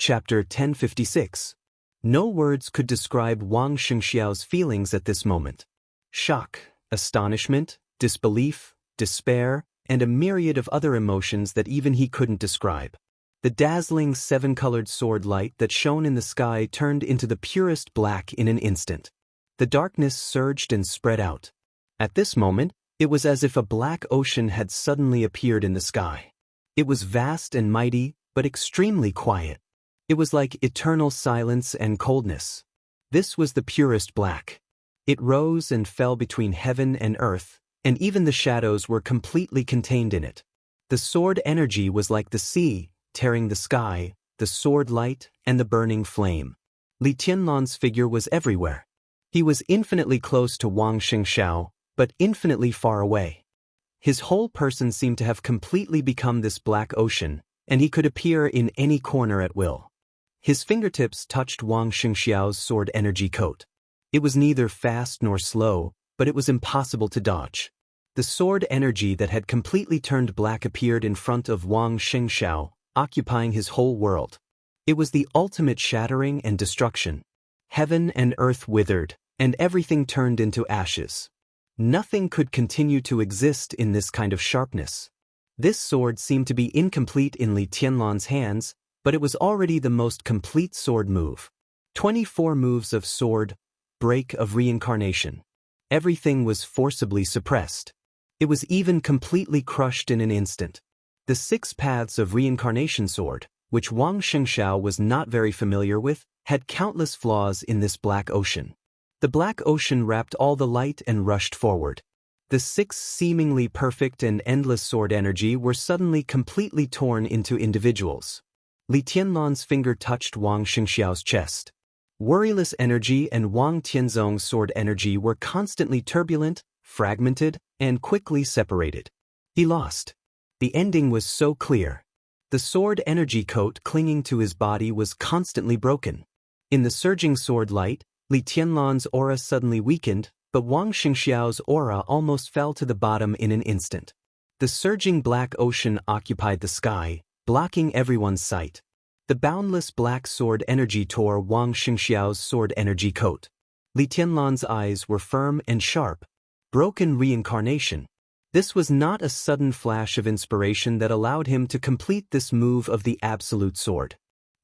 Chapter 1056. No words could describe Wang Xianxiao's feelings at this moment. Shock, astonishment, disbelief, despair, and a myriad of other emotions that even he couldn't describe. The dazzling seven-colored sword light that shone in the sky turned into the purest black in an instant. The darkness surged and spread out. At this moment, it was as if a black ocean had suddenly appeared in the sky. It was vast and mighty, but extremely quiet. It was like eternal silence and coldness. This was the purest black. It rose and fell between heaven and earth, and even the shadows were completely contained in it. The sword energy was like the sea, tearing the sky, the sword light, and the burning flame. Li Tianlan's figure was everywhere. He was infinitely close to Wang Xianxiao, but infinitely far away. His whole person seemed to have completely become this black ocean, and he could appear in any corner at will. His fingertips touched Wang Xianxiao's sword energy coat. It was neither fast nor slow, but it was impossible to dodge. The sword energy that had completely turned black appeared in front of Wang Xianxiao, occupying his whole world. It was the ultimate shattering and destruction. Heaven and earth withered, and everything turned into ashes. Nothing could continue to exist in this kind of sharpness. This sword seemed to be incomplete in Li Tianlan's hands, but it was already the most complete sword move. 24 moves of sword, break of reincarnation. Everything was forcibly suppressed. It was even completely crushed in an instant. The 6 paths of reincarnation sword, which Wang Xianxiao was not very familiar with, had countless flaws in this black ocean. The black ocean wrapped all the light and rushed forward. The 6 seemingly perfect and endless sword energy were suddenly completely torn into individuals. Li Tianlan's finger touched Wang Xianxiao's chest. Worryless energy and Wang Tianzong's sword energy were constantly turbulent, fragmented, and quickly separated. He lost. The ending was so clear. The sword energy coat clinging to his body was constantly broken. In the surging sword light, Li Tianlan's aura suddenly weakened, but Wang Xianxiao's aura almost fell to the bottom in an instant. The surging black ocean occupied the sky, blocking everyone's sight. The boundless black sword energy tore Wang Xianxiao's sword energy coat. Li Tianlan's eyes were firm and sharp. Broken reincarnation. This was not a sudden flash of inspiration that allowed him to complete this move of the absolute sword.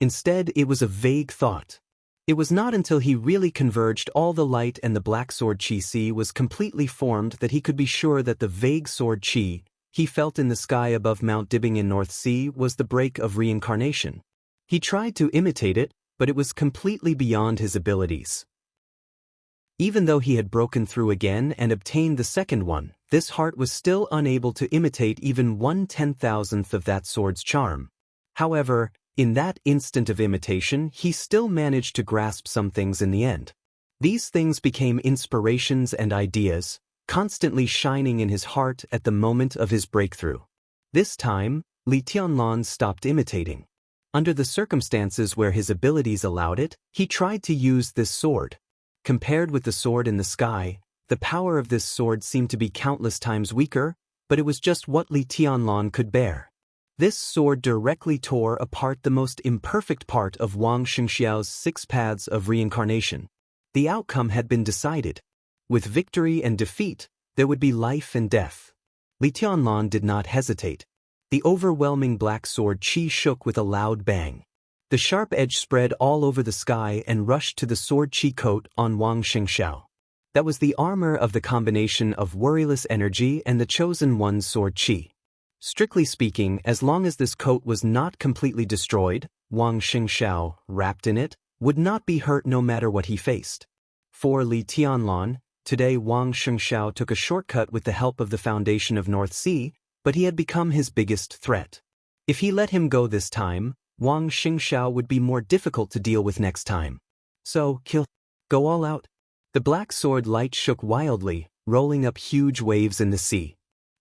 Instead, it was a vague thought. It was not until he really converged all the light and the black sword chi was completely formed that he could be sure that the vague sword chi he felt in the sky above Mount Dibbing in North Sea was the break of reincarnation. He tried to imitate it, but it was completely beyond his abilities. Even though he had broken through again and obtained the second one, this heart was still unable to imitate even 1/10,000th of that sword's charm. However, in that instant of imitation, he still managed to grasp some things in the end. These things became inspirations and ideas, constantly shining in his heart at the moment of his breakthrough. This time, Li Tianlan stopped imitating. Under the circumstances where his abilities allowed it, he tried to use this sword. Compared with the sword in the sky, the power of this sword seemed to be countless times weaker, but it was just what Li Tianlan could bear. This sword directly tore apart the most imperfect part of Wang Xianxiao's 6 paths of reincarnation. The outcome had been decided. With victory and defeat, there would be life and death. Li Tianlan did not hesitate. The overwhelming black sword chi shook with a loud bang. The sharp edge spread all over the sky and rushed to the sword chi coat on Wang Xianxiao. That was the armor of the combination of worryless energy and the chosen one's sword chi. Strictly speaking, as long as this coat was not completely destroyed, Wang Xianxiao, wrapped in it, would not be hurt no matter what he faced. For Li Tianlan, today Wang Xianxiao took a shortcut with the help of the foundation of North Sea, but he had become his biggest threat. If he let him go this time, Wang Xianxiao would be more difficult to deal with next time. So, go all out. The black sword light shook wildly, rolling up huge waves in the sea.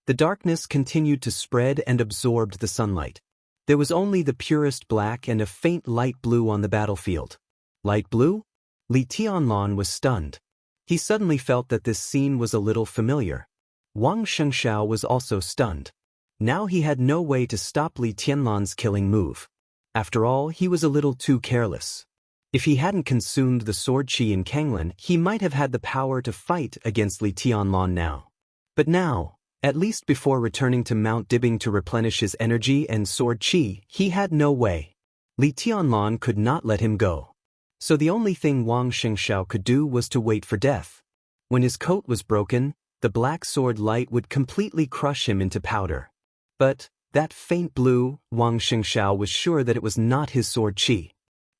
The darkness continued to spread and absorbed the sunlight. There was only the purest black and a faint light blue on the battlefield. Light blue? Li Tianlan was stunned. He suddenly felt that this scene was a little familiar. Wang Xianxiao was also stunned. Now he had no way to stop Li Tianlan's killing move. After all, he was a little too careless. If he hadn't consumed the sword qi in Kanglin, he might have had the power to fight against Li Tianlan now. But now, at least before returning to Mount Dibing to replenish his energy and sword qi, he had no way. Li Tianlan could not let him go. So the only thing Wang Xianxia could do was to wait for death. When his coat was broken, the black sword light would completely crush him into powder. But that faint blue, Wang Xianxia was sure that it was not his sword qi.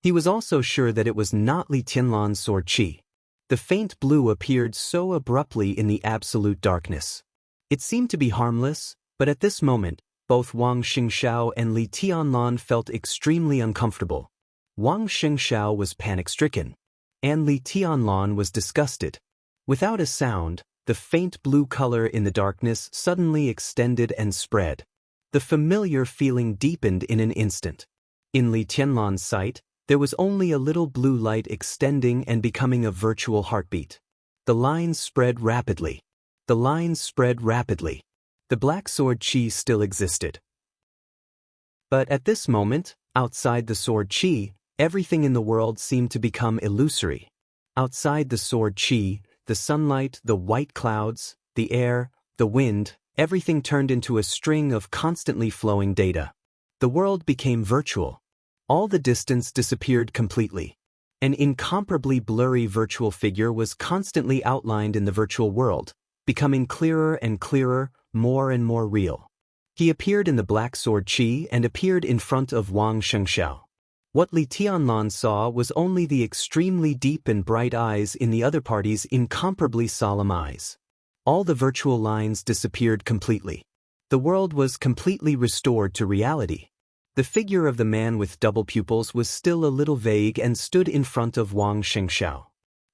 He was also sure that it was not Li Tianlan's sword qi. The faint blue appeared so abruptly in the absolute darkness. It seemed to be harmless, but at this moment, both Wang Xianxia and Li Tianlan felt extremely uncomfortable. Wang Xianxia was panic-stricken, and Li Tianlan was disgusted. Without a sound, the faint blue color in the darkness suddenly extended and spread. The familiar feeling deepened in an instant. In Li Tianlan's sight, there was only a little blue light extending and becoming a virtual heartbeat. The lines spread rapidly. The lines spread rapidly. The black sword qi still existed. But at this moment, outside the sword qi, everything in the world seemed to become illusory. Outside the sword qi, the sunlight, the white clouds, the air, the wind, everything turned into a string of constantly flowing data. The world became virtual. All the distance disappeared completely. An incomparably blurry virtual figure was constantly outlined in the virtual world, becoming clearer and clearer, more and more real. He appeared in the black sword qi and appeared in front of Wang Xianxia. What Li Tianlan saw was only the extremely deep and bright eyes in the other party's incomparably solemn eyes. All the virtual lines disappeared completely. The world was completely restored to reality. The figure of the man with double pupils was still a little vague and stood in front of Wang Xianxia.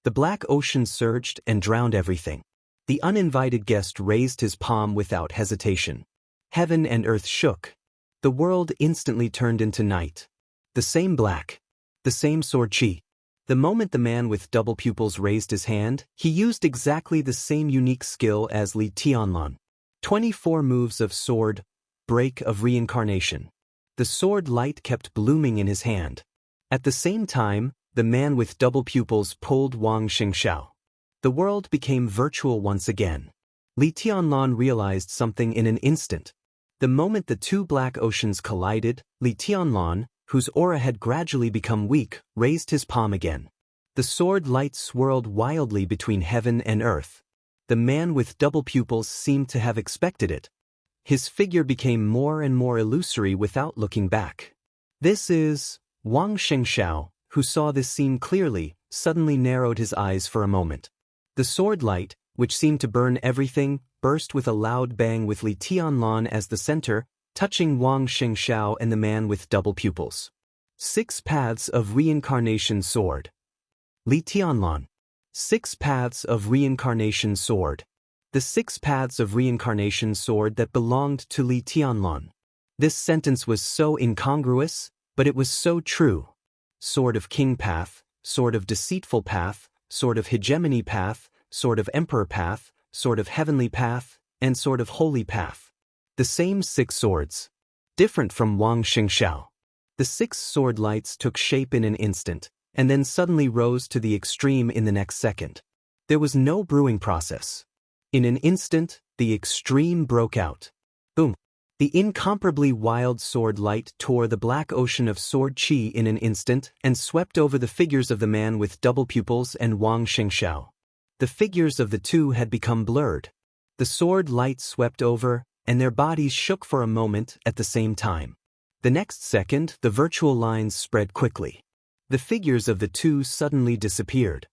The black ocean surged and drowned everything. The uninvited guest raised his palm without hesitation. Heaven and earth shook. The world instantly turned into night. The same black. The same sword qi. The moment the man with double pupils raised his hand, he used exactly the same unique skill as Li Tianlan. 24 moves of sword, break of reincarnation. The sword light kept blooming in his hand. At the same time, the man with double pupils pulled Wang Xianxia. The world became virtual once again. Li Tianlan realized something in an instant. The moment the two black oceans collided, Li Tianlan, whose aura had gradually become weak, raised his palm again. The sword light swirled wildly between heaven and earth. The man with double pupils seemed to have expected it. His figure became more and more illusory without looking back. This is Wang Xianxia, who saw this scene clearly, suddenly narrowed his eyes for a moment. The sword light, which seemed to burn everything, burst with a loud bang with Li Tianlan as the center, touching Wang Xianxia and the man with double pupils. 6 paths of reincarnation sword. Li Tianlan. 6 paths of reincarnation sword. The 6 paths of reincarnation sword that belonged to Li Tianlan. This sentence was so incongruous, but it was so true. Sword of king path, sword of deceitful path, sword of hegemony path, sword of emperor path, sword of heavenly path, and sword of holy path. The same 6 swords. Different from Wang Xianxia. The 6 sword lights took shape in an instant, and then suddenly rose to the extreme in the next second. There was no brewing process. In an instant, the extreme broke out. Boom! The incomparably wild sword light tore the black ocean of sword qi in an instant and swept over the figures of the man with double pupils and Wang Xianxia. The figures of the two had become blurred. The sword light swept over, and their bodies shook for a moment at the same time. The next second, the virtual lines spread quickly. The figures of the two suddenly disappeared.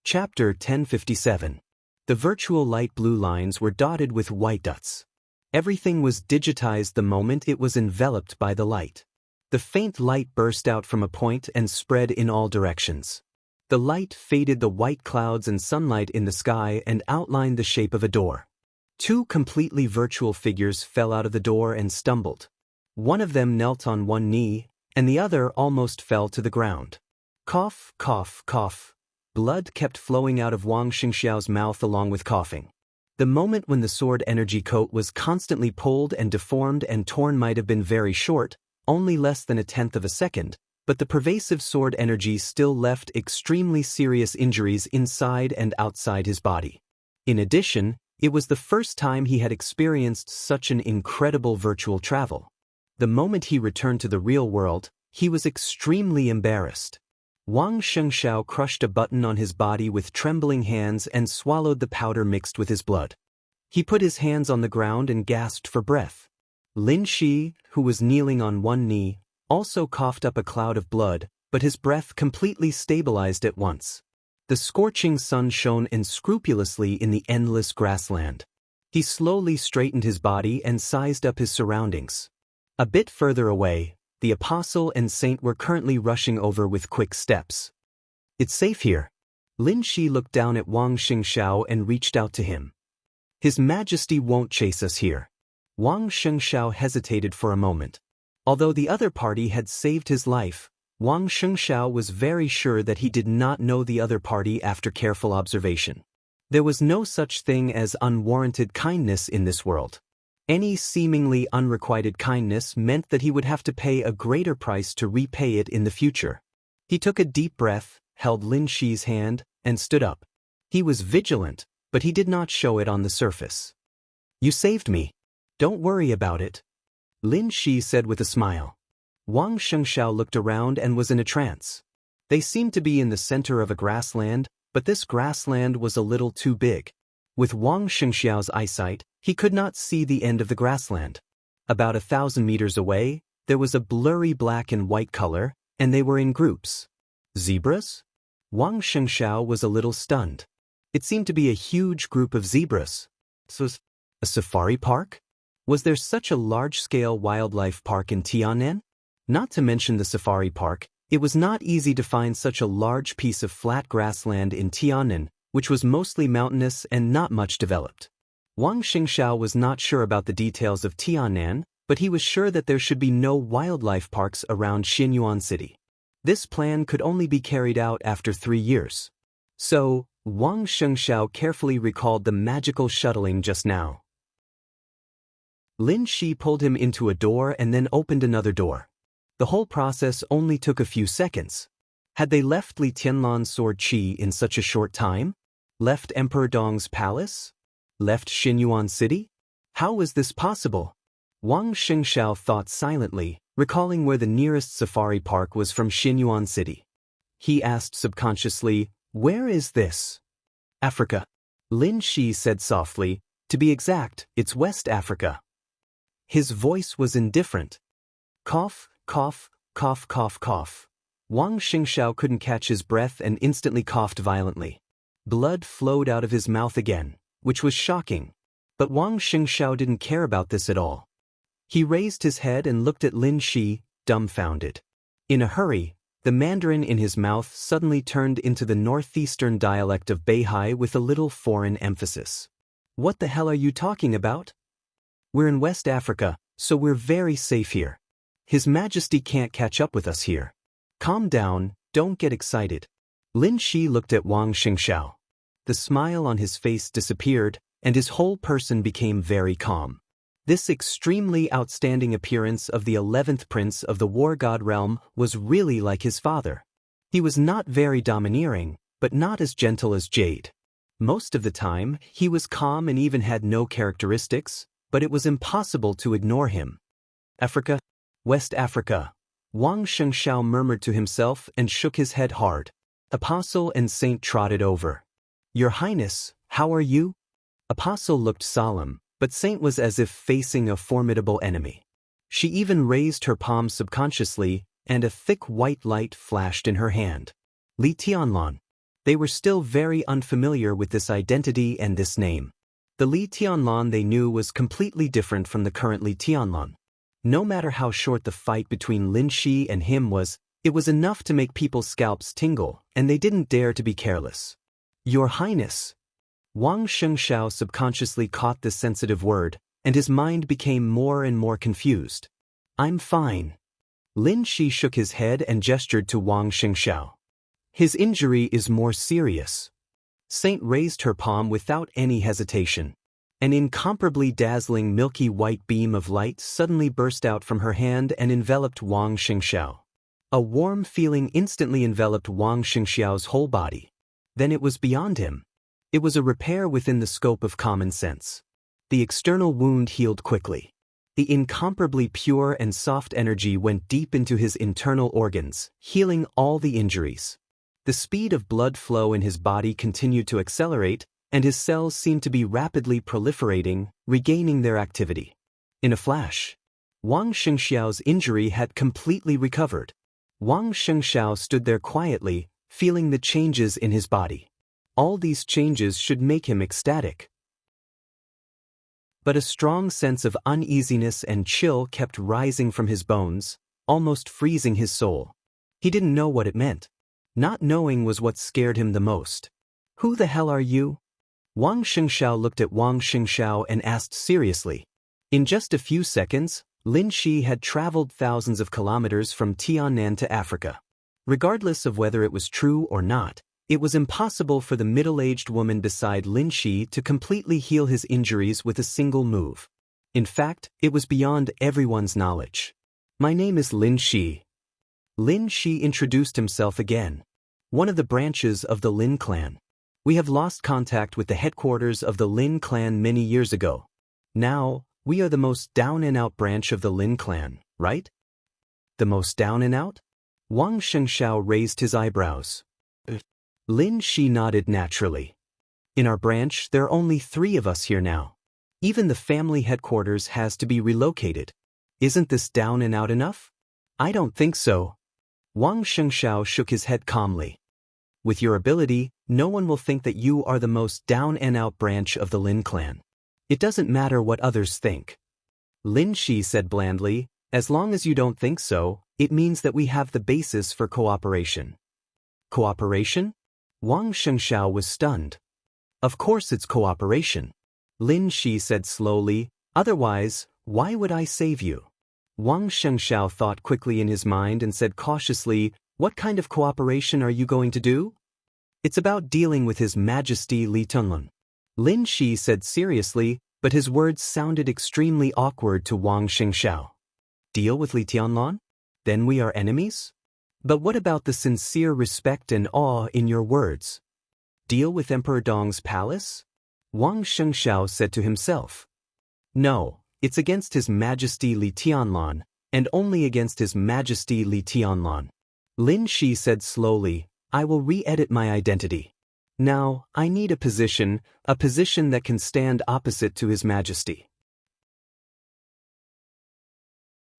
Chapter 1057. The virtual light blue lines were dotted with white dots. Everything was digitized the moment it was enveloped by the light. The faint light burst out from a point and spread in all directions. The light faded the white clouds and sunlight in the sky and outlined the shape of a door. 2 completely virtual figures fell out of the door and stumbled. One of them knelt on one knee, and the other almost fell to the ground. Cough, cough, cough. Blood kept flowing out of Wang Xianxiao's mouth along with coughing. The moment when the sword energy coat was constantly pulled and deformed and torn might have been very short, only less than 1/10 of a second, but the pervasive sword energy still left extremely serious injuries inside and outside his body. In addition, it was the first time he had experienced such an incredible virtual travel. The moment he returned to the real world, he was extremely embarrassed. Wang Xianxia crushed a button on his body with trembling hands and swallowed the powder mixed with his blood. He put his hands on the ground and gasped for breath. Lin Shi, who was kneeling on one knee, also coughed up a cloud of blood, but his breath completely stabilized at once. The scorching sun shone unscrupulously in the endless grassland. He slowly straightened his body and sized up his surroundings. A bit further away, the apostle and saint were currently rushing over with quick steps. "It's safe here." Lin Shi looked down at Wang Xianxia and reached out to him. "His Majesty won't chase us here." Wang Xianxia hesitated for a moment. Although the other party had saved his life, Wang Xianxia was very sure that he did not know the other party after careful observation. There was no such thing as unwarranted kindness in this world. Any seemingly unrequited kindness meant that he would have to pay a greater price to repay it in the future. He took a deep breath, held Lin Shi's hand, and stood up. He was vigilant, but he did not show it on the surface. "You saved me. Don't worry about it," Lin Shi said with a smile. Wang Xianxia looked around and was in a trance. They seemed to be in the center of a grassland, but this grassland was a little too big. With Wang Xianxia's eyesight, he could not see the end of the grassland. About 1,000 meters away, there was a blurry black and white color, and they were in groups. Zebras? Wang Xianxia was a little stunned. It seemed to be a huge group of zebras. So, a safari park? Was there such a large-scale wildlife park in Tiannan? Not to mention the safari park, it was not easy to find such a large piece of flat grassland in Tiannan, which was mostly mountainous and not much developed. Wang Xianxia was not sure about the details of Tiannan, but he was sure that there should be no wildlife parks around Xinyuan City. This plan could only be carried out after 3 years. So, Wang Xianxia carefully recalled the magical shuttling just now. Lin Shi pulled him into a door and then opened another door. The whole process only took a few seconds. Had they left Li Tianlan's sword Qi in such a short time? Left Emperor Dong's palace? Left Xinyuan City? How was this possible? Wang Xianxia thought silently, recalling where the nearest safari park was from Xinyuan City. He asked subconsciously, "Where is this?" "Africa." Lin Shi said softly, "To be exact, it's West Africa." His voice was indifferent. Cough, cough, cough, cough, cough. Wang Xianxia couldn't catch his breath and instantly coughed violently. Blood flowed out of his mouth again, which was shocking. But Wang Xianxia didn't care about this at all. He raised his head and looked at Lin Shi, dumbfounded. In a hurry, the Mandarin in his mouth suddenly turned into the northeastern dialect of Beihai with a little foreign emphasis. "What the hell are you talking about? We're in West Africa, so we're very safe here. His Majesty can't catch up with us here. Calm down, don't get excited." Lin Shi looked at Wang Xianxia. The smile on his face disappeared, and his whole person became very calm. This extremely outstanding appearance of the 11th prince of the war god realm was really like his father. He was not very domineering, but not as gentle as Jade. Most of the time, he was calm and even had no characteristics, but it was impossible to ignore him. "Africa? West Africa," Wang Xianxia murmured to himself and shook his head hard. Apostle and Saint trotted over. "Your Highness, how are you?" Apostle looked solemn, but Saint was as if facing a formidable enemy. She even raised her palm subconsciously, and a thick white light flashed in her hand. Li Tianlan. They were still very unfamiliar with this identity and this name. The Li Tianlan they knew was completely different from the current Li Tianlan. No matter how short the fight between Lin Shi and him was, it was enough to make people's scalps tingle, and they didn't dare to be careless. "Your Highness." Wang Xianxia subconsciously caught this sensitive word, and his mind became more and more confused. "I'm fine." Lin Shi shook his head and gestured to Wang Xianxia. "His injury is more serious." Saint raised her palm without any hesitation. An incomparably dazzling milky white beam of light suddenly burst out from her hand and enveloped Wang Xianxia. A warm feeling instantly enveloped Wang Xianxia's whole body. Then it was beyond him. It was a repair within the scope of common sense. The external wound healed quickly. The incomparably pure and soft energy went deep into his internal organs, healing all the injuries. The speed of blood flow in his body continued to accelerate, and his cells seemed to be rapidly proliferating, regaining their activity. In a flash, Wang Xianxiao's injury had completely recovered. Wang Xianxia stood there quietly, feeling the changes in his body. All these changes should make him ecstatic. But a strong sense of uneasiness and chill kept rising from his bones, almost freezing his soul. He didn't know what it meant. Not knowing was what scared him the most. "Who the hell are you?" Wang Xianxia looked at Wang Xianxiao and asked seriously. In just a few seconds, Lin Shi had traveled thousands of kilometers from Tiannan to Africa. Regardless of whether it was true or not, it was impossible for the middle-aged woman beside Lin Shi to completely heal his injuries with a single move. In fact, it was beyond everyone's knowledge. "My name is Lin Shi." Lin Shi introduced himself again. "One of the branches of the Lin clan. We have lost contact with the headquarters of the Lin clan many years ago. Now, we are the most down-and-out branch of the Lin clan, right?" "The most down-and-out?" Wang Xianxiao raised his eyebrows. Lin Shi nodded naturally. "In our branch, there are only 3 of us here now. Even the family headquarters has to be relocated. Isn't this down and out enough?" "I don't think so." Wang Xianxiao shook his head calmly. "With your ability, no one will think that you are the most down-and-out branch of the Lin clan. It doesn't matter what others think." Lin Shi said blandly, "As long as you don't think so, it means that we have the basis for cooperation." "Cooperation?" Wang Xianxiao was stunned. "Of course it's cooperation," Lin Shi said slowly, "otherwise, why would I save you?" Wang Xianxiao thought quickly in his mind and said cautiously, "What kind of cooperation are you going to do?" "It's about dealing with His Majesty Li Tunlun," Lin Shi said seriously, but his words sounded extremely awkward to Wang Xianxiao. "Deal with Li Tianlun? Then we are enemies? But what about the sincere respect and awe in your words? Deal with Emperor Dong's palace?" Wang Xianxiao said to himself. "No, it's against His Majesty Li Tianlun, and only against His Majesty Li Tianlun." Lin Shi said slowly, "I will re-edit my identity. Now, I need a position that can stand opposite to His Majesty."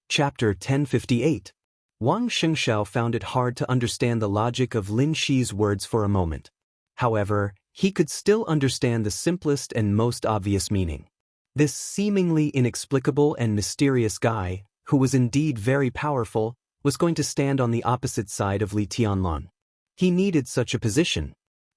Chapter 1058. Wang Xianxiao found it hard to understand the logic of Lin Shi's words for a moment. However, he could still understand the simplest and most obvious meaning. This seemingly inexplicable and mysterious guy, who was indeed very powerful, was going to stand on the opposite side of Li Tianlun. He needed such a position.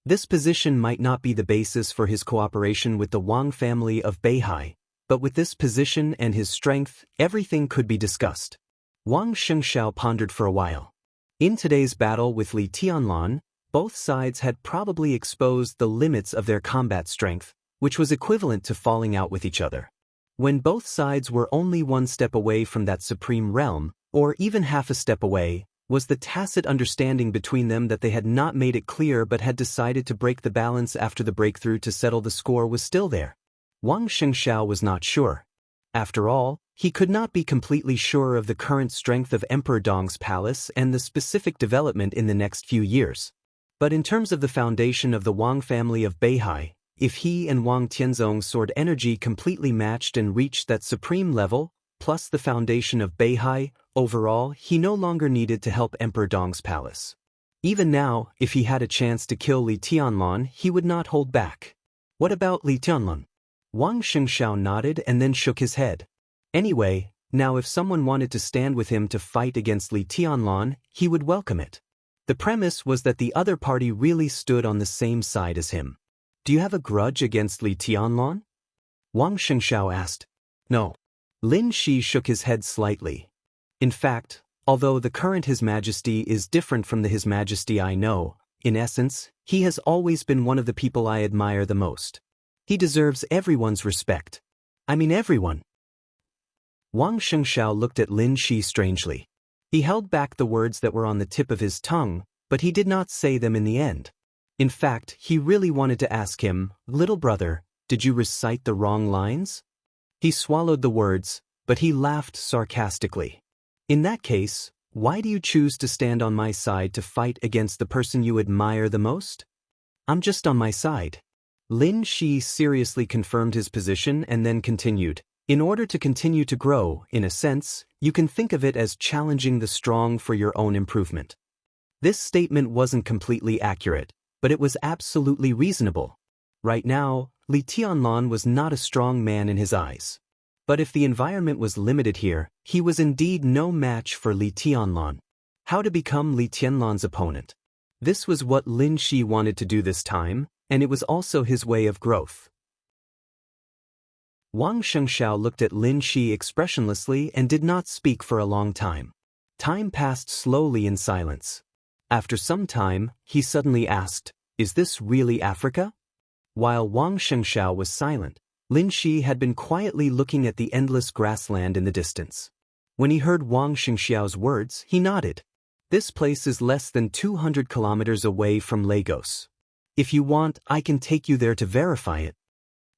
This position might not be the basis for his cooperation with the Wang family of Beihai, but with this position and his strength, everything could be discussed. Wang Xianxiao pondered for a while. In today's battle with Li Tianlun, both sides had probably exposed the limits of their combat strength, which was equivalent to falling out with each other. When both sides were only one step away from that supreme realm, or even half a step away, was the tacit understanding between them that they had not made it clear but had decided to break the balance after the breakthrough to settle the score was still there. Wang Xianxiao was not sure. After all, he could not be completely sure of the current strength of Emperor Dong's palace and the specific development in the next few years. But in terms of the foundation of the Wang family of Beihai, if he and Wang Tianzong's sword energy completely matched and reached that supreme level, plus the foundation of Beihai, overall, he no longer needed to help Emperor Dong's palace. Even now, if he had a chance to kill Li Tianlun, he would not hold back. What about Li Tianlun? Wang Xianxiao nodded and then shook his head. Anyway, now if someone wanted to stand with him to fight against Li Tianlun, he would welcome it. The premise was that the other party really stood on the same side as him. "Do you have a grudge against Li Tianlun?" Wang Xianxiao asked. "No." Lin Shi shook his head slightly. "In fact, although the current His Majesty is different from the His Majesty I know, in essence, he has always been one of the people I admire the most. He deserves everyone's respect. I mean everyone. Wang Xianxia looked at Lin Shi strangely. He held back the words that were on the tip of his tongue, but he did not say them in the end. In fact, he really wanted to ask him, "Little brother, did you recite the wrong lines?" He swallowed the words, but he laughed sarcastically. "In that case, why do you choose to stand on my side to fight against the person you admire the most?" "I'm just on my side." Lin Shi seriously confirmed his position and then continued, "In order to continue to grow, in a sense, you can think of it as challenging the strong for your own improvement." This statement wasn't completely accurate, but it was absolutely reasonable. Right now, Li Tianlan was not a strong man in his eyes. But if the environment was limited here, he was indeed no match for Li Tianlan. How to become Li Tianlan's opponent? This was what Lin Shi wanted to do this time, and it was also his way of growth. Wang Xianxia looked at Lin Shi expressionlessly and did not speak for a long time. Time passed slowly in silence. After some time, he suddenly asked, "Is this really Africa?" While Wang Xianxia was silent, Lin Shi had been quietly looking at the endless grassland in the distance. When he heard Wang Xianxiao's words, he nodded. "This place is less than 200 kilometers away from Lagos. If you want, I can take you there to verify it."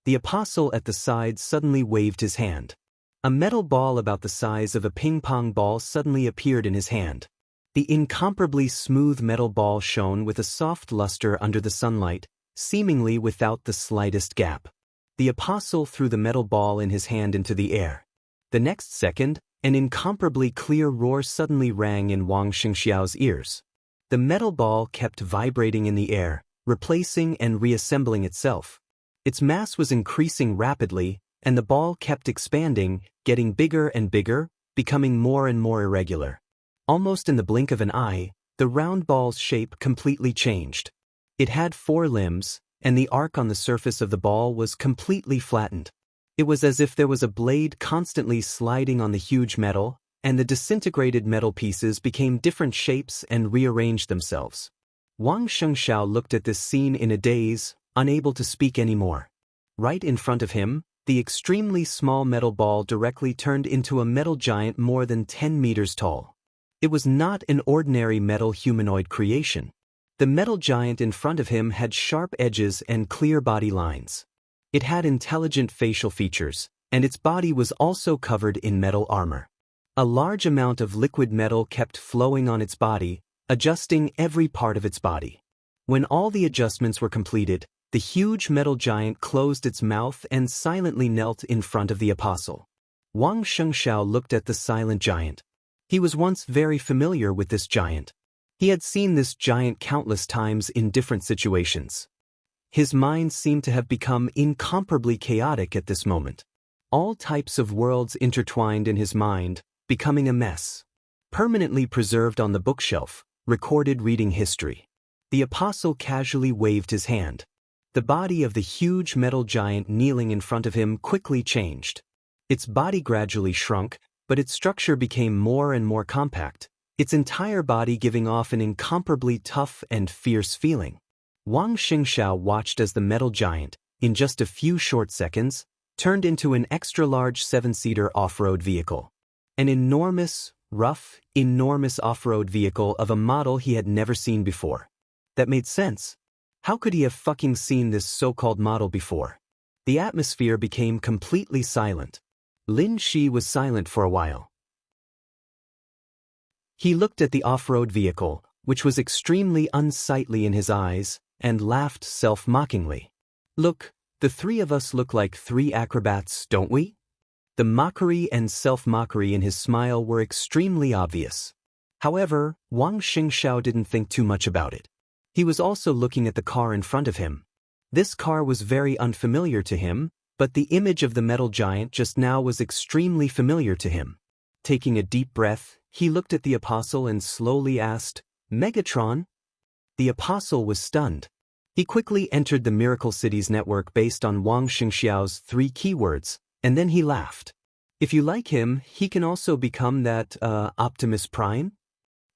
The apostle at the side suddenly waved his hand. A metal ball about the size of a ping-pong ball suddenly appeared in his hand. The incomparably smooth metal ball shone with a soft luster under the sunlight, seemingly without the slightest gap. The apostle threw the metal ball in his hand into the air. The next second, an incomparably clear roar suddenly rang in Wang Xianxiao's ears. The metal ball kept vibrating in the air, replacing and reassembling itself. Its mass was increasing rapidly, and the ball kept expanding, getting bigger and bigger, becoming more and more irregular. Almost in the blink of an eye, the round ball's shape completely changed. It had 4 limbs, and the arc on the surface of the ball was completely flattened. It was as if there was a blade constantly sliding on the huge metal, and the disintegrated metal pieces became different shapes and rearranged themselves. Wang Xianxia looked at this scene in a daze, unable to speak anymore. Right in front of him, the extremely small metal ball directly turned into a metal giant more than 10 meters tall. It was not an ordinary metal humanoid creation. The metal giant in front of him had sharp edges and clear body lines. It had intelligent facial features, and its body was also covered in metal armor. A large amount of liquid metal kept flowing on its body, adjusting every part of its body. When all the adjustments were completed, the huge metal giant closed its mouth and silently knelt in front of the apostle. Wang Xianxia looked at the silent giant. He was once very familiar with this giant. He had seen this giant countless times in different situations. His mind seemed to have become incomparably chaotic at this moment. All types of worlds intertwined in his mind, becoming a mess. Permanently preserved on the bookshelf, recorded reading history. The apostle casually waved his hand. The body of the huge metal giant kneeling in front of him quickly changed. Its body gradually shrunk, but its structure became more and more compact, its entire body giving off an incomparably tough and fierce feeling. Wang Xianxia watched as the metal giant, in just a few short seconds, turned into an extra-large 7-seater off-road vehicle. An enormous off-road vehicle of a model he had never seen before. That made sense. How could he have fucking seen this so-called model before? The atmosphere became completely silent. Lin Shi was silent for a while. He looked at the off-road vehicle, which was extremely unsightly in his eyes, and laughed self-mockingly. "Look, the 3 of us look like 3 acrobats, don't we?" The mockery and self-mockery in his smile were extremely obvious. However, Wang Xianxia didn't think too much about it. He was also looking at the car in front of him. This car was very unfamiliar to him, but the image of the metal giant just now was extremely familiar to him. Taking a deep breath, he looked at the apostle and slowly asked, "Megatron?" The apostle was stunned. He quickly entered the Miracle Cities network based on Wang Xianxiao's 3 keywords, and then he laughed. "If you like him, he can also become that, Optimus Prime?"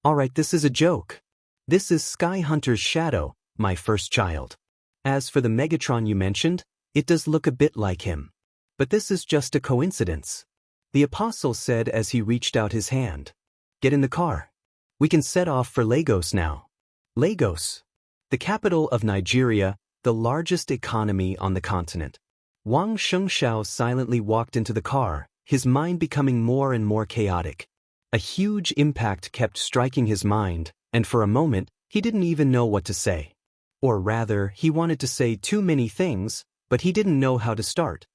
"Alright, this is a joke. This is Sky Hunter's shadow, my first child. As for the Megatron you mentioned, It does look a bit like him. But this is just a coincidence. The apostle said as he reached out his hand. Get in the car. We can set off for Lagos now. Lagos, the capital of Nigeria, the largest economy on the continent. Wang Xianxia silently walked into the car, his mind becoming more and more chaotic. A huge impact kept striking his mind, and for a moment, he didn't even know what to say. Or rather, he wanted to say too many things, but he didn't know how to start.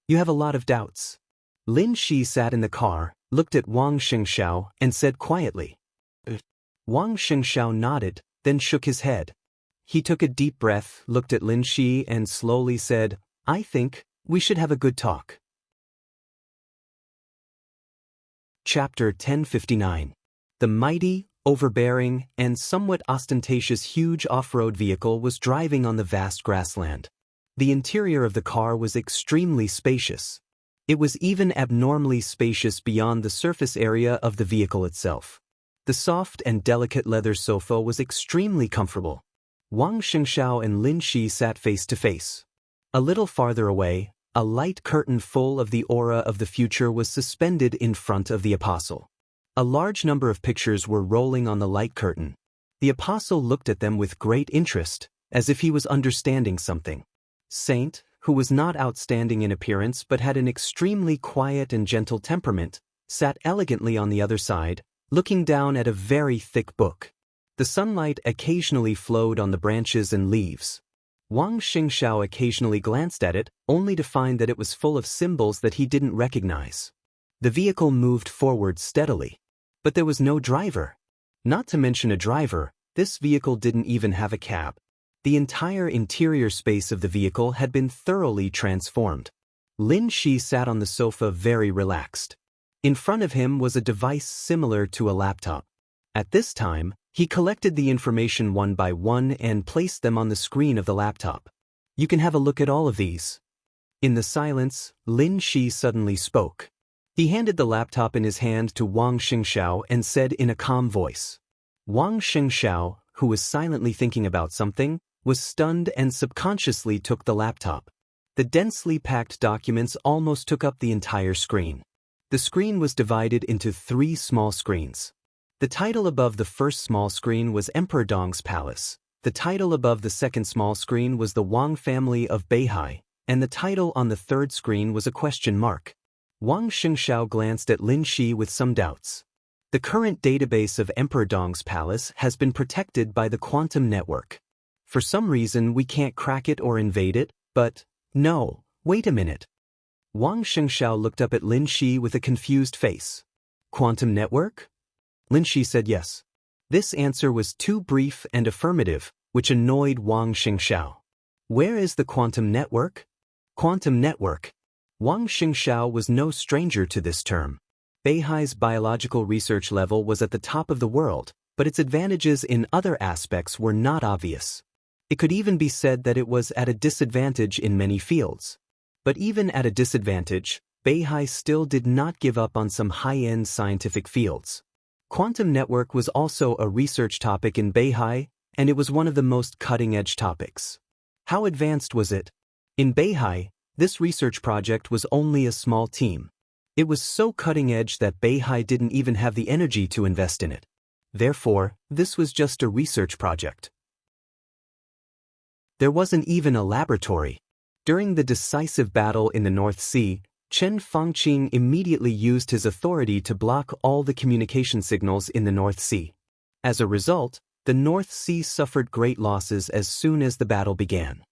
You have a lot of doubts. Lin Shi sat in the car, looked at Wang Xianxia, and said quietly. Wang Xianxia nodded, then shook his head. He took a deep breath, looked at Lin Shi, and slowly said, I think we should have a good talk. Chapter 1059. The mighty, overbearing, and somewhat ostentatious huge off-road vehicle was driving on the vast grassland. The interior of the car was extremely spacious. It was even abnormally spacious beyond the surface area of the vehicle itself. The soft and delicate leather sofa was extremely comfortable. Wang Xianxia and Lin Shi sat face to face. A little farther away, a light curtain full of the aura of the future was suspended in front of the apostle. A large number of pictures were rolling on the light curtain. The apostle looked at them with great interest, as if he was understanding something. Saint, who was not outstanding in appearance but had an extremely quiet and gentle temperament, sat elegantly on the other side, looking down at a very thick book. The sunlight occasionally flowed on the branches and leaves. Wang Xianxia occasionally glanced at it, only to find that it was full of symbols that he didn't recognize. The vehicle moved forward steadily. But there was no driver. Not to mention a driver, this vehicle didn't even have a cab. The entire interior space of the vehicle had been thoroughly transformed. Lin Shi sat on the sofa very relaxed. In front of him was a device similar to a laptop. At this time, he collected the information one by one and placed them on the screen of the laptop. You can have a look at all of these. In the silence, Lin Shi suddenly spoke. He handed the laptop in his hand to Wang Xianxia and said in a calm voice. Wang Xianxia, who was silently thinking about something, was stunned and subconsciously took the laptop. The densely packed documents almost took up the entire screen. The screen was divided into 3 small screens. The title above the first small screen was Emperor Dong's Palace. The title above the second small screen was the Wang family of Beihai, and the title on the third screen was a question mark. Wang Xianxia glanced at Lin Shi with some doubts. The current database of Emperor Dong's Palace has been protected by the quantum network. For some reason we can't crack it or invade it, but, no, wait a minute. Wang Xianxia looked up at Lin Shi with a confused face. Quantum network? Lin Shi said yes. This answer was too brief and affirmative, which annoyed Wang Xianxia. Where is the quantum network? Quantum network. Wang Xianxia was no stranger to this term. Beihai's biological research level was at the top of the world, but its advantages in other aspects were not obvious. It could even be said that it was at a disadvantage in many fields. But even at a disadvantage, Beihai still did not give up on some high-end scientific fields. Quantum network was also a research topic in Beihai, and it was one of the most cutting-edge topics. How advanced was it? In Beihai, this research project was only a small team. It was so cutting-edge that Beihai didn't even have the energy to invest in it. Therefore, this was just a research project. There wasn't even a laboratory. During the decisive battle in the North Sea, Chen Fangqing immediately used his authority to block all the communication signals in the North Sea. As a result, the North Sea suffered great losses as soon as the battle began.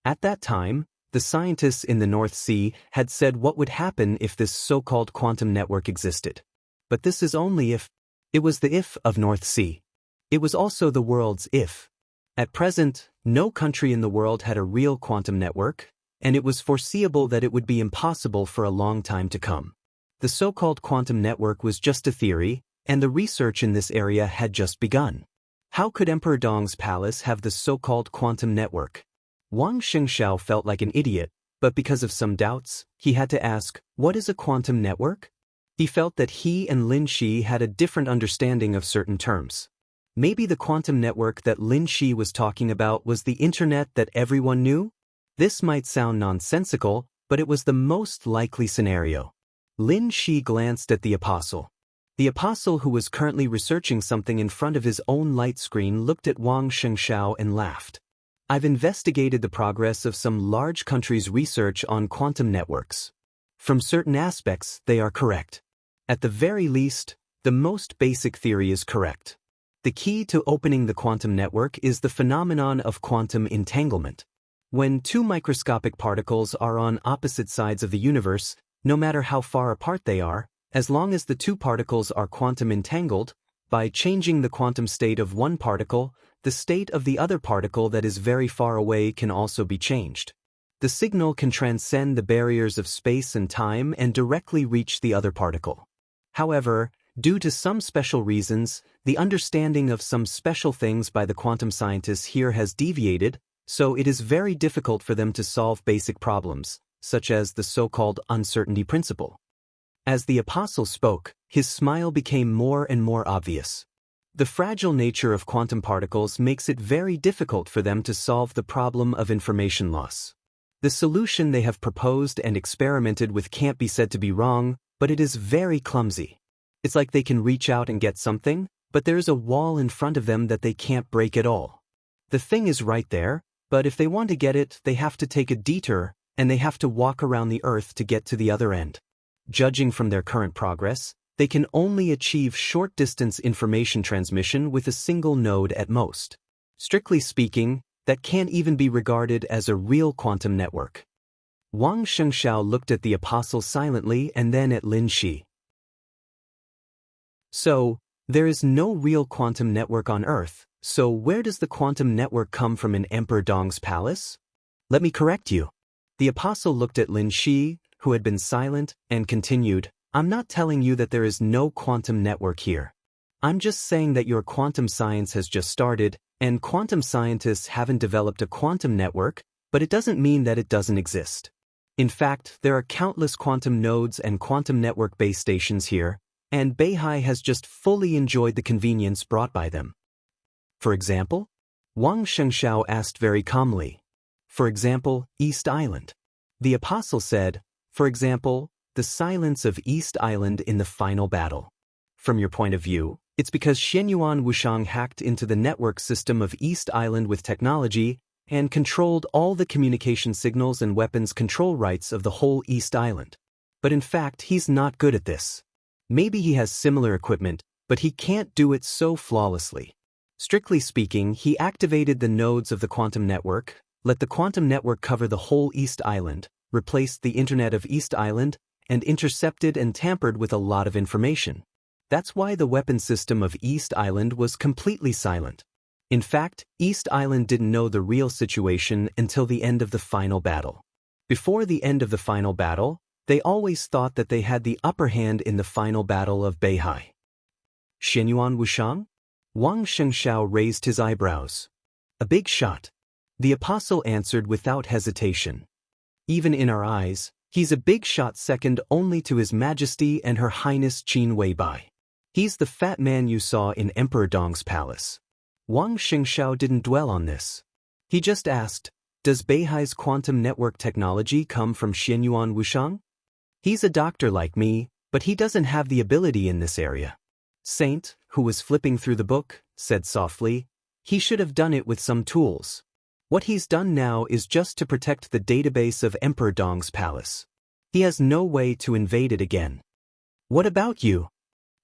At that time, the scientists in the North Sea had said what would happen if this so-called quantum network existed. But this is only if. It was the if of North Sea. It was also the world's if. At present, no country in the world had a real quantum network, and it was foreseeable that it would be impossible for a long time to come. The so-called quantum network was just a theory, and the research in this area had just begun. How could Emperor Dong's palace have the so-called quantum network? Wang Xianxia felt like an idiot, but because of some doubts, he had to ask, what is a quantum network? He felt that he and Lin Shi had a different understanding of certain terms. Maybe the quantum network that Lin Shi was talking about was the internet that everyone knew? This might sound nonsensical, but it was the most likely scenario. Lin Shi glanced at the apostle. The apostle, who was currently researching something in front of his own light screen, looked at Wang Xianxia and laughed. I've investigated the progress of some large countries' research on quantum networks. From certain aspects, they are correct. At the very least, the most basic theory is correct. The key to opening the quantum network is the phenomenon of quantum entanglement. When two microscopic particles are on opposite sides of the universe, no matter how far apart they are, as long as the two particles are quantum entangled, by changing the quantum state of one particle, the state of the other particle that is very far away can also be changed. The signal can transcend the barriers of space and time and directly reach the other particle. However, due to some special reasons, the understanding of some special things by the quantum scientists here has deviated, so it is very difficult for them to solve basic problems, such as the so-called uncertainty principle. As the apostle spoke, his smile became more and more obvious. The fragile nature of quantum particles makes it very difficult for them to solve the problem of information loss. The solution they have proposed and experimented with can't be said to be wrong, but it is very clumsy. It's like they can reach out and get something, but there's a wall in front of them that they can't break at all. The thing is right there, but if they want to get it, they have to take a detour, and they have to walk around the Earth to get to the other end. Judging from their current progress, they can only achieve short-distance information transmission with a single node at most. Strictly speaking, that can't even be regarded as a real quantum network. Wang Xianxia looked at the apostle silently and then at Lin Shi. So, there is no real quantum network on Earth, so where does the quantum network come from in Emperor Dong's palace? Let me correct you. The apostle looked at Lin Shi, who had been silent, and continued, I'm not telling you that there is no quantum network here. I'm just saying that your quantum science has just started, and quantum scientists haven't developed a quantum network, but it doesn't mean that it doesn't exist. In fact, there are countless quantum nodes and quantum network base stations here, and Beihai has just fully enjoyed the convenience brought by them. For example? Wang Xianxia asked very calmly. For example, East Island. The apostle said, for example, the silence of East Island in the final battle. From your point of view, it's because Xianyuan Wuxiang hacked into the network system of East Island with technology and controlled all the communication signals and weapons control rights of the whole East Island. But in fact, he's not good at this. Maybe he has similar equipment, but he can't do it so flawlessly. Strictly speaking, he activated the nodes of the quantum network, let the quantum network cover the whole East Island, replaced the Internet of East Island, and intercepted and tampered with a lot of information. That's why the weapon system of East Island was completely silent. In fact, East Island didn't know the real situation until the end of the final battle. Before the end of the final battle, they always thought that they had the upper hand in the final battle of Beihai. Xianyuan Wuxiang? Wang Xianxia raised his eyebrows. A big shot. The apostle answered without hesitation. Even in our eyes, he's a big shot second only to His Majesty and Her Highness Qin Weibai. He's the fat man you saw in Emperor Dong's palace. Wang Xianxia didn't dwell on this. He just asked, does Beihai's quantum network technology come from Xianyuan Wuxiang? He's a doctor like me, but he doesn't have the ability in this area. Saint, who was flipping through the book, said softly, he should have done it with some tools. What he's done now is just to protect the database of Emperor Dong's palace. He has no way to invade it again. What about you?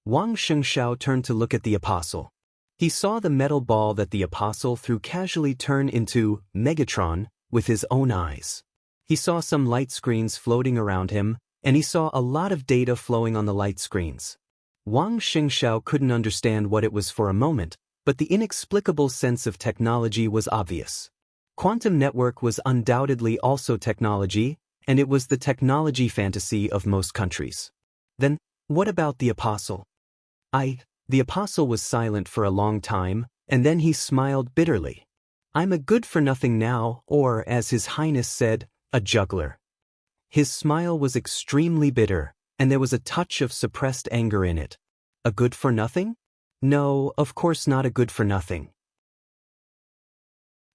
Wang Xianxia turned to look at the apostle. He saw the metal ball that the apostle threw casually turn into Megatron with his own eyes. He saw some light screens floating around him, and he saw a lot of data flowing on the light screens. Wang Xianxia couldn't understand what it was for a moment, but the inexplicable sense of technology was obvious. Quantum network was undoubtedly also technology, and it was the technology fantasy of most countries. Then, what about the apostle? The apostle was silent for a long time, and then he smiled bitterly. I'm a good-for-nothing now, or as His Highness said, a juggler. His smile was extremely bitter, and there was a touch of suppressed anger in it. A good-for-nothing? No, of course not a good-for-nothing.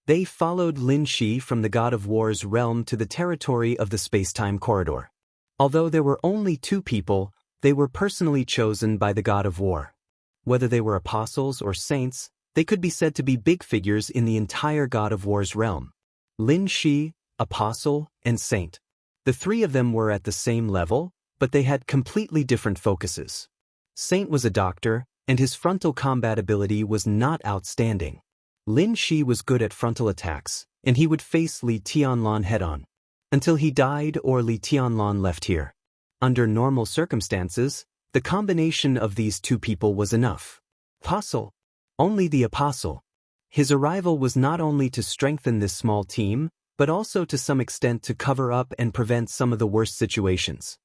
They followed Lin Shi from the God of War's realm to the territory of the space-time corridor. Although there were only 2 people, they were personally chosen by the God of War. Whether they were apostles or saints, they could be said to be big figures in the entire God of War's realm. Lin Shi, apostle, and saint. The 3 of them were at the same level, but they had completely different focuses. Saint was a doctor, and his frontal combat ability was not outstanding. Lin Shi was good at frontal attacks, and he would face Li Tianlan head-on. Until he died or Li Tianlan left here. Under normal circumstances, the combination of these 2 people was enough. Apostle. Only the apostle. His arrival was not only to strengthen this small team, but also to some extent to cover up and prevent some of the worst situations.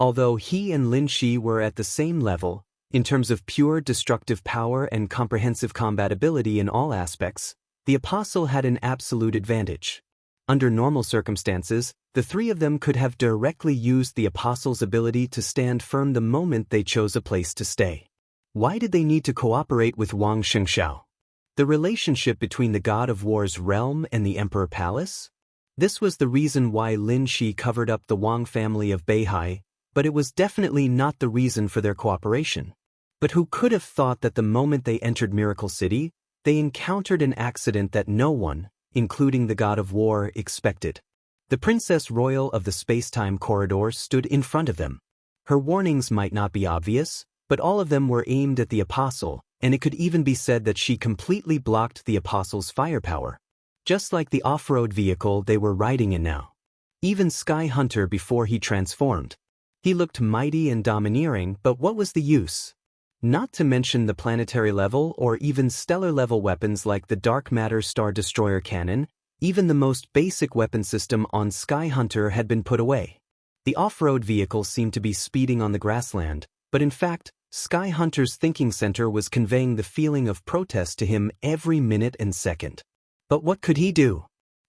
Although he and Lin Shi were at the same level, in terms of pure destructive power and comprehensive combat ability in all aspects, the apostle had an absolute advantage. Under normal circumstances, the 3 of them could have directly used the apostle's ability to stand firm the moment they chose a place to stay. Why did they need to cooperate with Wang Xianxia? The relationship between the God of War's realm and the Emperor Palace? This was the reason why Lin Shi covered up the Wang family of Beihai, but it was definitely not the reason for their cooperation. But who could have thought that the moment they entered Miracle City, they encountered an accident that no one, including the God of War, expected. The Princess Royal of the space-time corridor stood in front of them. Her warnings might not be obvious, but all of them were aimed at the apostle, and it could even be said that she completely blocked the apostle's firepower. Just like the off-road vehicle they were riding in now. Even Sky Hunter before he transformed. He looked mighty and domineering, but what was the use? Not to mention the planetary level or even stellar level weapons like the Dark Matter Star Destroyer cannon, even the most basic weapon system on Sky Hunter had been put away. The off-road vehicle seemed to be speeding on the grassland, but in fact, Sky Hunter's thinking center was conveying the feeling of protest to him every minute and second. But what could he do?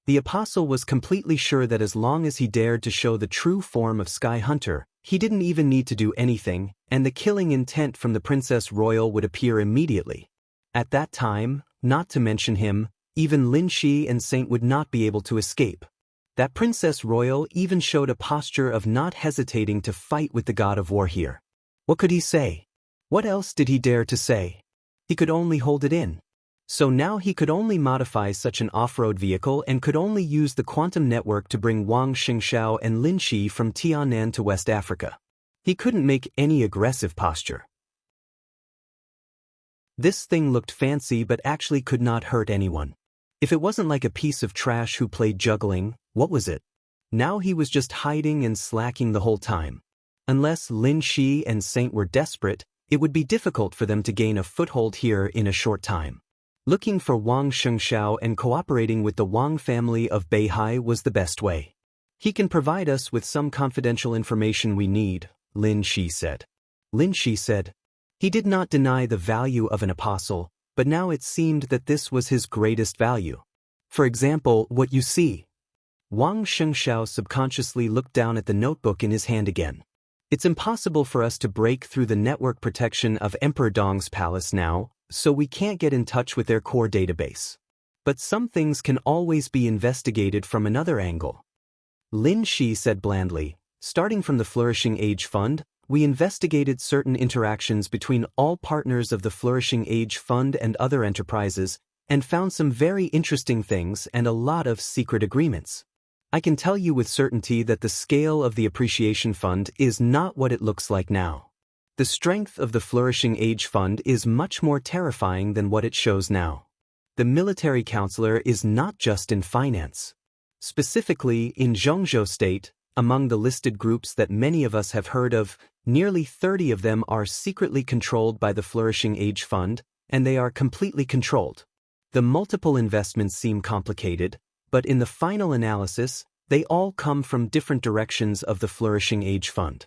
The apostle was completely sure that as long as he dared to show the true form of Sky Hunter, he didn't even need to do anything, and the killing intent from the Princess Royal would appear immediately. At that time, not to mention him, even Lin Shi and Saint would not be able to escape. That Princess Royal even showed a posture of not hesitating to fight with the God of War here. What could he say? What else did he dare to say? He could only hold it in. So now he could only modify such an off-road vehicle and could only use the quantum network to bring Wang Xianxia and Lin Shi from Tianan to West Africa. He couldn't make any aggressive posture. This thing looked fancy but actually could not hurt anyone. If it wasn't like a piece of trash who played juggling, what was it? Now he was just hiding and slacking the whole time. Unless Lin Shi and Saint were desperate, it would be difficult for them to gain a foothold here in a short time. Looking for Wang Xianxia and cooperating with the Wang family of Beihai was the best way. He can provide us with some confidential information we need, Lin Shi said. Lin Shi said. He did not deny the value of an apostle, but now it seemed that this was his greatest value. For example, what you see. Wang Xianxia subconsciously looked down at the notebook in his hand again. It's impossible for us to break through the network protection of Emperor Dong's palace now, so we can't get in touch with their core database. But some things can always be investigated from another angle. Lin Shi said blandly, starting from the Flourishing Age Fund, we investigated certain interactions between all partners of the Flourishing Age Fund and other enterprises, and found some very interesting things and a lot of secret agreements. I can tell you with certainty that the scale of the Appreciation Fund is not what it looks like now. The strength of the Flourishing Age Fund is much more terrifying than what it shows now. The military counselor is not just in finance. Specifically, in Zhongzhou State, among the listed groups that many of us have heard of, nearly 30 of them are secretly controlled by the Flourishing Age Fund, and they are completely controlled. The multiple investments seem complicated, but in the final analysis, they all come from different directions of the Flourishing Age Fund.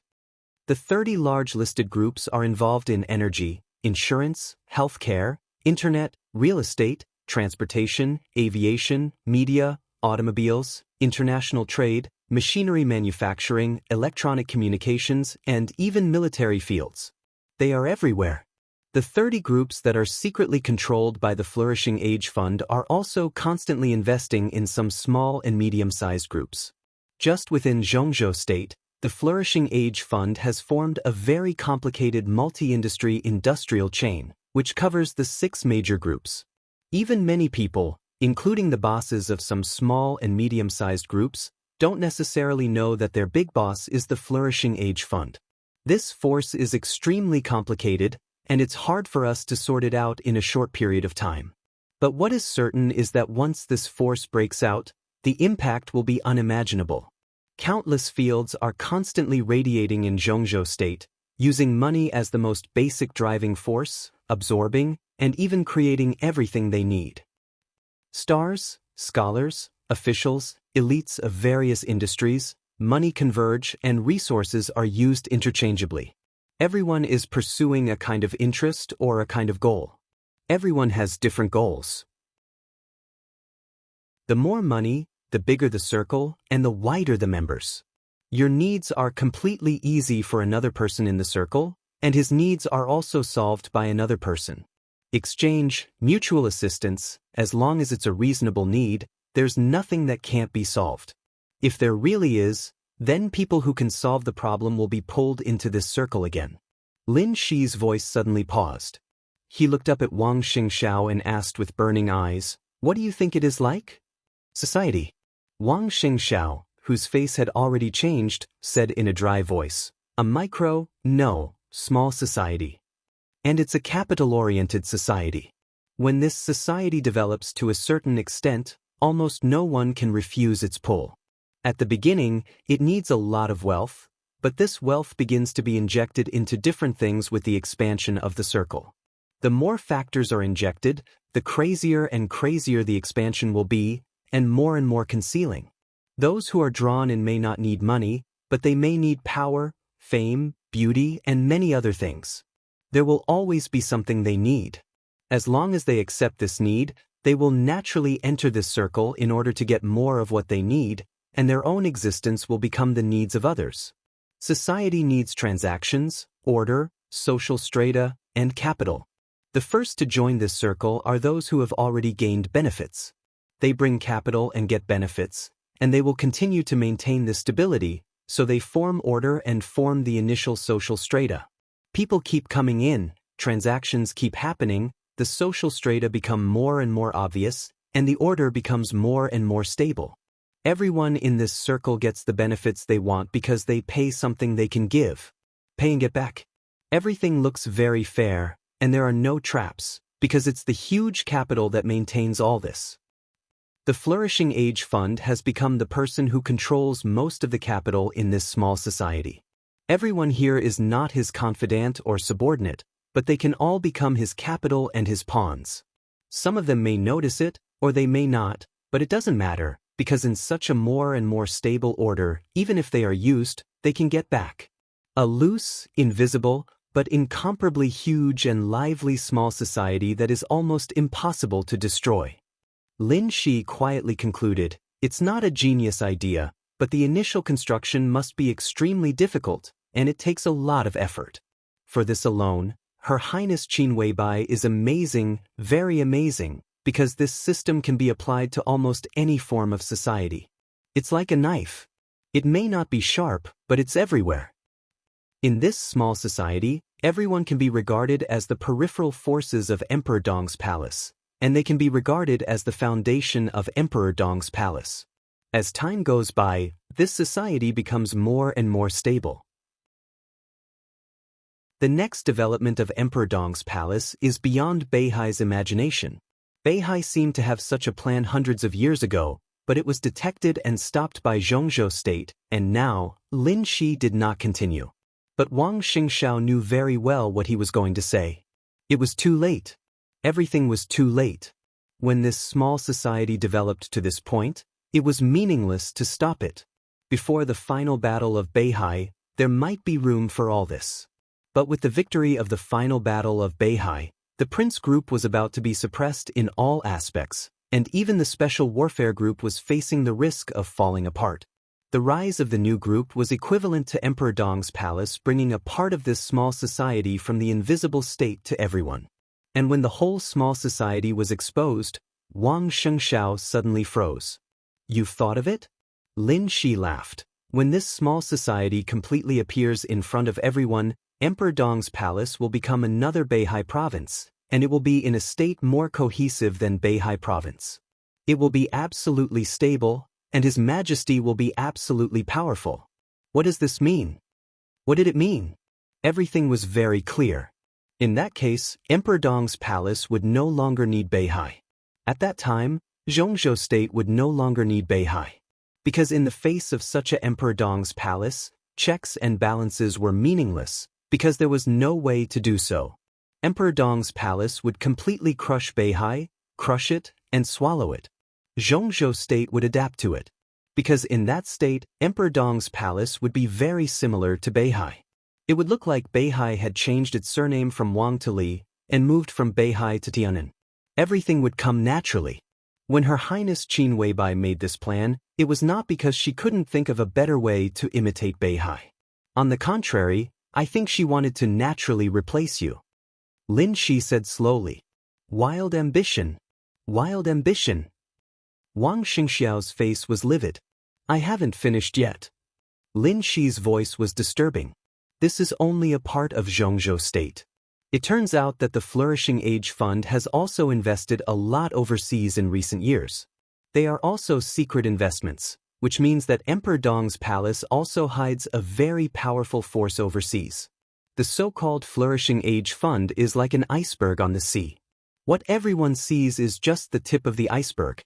The 30 large listed groups are involved in energy, insurance, healthcare, internet, real estate, transportation, aviation, media, automobiles, international trade, machinery manufacturing, electronic communications, and even military fields. They are everywhere. The 30 groups that are secretly controlled by the Flourishing Age Fund are also constantly investing in some small and medium-sized groups. Just within Zhongzhou State, the Flourishing Age Fund has formed a very complicated multi-industry industrial chain, which covers the 6 major groups. Even many people, including the bosses of some small and medium-sized groups, don't necessarily know that their big boss is the Flourishing Age Fund. This force is extremely complicated, and it's hard for us to sort it out in a short period of time. But what is certain is that once this force breaks out, the impact will be unimaginable. Countless fields are constantly radiating in Zhongzhou State, using money as the most basic driving force, absorbing, and even creating everything they need. Stars, scholars, officials, elites of various industries, money converge, and resources are used interchangeably. Everyone is pursuing a kind of interest or a kind of goal. Everyone has different goals. The more money, the bigger the circle, and the wider the members. Your needs are completely easy for another person in the circle, and his needs are also solved by another person. Exchange, mutual assistance, as long as it's a reasonable need, there's nothing that can't be solved. If there really is, then people who can solve the problem will be pulled into this circle again. Lin Shi's voice suddenly paused. He looked up at Wang Xianxia and asked with burning eyes, "What do you think it is like?" "Society." Wang Xianxia, whose face had already changed, said in a dry voice, small society. And it's a capital-oriented society. When this society develops to a certain extent, almost no one can refuse its pull. At the beginning, it needs a lot of wealth, but this wealth begins to be injected into different things with the expansion of the circle. The more factors are injected, the crazier and crazier the expansion will be, and more concealing. Those who are drawn in may not need money, but they may need power, fame, beauty, and many other things. There will always be something they need. As long as they accept this need, they will naturally enter this circle in order to get more of what they need, and their own existence will become the needs of others. Society needs transactions, order, social strata, and capital. The first to join this circle are those who have already gained benefits. They bring capital and get benefits, and they will continue to maintain this stability, so they form order and form the initial social strata. People keep coming in, transactions keep happening, the social strata become more and more obvious, and the order becomes more and more stable. Everyone in this circle gets the benefits they want because they pay something they can give. Pay and get back. Everything looks very fair, and there are no traps, because it's the huge capital that maintains all this. The Flourishing Age Fund has become the person who controls most of the capital in this small society. Everyone here is not his confidant or subordinate, but they can all become his capital and his pawns. Some of them may notice it, or they may not, but it doesn't matter, because in such a more and more stable order, even if they are used, they can get back. A loose, invisible, but incomparably huge and lively small society that is almost impossible to destroy. Lin Shi quietly concluded, "It's not a genius idea, but the initial construction must be extremely difficult, and it takes a lot of effort. For this alone, Her Highness Qin Weibai is amazing, very amazing, because this system can be applied to almost any form of society. It's like a knife. It may not be sharp, but it's everywhere." In this small society, everyone can be regarded as the peripheral forces of Emperor Dong's palace, and they can be regarded as the foundation of Emperor Dong's palace. As time goes by, this society becomes more and more stable. The next development of Emperor Dong's palace is beyond Beihai's imagination. Beihai seemed to have such a plan hundreds of years ago, but it was detected and stopped by Zhongzhou State, and now, Lin Shi did not continue. But Wang Xianxia knew very well what he was going to say. It was too late. Everything was too late. When this small society developed to this point, it was meaningless to stop it. Before the final battle of Beihai, there might be room for all this. But with the victory of the final battle of Beihai, the Prince Group was about to be suppressed in all aspects, and even the Special Warfare Group was facing the risk of falling apart. The rise of the new group was equivalent to Emperor Dong's palace bringing a part of this small society from the invisible state to everyone. And when the whole small society was exposed, Wang Xianxia suddenly froze. You've thought of it? Lin Shi laughed. When this small society completely appears in front of everyone, Emperor Dong's palace will become another Beihai province, and it will be in a state more cohesive than Beihai province. It will be absolutely stable, and His Majesty will be absolutely powerful. What does this mean? What did it mean? Everything was very clear. In that case, Emperor Dong's palace would no longer need Beihai. At that time, Zhongzhou state would no longer need Beihai. Because in the face of such a Emperor Dong's palace, checks and balances were meaningless, because there was no way to do so. Emperor Dong's palace would completely crush Beihai, crush it, and swallow it. Zhongzhou state would adapt to it. Because in that state, Emperor Dong's palace would be very similar to Beihai. It would look like Beihai had changed its surname from Wang to Li, and moved from Beihai to Tianan. Everything would come naturally. When Her Highness Qin Weibai made this plan, it was not because she couldn't think of a better way to imitate Beihai. On the contrary, I think she wanted to naturally replace you. Lin Shi said slowly. Wild ambition. Wild ambition. Wang Xingxiao's face was livid. I haven't finished yet. Lin Shi's voice was disturbing. This is only a part of Zhongzhou state. It turns out that the Flourishing Age Fund has also invested a lot overseas in recent years. They are also secret investments, which means that Emperor Dong's palace also hides a very powerful force overseas. The so-called Flourishing Age Fund is like an iceberg on the sea. What everyone sees is just the tip of the iceberg.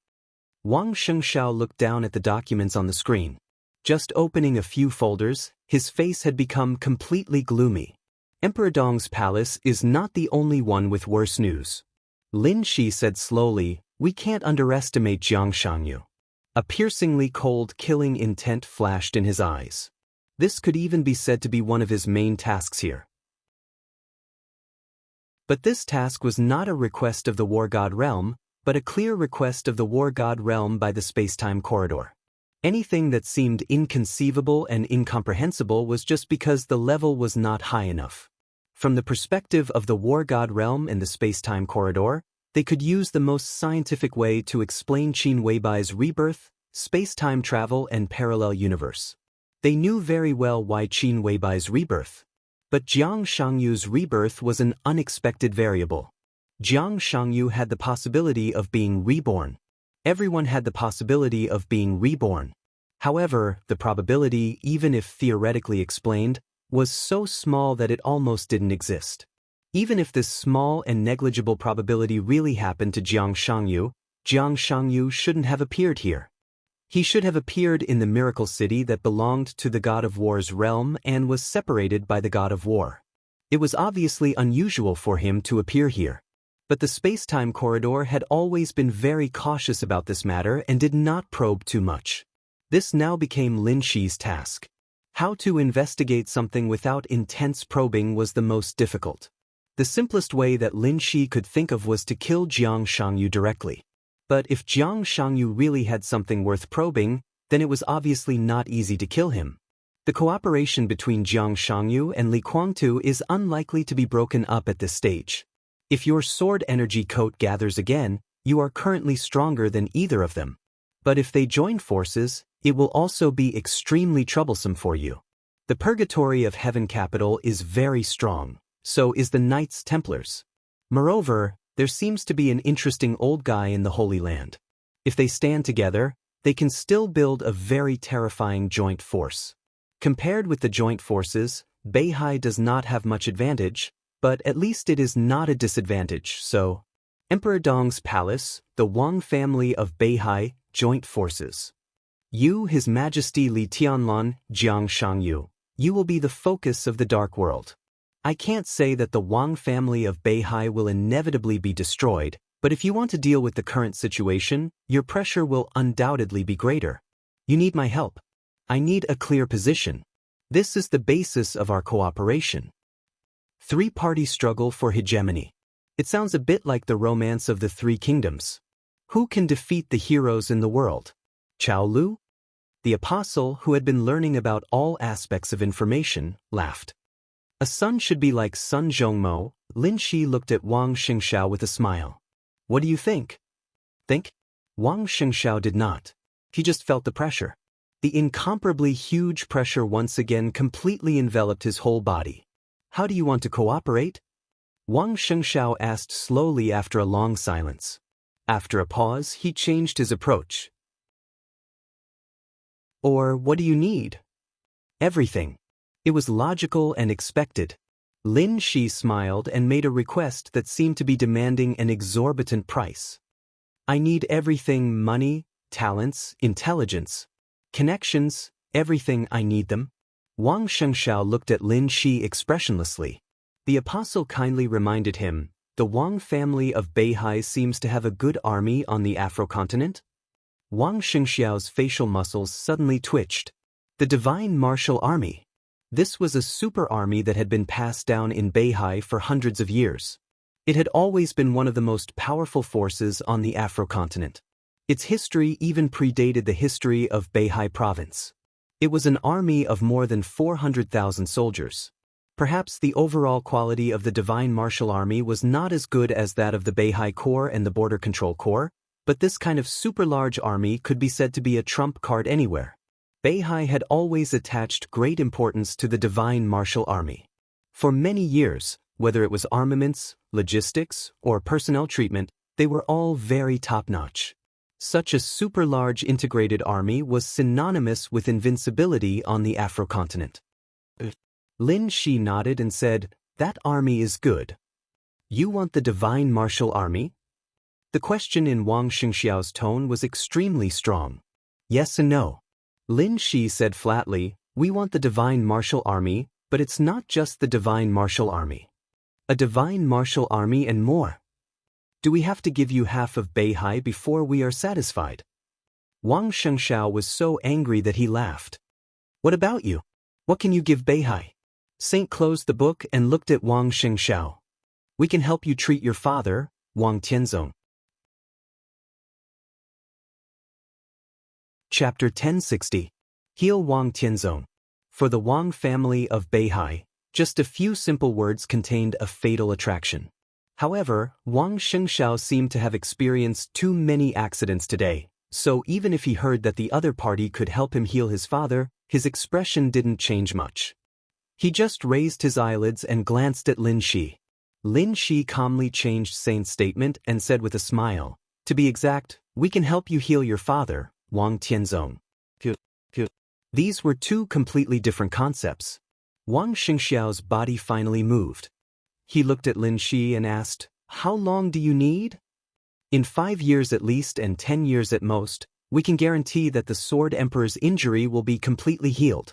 Wang Xianxia looked down at the documents on the screen. Just opening a few folders, his face had become completely gloomy. Emperor Dong's palace is not the only one with worse news. Lin Shi said slowly, we can't underestimate Jiang Shangyu. A piercingly cold, killing intent flashed in his eyes. This could even be said to be one of his main tasks here. But this task was not a request of the War God Realm, but a clear request of the War God Realm by the space-time corridor. Anything that seemed inconceivable and incomprehensible was just because the level was not high enough. From the perspective of the War God Realm and the space-time corridor, they could use the most scientific way to explain Qin Weibai's rebirth, space-time travel and parallel universe. They knew very well why Qin Weibai's rebirth. But Jiang Shangyu's rebirth was an unexpected variable. Jiang Shangyu had the possibility of being reborn. Everyone had the possibility of being reborn. However, the probability, even if theoretically explained, was so small that it almost didn't exist. Even if this small and negligible probability really happened to Jiang Shangyu shouldn't have appeared here. He should have appeared in the miracle city that belonged to the God of War's realm and was separated by the God of War. It was obviously unusual for him to appear here. But the space-time corridor had always been very cautious about this matter and did not probe too much. This now became Lin Shi's task. How to investigate something without intense probing was the most difficult. The simplest way that Lin Shi could think of was to kill Jiang Shangyu directly. But if Jiang Shangyu really had something worth probing, then it was obviously not easy to kill him. The cooperation between Jiang Shangyu and Li Kuangtu is unlikely to be broken up at this stage. If your sword energy coat gathers again, you are currently stronger than either of them. But if they join forces, it will also be extremely troublesome for you. The Purgatory of Heaven Capital is very strong, so is the Knights Templars. Moreover, there seems to be an interesting old guy in the Holy Land. If they stand together, they can still build a very terrifying joint force. Compared with the joint forces, Beihai does not have much advantage, but at least it is not a disadvantage, so. Emperor Dong's palace, the Wang family of Beihai, joint forces. You, His Majesty Li Tianlan, Jiang Shangyu, you will be the focus of the Dark World. I can't say that the Wang family of Beihai will inevitably be destroyed, but if you want to deal with the current situation, your pressure will undoubtedly be greater. You need my help. I need a clear position. This is the basis of our cooperation. Three-party struggle for hegemony. It sounds a bit like the romance of the Three Kingdoms. Who can defeat the heroes in the world? Chao Lu? The apostle, who had been learning about all aspects of information, laughed. A son should be like Sun Zhongmo. Lin Shi looked at Wang Xianxia with a smile. What do you think? Think? Wang Xianxia did not. He just felt the pressure. The incomparably huge pressure once again completely enveloped his whole body. How do you want to cooperate? Wang Xianxia asked slowly after a long silence. After a pause, he changed his approach. Or what do you need? Everything. It was logical and expected. Lin Shi smiled and made a request that seemed to be demanding an exorbitant price. I need everything: money, talents, intelligence, connections, everything. I need them. Wang Xianxia looked at Lin Shi expressionlessly. The apostle kindly reminded him, the Wang family of Beihai seems to have a good army on the Afro-continent. Wang Xianxiao's facial muscles suddenly twitched. The divine martial army. This was a super army that had been passed down in Beihai for hundreds of years. It had always been one of the most powerful forces on the Afro-continent. Its history even predated the history of Beihai province. It was an army of more than 400,000 soldiers. Perhaps the overall quality of the divine martial army was not as good as that of the Beihai Corps and the Border Control Corps, but this kind of super-large army could be said to be a trump card anywhere. Beihai had always attached great importance to the divine martial army. For many years, whether it was armaments, logistics, or personnel treatment, they were all very top-notch. Such a super-large integrated army was synonymous with invincibility on the Afro-continent. Lin Shi nodded and said, that army is good. You want the divine martial army? The question in Wang Xianxiao's tone was extremely strong. Yes and no. Lin Shi said flatly, we want the divine martial army, but it's not just the divine martial army. A divine martial army and more. Do we have to give you half of Beihai before we are satisfied? Wang Xianxia was so angry that he laughed. What about you? What can you give Beihai? Saint closed the book and looked at Wang Xianxia. We can help you treat your father, Wang Tianzong. Chapter 1060. Heal Wang Tianzong. For the Wang family of Beihai, just a few simple words contained a fatal attraction. However, Wang Xianxia seemed to have experienced too many accidents today, so even if he heard that the other party could help him heal his father, his expression didn't change much. He just raised his eyelids and glanced at Lin Shi. Lin Shi calmly changed Saint's statement and said with a smile, to be exact, we can help you heal your father, Wang Tianzong. These were two completely different concepts. Wang Xianxiao's body finally moved. He looked at Lin Shi and asked, how long do you need? In 5 years at least and 10 years at most, we can guarantee that the Sword Emperor's injury will be completely healed.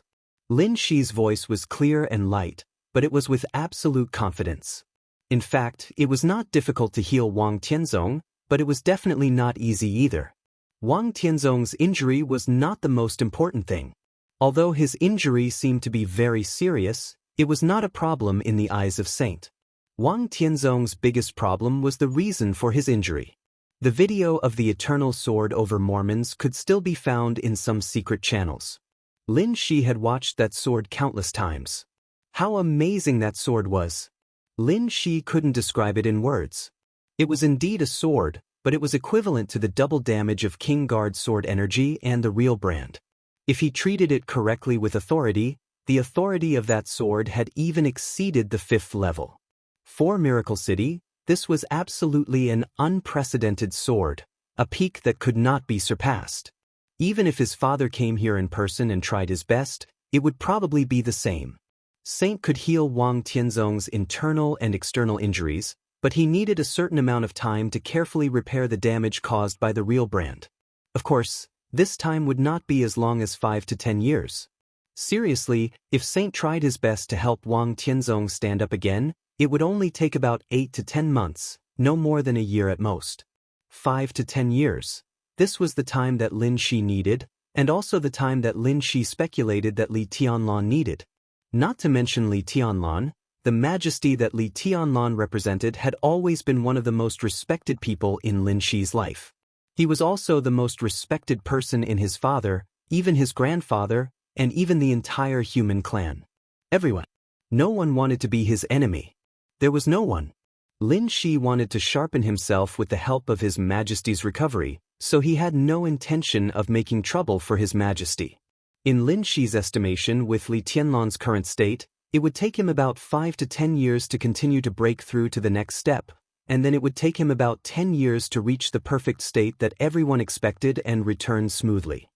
Lin Shi's voice was clear and light, but it was with absolute confidence. In fact, it was not difficult to heal Wang Tianzong, but it was definitely not easy either. Wang Tianzong's injury was not the most important thing. Although his injury seemed to be very serious, it was not a problem in the eyes of Saint. Wang Tianzong's biggest problem was the reason for his injury. The video of the eternal sword over Mormons could still be found in some secret channels. Lin Shi had watched that sword countless times. How amazing that sword was! Lin Shi couldn't describe it in words. It was indeed a sword, but it was equivalent to the double damage of King Guard sword energy and the real brand. If he treated it correctly with authority, the authority of that sword had even exceeded the 5th level. For Miracle City, this was absolutely an unprecedented sword, a peak that could not be surpassed. Even if his father came here in person and tried his best, it would probably be the same. Saint could heal Wang Tianzong's internal and external injuries, but he needed a certain amount of time to carefully repair the damage caused by the real brand. Of course, this time would not be as long as 5 to 10 years. Seriously, if Saint tried his best to help Wang Tianzong stand up again, it would only take about 8 to 10 months, no more than a year at most. 5 to 10 years. This was the time that Lin Shi needed, and also the time that Lin Shi speculated that Li Tianlan needed. Not to mention Li Tianlan, the majesty that Li Tianlan represented had always been one of the most respected people in Lin Shi's life. He was also the most respected person in his father, even his grandfather, and even the entire human clan. Everyone. No one wanted to be his enemy. There was no one. Lin Shi wanted to sharpen himself with the help of His Majesty's recovery, so he had no intention of making trouble for His Majesty. In Lin Shi's estimation, with Li Tianlan's current state, it would take him about 5 to 10 years to continue to break through to the next step, and then it would take him about 10 years to reach the perfect state that everyone expected and return smoothly.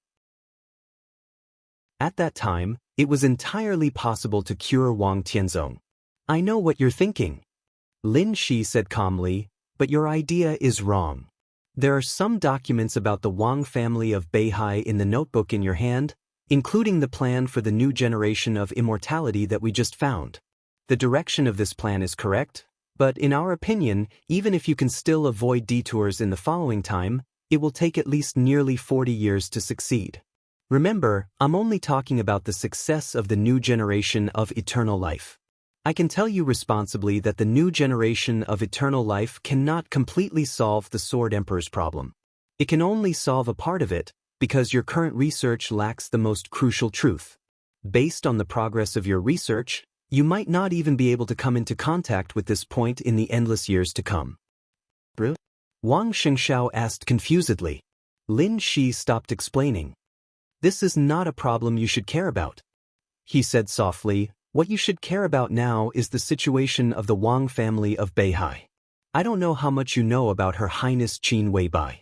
At that time, it was entirely possible to cure Wang Tianzong. I know what you're thinking. Lin Shi said calmly, but your idea is wrong. There are some documents about the Wang family of Beihai in the notebook in your hand, including the plan for the new generation of immortality that we just found. The direction of this plan is correct, but in our opinion, even if you can still avoid detours in the following time, it will take at least nearly 40 years to succeed. Remember, I'm only talking about the success of the new generation of eternal life. I can tell you responsibly that the new generation of eternal life cannot completely solve the Sword Emperor's problem. It can only solve a part of it, because your current research lacks the most crucial truth. Based on the progress of your research, you might not even be able to come into contact with this point in the endless years to come. Wang Xianxia asked confusedly. Lin Shi stopped explaining. This is not a problem you should care about. He said softly, what you should care about now is the situation of the Wang family of Beihai. I don't know how much you know about Her Highness Qin Weibai.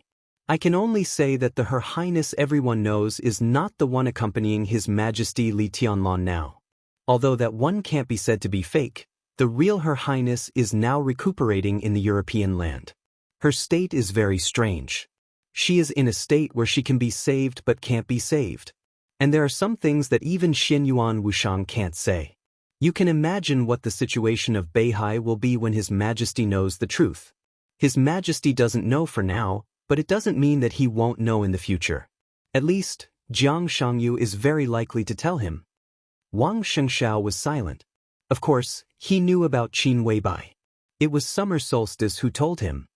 I can only say that the Her Highness everyone knows is not the one accompanying His Majesty Li Tianlan now. Although that one can't be said to be fake, the real Her Highness is now recuperating in the European land. Her state is very strange. She is in a state where she can be saved but can't be saved. And there are some things that even Xin Yuan Wushang can't say. You can imagine what the situation of Beihai will be when His Majesty knows the truth. His Majesty doesn't know for now, but it doesn't mean that he won't know in the future. At least, Jiang Shangyu is very likely to tell him. Wang Xianxia was silent. Of course, he knew about Qin Weibai. It was Summer Solstice who told him.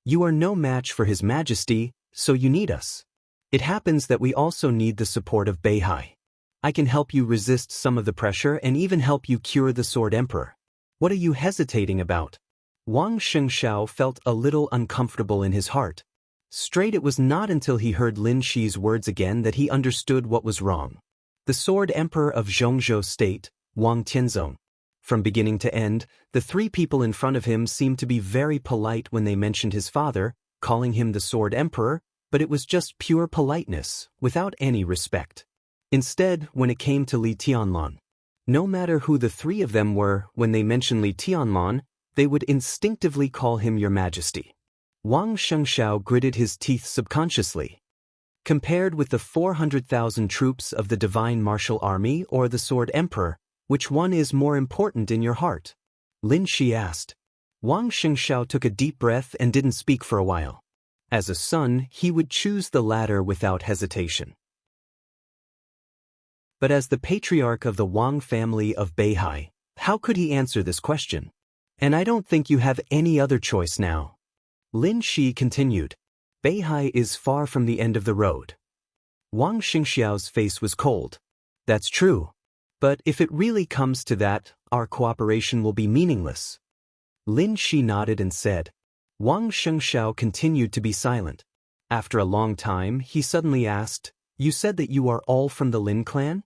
You are no match for His Majesty, so you need us. It happens that we also need the support of Beihai. I can help you resist some of the pressure and even help you cure the Sword Emperor. What are you hesitating about? Wang Xianxia felt a little uncomfortable in his heart. Straight it was not until he heard Lin Shi's words again that he understood what was wrong. The Sword Emperor of Zhongzhou State, Wang Tianzong. From beginning to end, the three people in front of him seemed to be very polite when they mentioned his father, calling him the Sword Emperor, but it was just pure politeness, without any respect. Instead, when it came to Li Tianlan, no matter who the three of them were, when they mentioned Li Tianlan, they would instinctively call him Your Majesty. Wang Xianxia gritted his teeth subconsciously. Compared with the 400,000 troops of the Divine Martial Army or the Sword Emperor, which one is more important in your heart? Lin Shi asked. Wang Xianxia took a deep breath and didn't speak for a while. As a son, he would choose the latter without hesitation. But as the patriarch of the Wang family of Beihai, how could he answer this question? And I don't think you have any other choice now. Lin Shi continued. Beihai is far from the end of the road. Wang Xianxiao's face was cold. That's true. But if it really comes to that, our cooperation will be meaningless. Lin Shi nodded and said. Wang Xianxia continued to be silent. After a long time, he suddenly asked, You said that you are all from the Lin clan?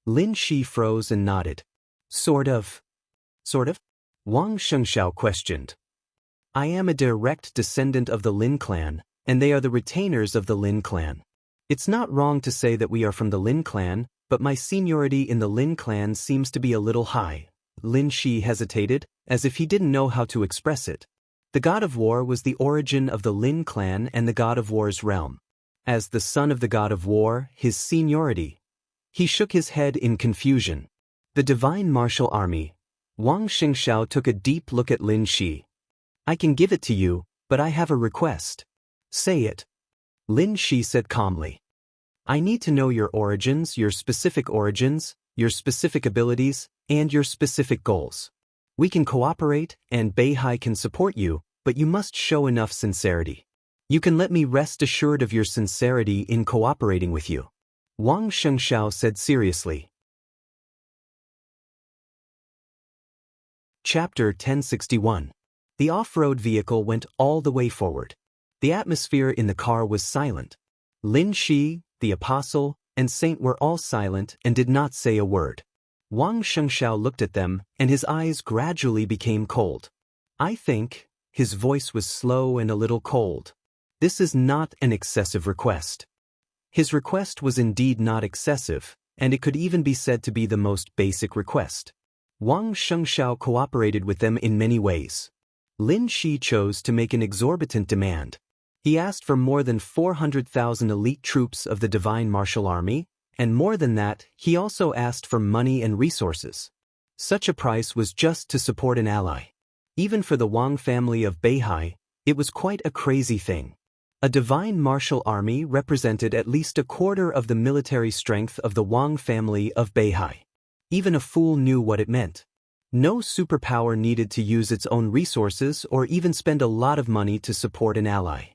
Lin Shi froze and nodded. Sort of. Sort of? Wang Xianxia questioned. I am a direct descendant of the Lin clan, and they are the retainers of the Lin clan. It's not wrong to say that we are from the Lin clan, but my seniority in the Lin clan seems to be a little high. Lin Shi hesitated, as if he didn't know how to express it. The god of war was the origin of the Lin clan and the god of war's realm. As the son of the god of war, his seniority. He shook his head in confusion. The Divine Martial Army. Wang Xianxia took a deep look at Lin Shi. I can give it to you, but I have a request. Say it. Lin Shi said calmly. I need to know your origins, your specific abilities, and your specific goals. We can cooperate, and Beihai can support you, but you must show enough sincerity. You can let me rest assured of your sincerity in cooperating with you. Wang Xianxia said seriously. Chapter 1061. The off-road vehicle went all the way forward. The atmosphere in the car was silent. Lin Shi, the apostle, and saint were all silent and did not say a word. Wang Xianxia looked at them, and his eyes gradually became cold. I think, his voice was slow and a little cold. This is not an excessive request. His request was indeed not excessive, and it could even be said to be the most basic request. Wang Xianxia cooperated with them in many ways. Lin Shi chose to make an exorbitant demand. He asked for more than 400,000 elite troops of the Divine Martial Army, and more than that, he also asked for money and resources. Such a price was just to support an ally. Even for the Wang family of Beihai, it was quite a crazy thing. A Divine Martial Army represented at least a quarter of the military strength of the Wang family of Beihai. Even a fool knew what it meant. No superpower needed to use its own resources or even spend a lot of money to support an ally.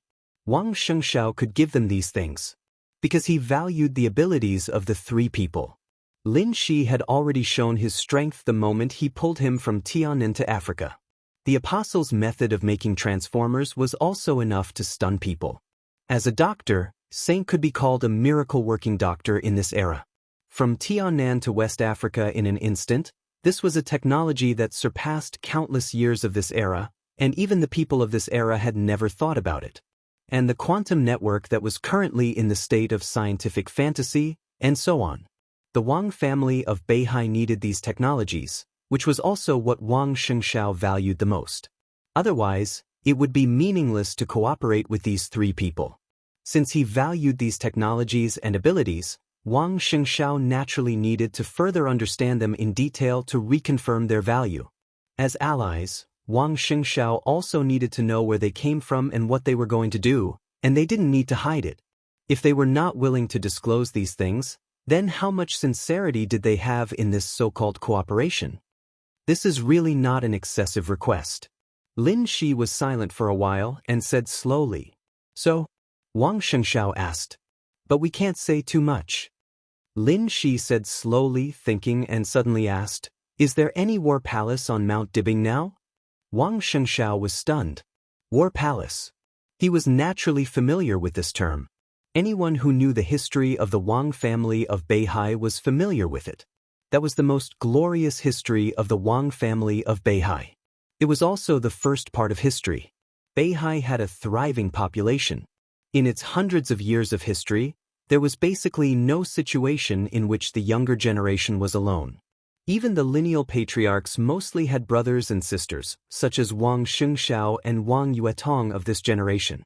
Wang Xianxia could give them these things because he valued the abilities of the three people. Lin Shi had already shown his strength the moment he pulled him from Tiannan to Africa. The apostle's method of making transformers was also enough to stun people. As a doctor, Saint could be called a miracle-working doctor in this era. From Tiannan to West Africa in an instant, this was a technology that surpassed countless years of this era, and even the people of this era had never thought about it. And the quantum network that was currently in the state of scientific fantasy, and so on. The Wang family of Beihai needed these technologies, which was also what Wang Xianxia valued the most. Otherwise, it would be meaningless to cooperate with these three people. Since he valued these technologies and abilities, Wang Xianxia naturally needed to further understand them in detail to reconfirm their value. As allies, Wang Xianxia also needed to know where they came from and what they were going to do, and they didn't need to hide it. If they were not willing to disclose these things, then how much sincerity did they have in this so-called cooperation? This is really not an excessive request. Lin Shi was silent for a while and said slowly, "So?" Wang Xianxia asked. "But we can't say too much." Lin Shi said slowly, thinking, and suddenly asked, "Is there any war palace on Mount Dibing now?" Wang Xianxia was stunned. War palace. He was naturally familiar with this term. Anyone who knew the history of the Wang family of Beihai was familiar with it. That was the most glorious history of the Wang family of Beihai. It was also the first part of history. Beihai had a thriving population. In its hundreds of years of history, there was basically no situation in which the younger generation was alone. Even the lineal patriarchs mostly had brothers and sisters, such as Wang Xingxiao and Wang Yuetong of this generation.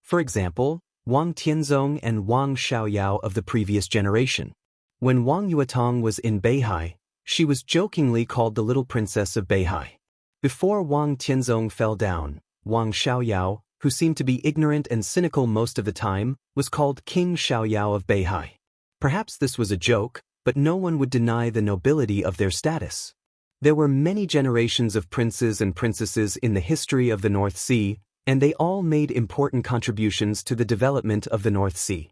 For example, Wang Tianzong and Wang Xiaoyao of the previous generation. When Wang Yuetong was in Beihai, she was jokingly called the little princess of Beihai. Before Wang Tianzong fell down, Wang Xiaoyao, who seemed to be ignorant and cynical most of the time, was called King Xiaoyao of Beihai. Perhaps this was a joke, but no one would deny the nobility of their status. There were many generations of princes and princesses in the history of the North Sea, and they all made important contributions to the development of the North Sea.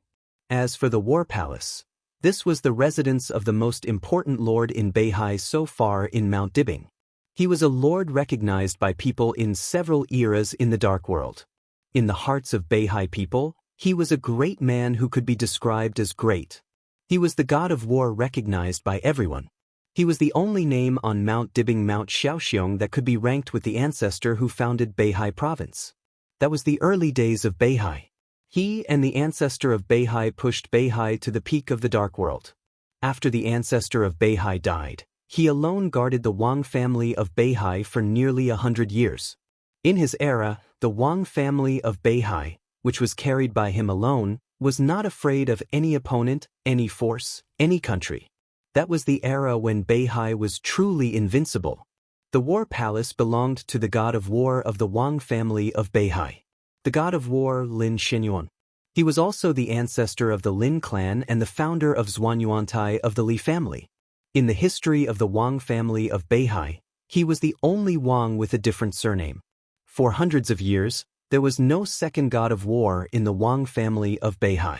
As for the War Palace, this was the residence of the most important lord in Beihai so far in Mount Dibing. He was a lord recognized by people in several eras in the Dark World. In the hearts of Beihai people, he was a great man who could be described as great. He was the god of war recognized by everyone. He was the only name on Mount Dibing Mount Xiaoxiong that could be ranked with the ancestor who founded Beihai province. That was the early days of Beihai. He and the ancestor of Beihai pushed Beihai to the peak of the Dark World. After the ancestor of Beihai died, he alone guarded the Wang family of Beihai for nearly 100 years. In his era, the Wang family of Beihai, which was carried by him alone, was not afraid of any opponent, any force, any country. That was the era when Beihai was truly invincible. The war palace belonged to the god of war of the Wang family of Beihai, the god of war Lin Xinyuan. He was also the ancestor of the Lin clan and the founder of Zhuanyuantai of the Li family. In the history of the Wang family of Beihai, he was the only Wang with a different surname. For hundreds of years, there was no second god of war in the Wang family of Beihai.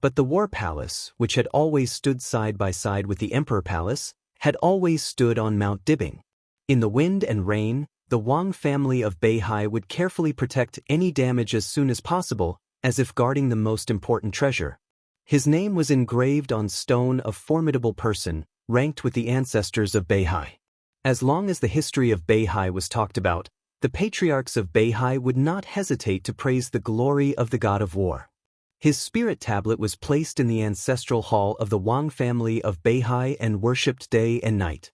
But the war palace, which had always stood side by side with the emperor palace, had always stood on Mount Dibing. In the wind and rain, the Wang family of Beihai would carefully protect any damage as soon as possible, as if guarding the most important treasure. His name was engraved on stone of formidable person, ranked with the ancestors of Beihai. As long as the history of Beihai was talked about, the patriarchs of Beihai would not hesitate to praise the glory of the god of war. His spirit tablet was placed in the ancestral hall of the Wang family of Beihai and worshipped day and night.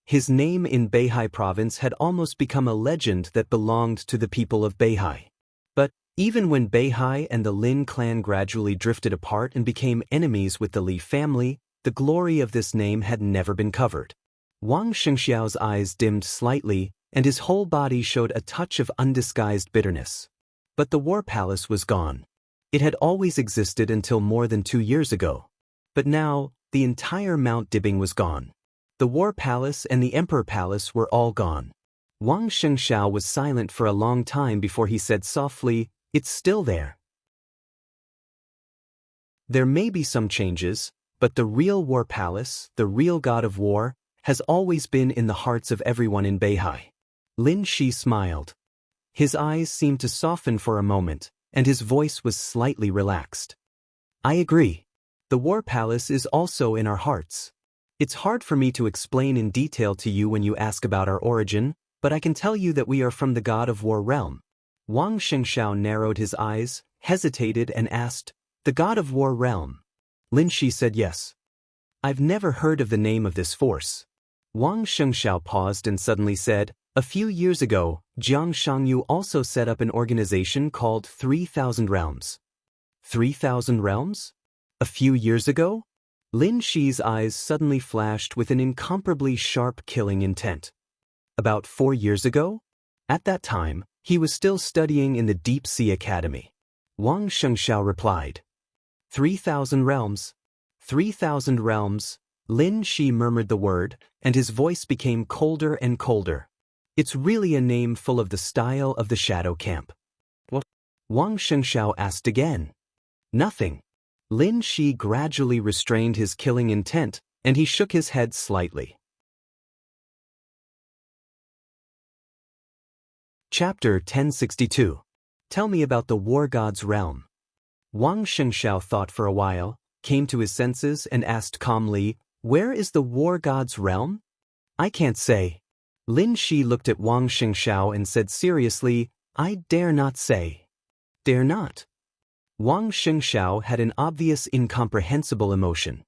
His name in Beihai province had almost become a legend that belonged to the people of Beihai. But even when Beihai and the Lin clan gradually drifted apart and became enemies with the Li family, the glory of this name had never been covered. Wang Xianxiao's eyes dimmed slightly, and his whole body showed a touch of undisguised bitterness. But the war palace was gone. It had always existed until more than 2 years ago. But now, the entire Mount Dibing was gone. The war palace and the emperor palace were all gone. Wang Xianxiao was silent for a long time before he said softly, "It's still there. There may be some changes, but the real war palace, the real god of war, has always been in the hearts of everyone in Beihai." Lin Shi smiled. His eyes seemed to soften for a moment, and his voice was slightly relaxed. "I agree. The war palace is also in our hearts. It's hard for me to explain in detail to you when you ask about our origin, but I can tell you that we are from the god of war realm." Wang Xianxiao narrowed his eyes, hesitated and asked, "The god of war realm?" Lin Shi said yes. "I've never heard of the name of this force." Wang Xianxiao paused and suddenly said, "A few years ago, Jiang Shangyu also set up an organization called 3,000 Realms." 3,000 Realms? A few years ago? Lin Shi's eyes suddenly flashed with an incomparably sharp killing intent. About 4 years ago? At that time, he was still studying in the Deep Sea Academy. Wang Xianxiao replied. 3,000 Realms. 3,000 Realms. Lin Shi murmured the word, and his voice became colder and colder. "It's really a name full of the style of the shadow camp." "What?" Wang Xianxiao asked again. "Nothing." Lin Shi gradually restrained his killing intent, and he shook his head slightly. Chapter 1062. Tell me about the war god's realm. Wang Xianxiao thought for a while, came to his senses and asked calmly, "Where is the war god's realm?" "I can't say." Lin Shi looked at Wang Xianxiao and said seriously, "I dare not say." "Dare not?" Wang Xianxiao had an obvious incomprehensible emotion.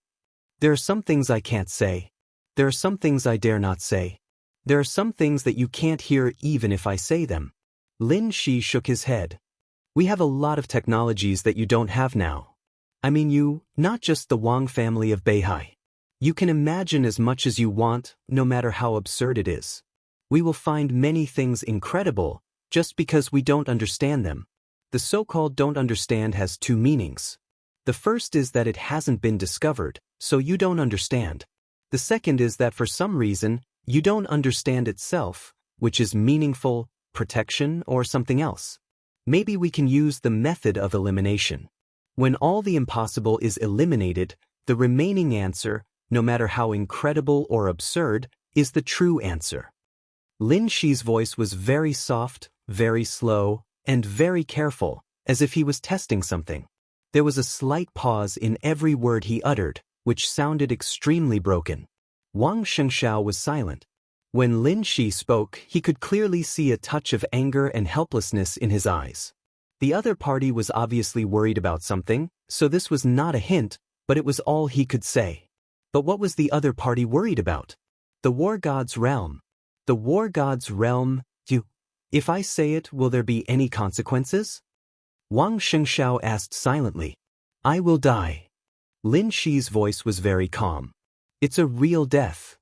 "There are some things I can't say. There are some things I dare not say. There are some things that you can't hear even if I say them." Lin Shi shook his head. "We have a lot of technologies that you don't have now. I mean you, not just the Wang family of Beihai. You can imagine as much as you want, no matter how absurd it is. We will find many things incredible, just because we don't understand them. The so-called don't understand has 2 meanings. The first is that it hasn't been discovered, so you don't understand. The second is that for some reason, you don't understand itself, which is meaningful, protection, or something else. Maybe we can use the method of elimination. When all the impossible is eliminated, the remaining answer, no matter how incredible or absurd, is the true answer." Lin Shi's voice was very soft, very slow, and very careful, as if he was testing something. There was a slight pause in every word he uttered, which sounded extremely broken. Wang Xianxiao was silent. When Lin Shi spoke, he could clearly see a touch of anger and helplessness in his eyes. The other party was obviously worried about something, so this was not a hint, but it was all he could say. But what was the other party worried about? The war god's realm. The war god's realm, if I say it, will there be any consequences? Wang Xianxiao asked silently. "I will die." Lin Shi's voice was very calm. "It's a real death."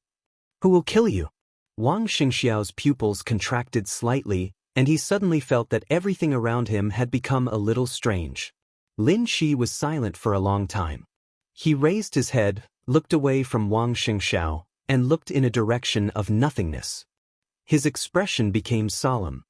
"Who will kill you?" Wang Xianxiao's pupils contracted slightly, and he suddenly felt that everything around him had become a little strange. Lin Shi was silent for a long time. He raised his head, looked away from Wang Xianxiao, and looked in a direction of nothingness. His expression became solemn.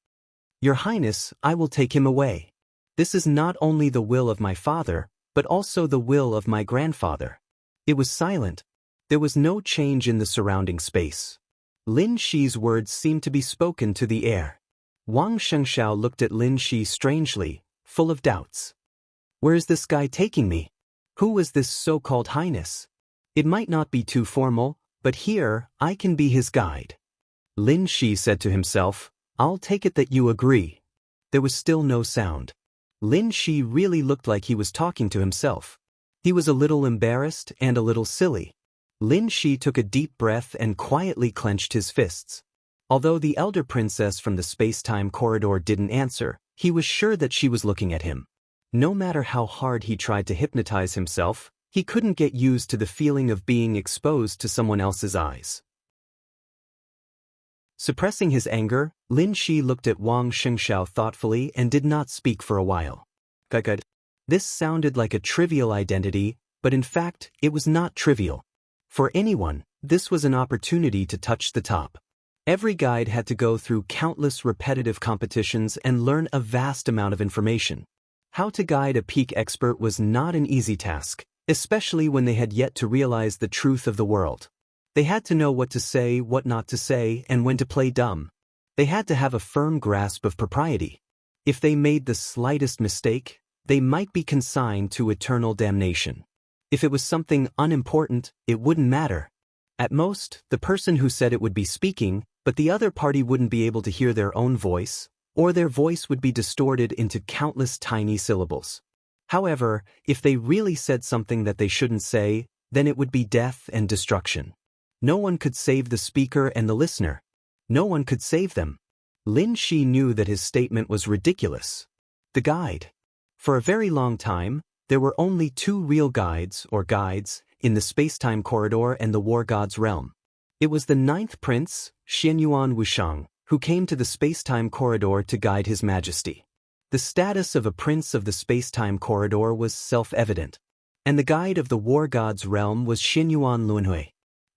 "Your Highness, I will take him away. This is not only the will of my father, but also the will of my grandfather. It was silent. There was no change in the surrounding space. Lin Shi's words seemed to be spoken to the air. Wang Xianxia looked at Lin Shi strangely, full of doubts. Where is this guy taking me? Who was this so-called highness? It might not be too formal, but here, I can be his guide. Lin Shi said to himself, I'll take it that you agree. There was still no sound. Lin Shi really looked like he was talking to himself. He was a little embarrassed and a little silly. Lin Shi took a deep breath and quietly clenched his fists. Although the elder princess from the space-time corridor didn't answer, he was sure that she was looking at him. No matter how hard he tried to hypnotize himself, he couldn't get used to the feeling of being exposed to someone else's eyes. Suppressing his anger, Lin Shi looked at Wang Xianxia thoughtfully and did not speak for a while. Good. This sounded like a trivial identity, but in fact, it was not trivial. For anyone, this was an opportunity to touch the top. Every guide had to go through countless repetitive competitions and learn a vast amount of information. How to guide a peak expert was not an easy task, especially when they had yet to realize the truth of the world. They had to know what to say, what not to say, and when to play dumb. They had to have a firm grasp of propriety. If they made the slightest mistake, they might be consigned to eternal damnation. If it was something unimportant, it wouldn't matter. At most, the person who said it would be speaking, but the other party wouldn't be able to hear their own voice, or their voice would be distorted into countless tiny syllables. However, if they really said something that they shouldn't say, then it would be death and destruction. No one could save the speaker and the listener. No one could save them. Lin Shi knew that his statement was ridiculous. The guide. For a very long time, there were only two real guides, in the space-time corridor and the war god's realm. It was the ninth prince, Xianyuan Wuxiang, who came to the space-time corridor to guide His Majesty. The status of a prince of the space-time corridor was self-evident, and the guide of the war god's realm was Xianyuan Luanhui,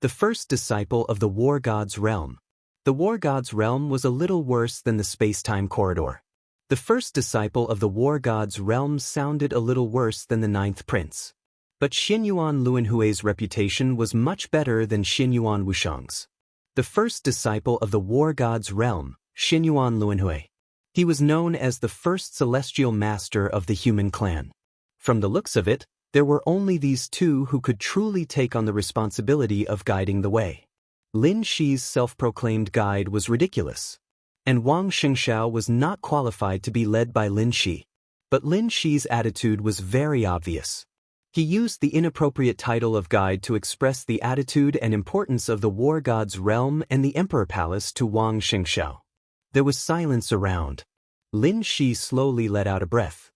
the first disciple of the war god's realm. The war god's realm was a little worse than the space-time corridor. The first disciple of the war god's realm sounded a little worse than the ninth prince. But Xianyuan Luanhui's reputation was much better than Xianyuan Wuxiang's. The first disciple of the war god's realm, Xianyuan Luanhui. He was known as the first celestial master of the human clan. From the looks of it, there were only these two who could truly take on the responsibility of guiding the way. Lin Shi's self-proclaimed guide was ridiculous, and Wang Xianxia was not qualified to be led by Lin Shi. But Lin Shi's attitude was very obvious. He used the inappropriate title of guide to express the attitude and importance of the war god's realm and the emperor palace to Wang Xianxia. There was silence around. Lin Shi slowly let out a breath.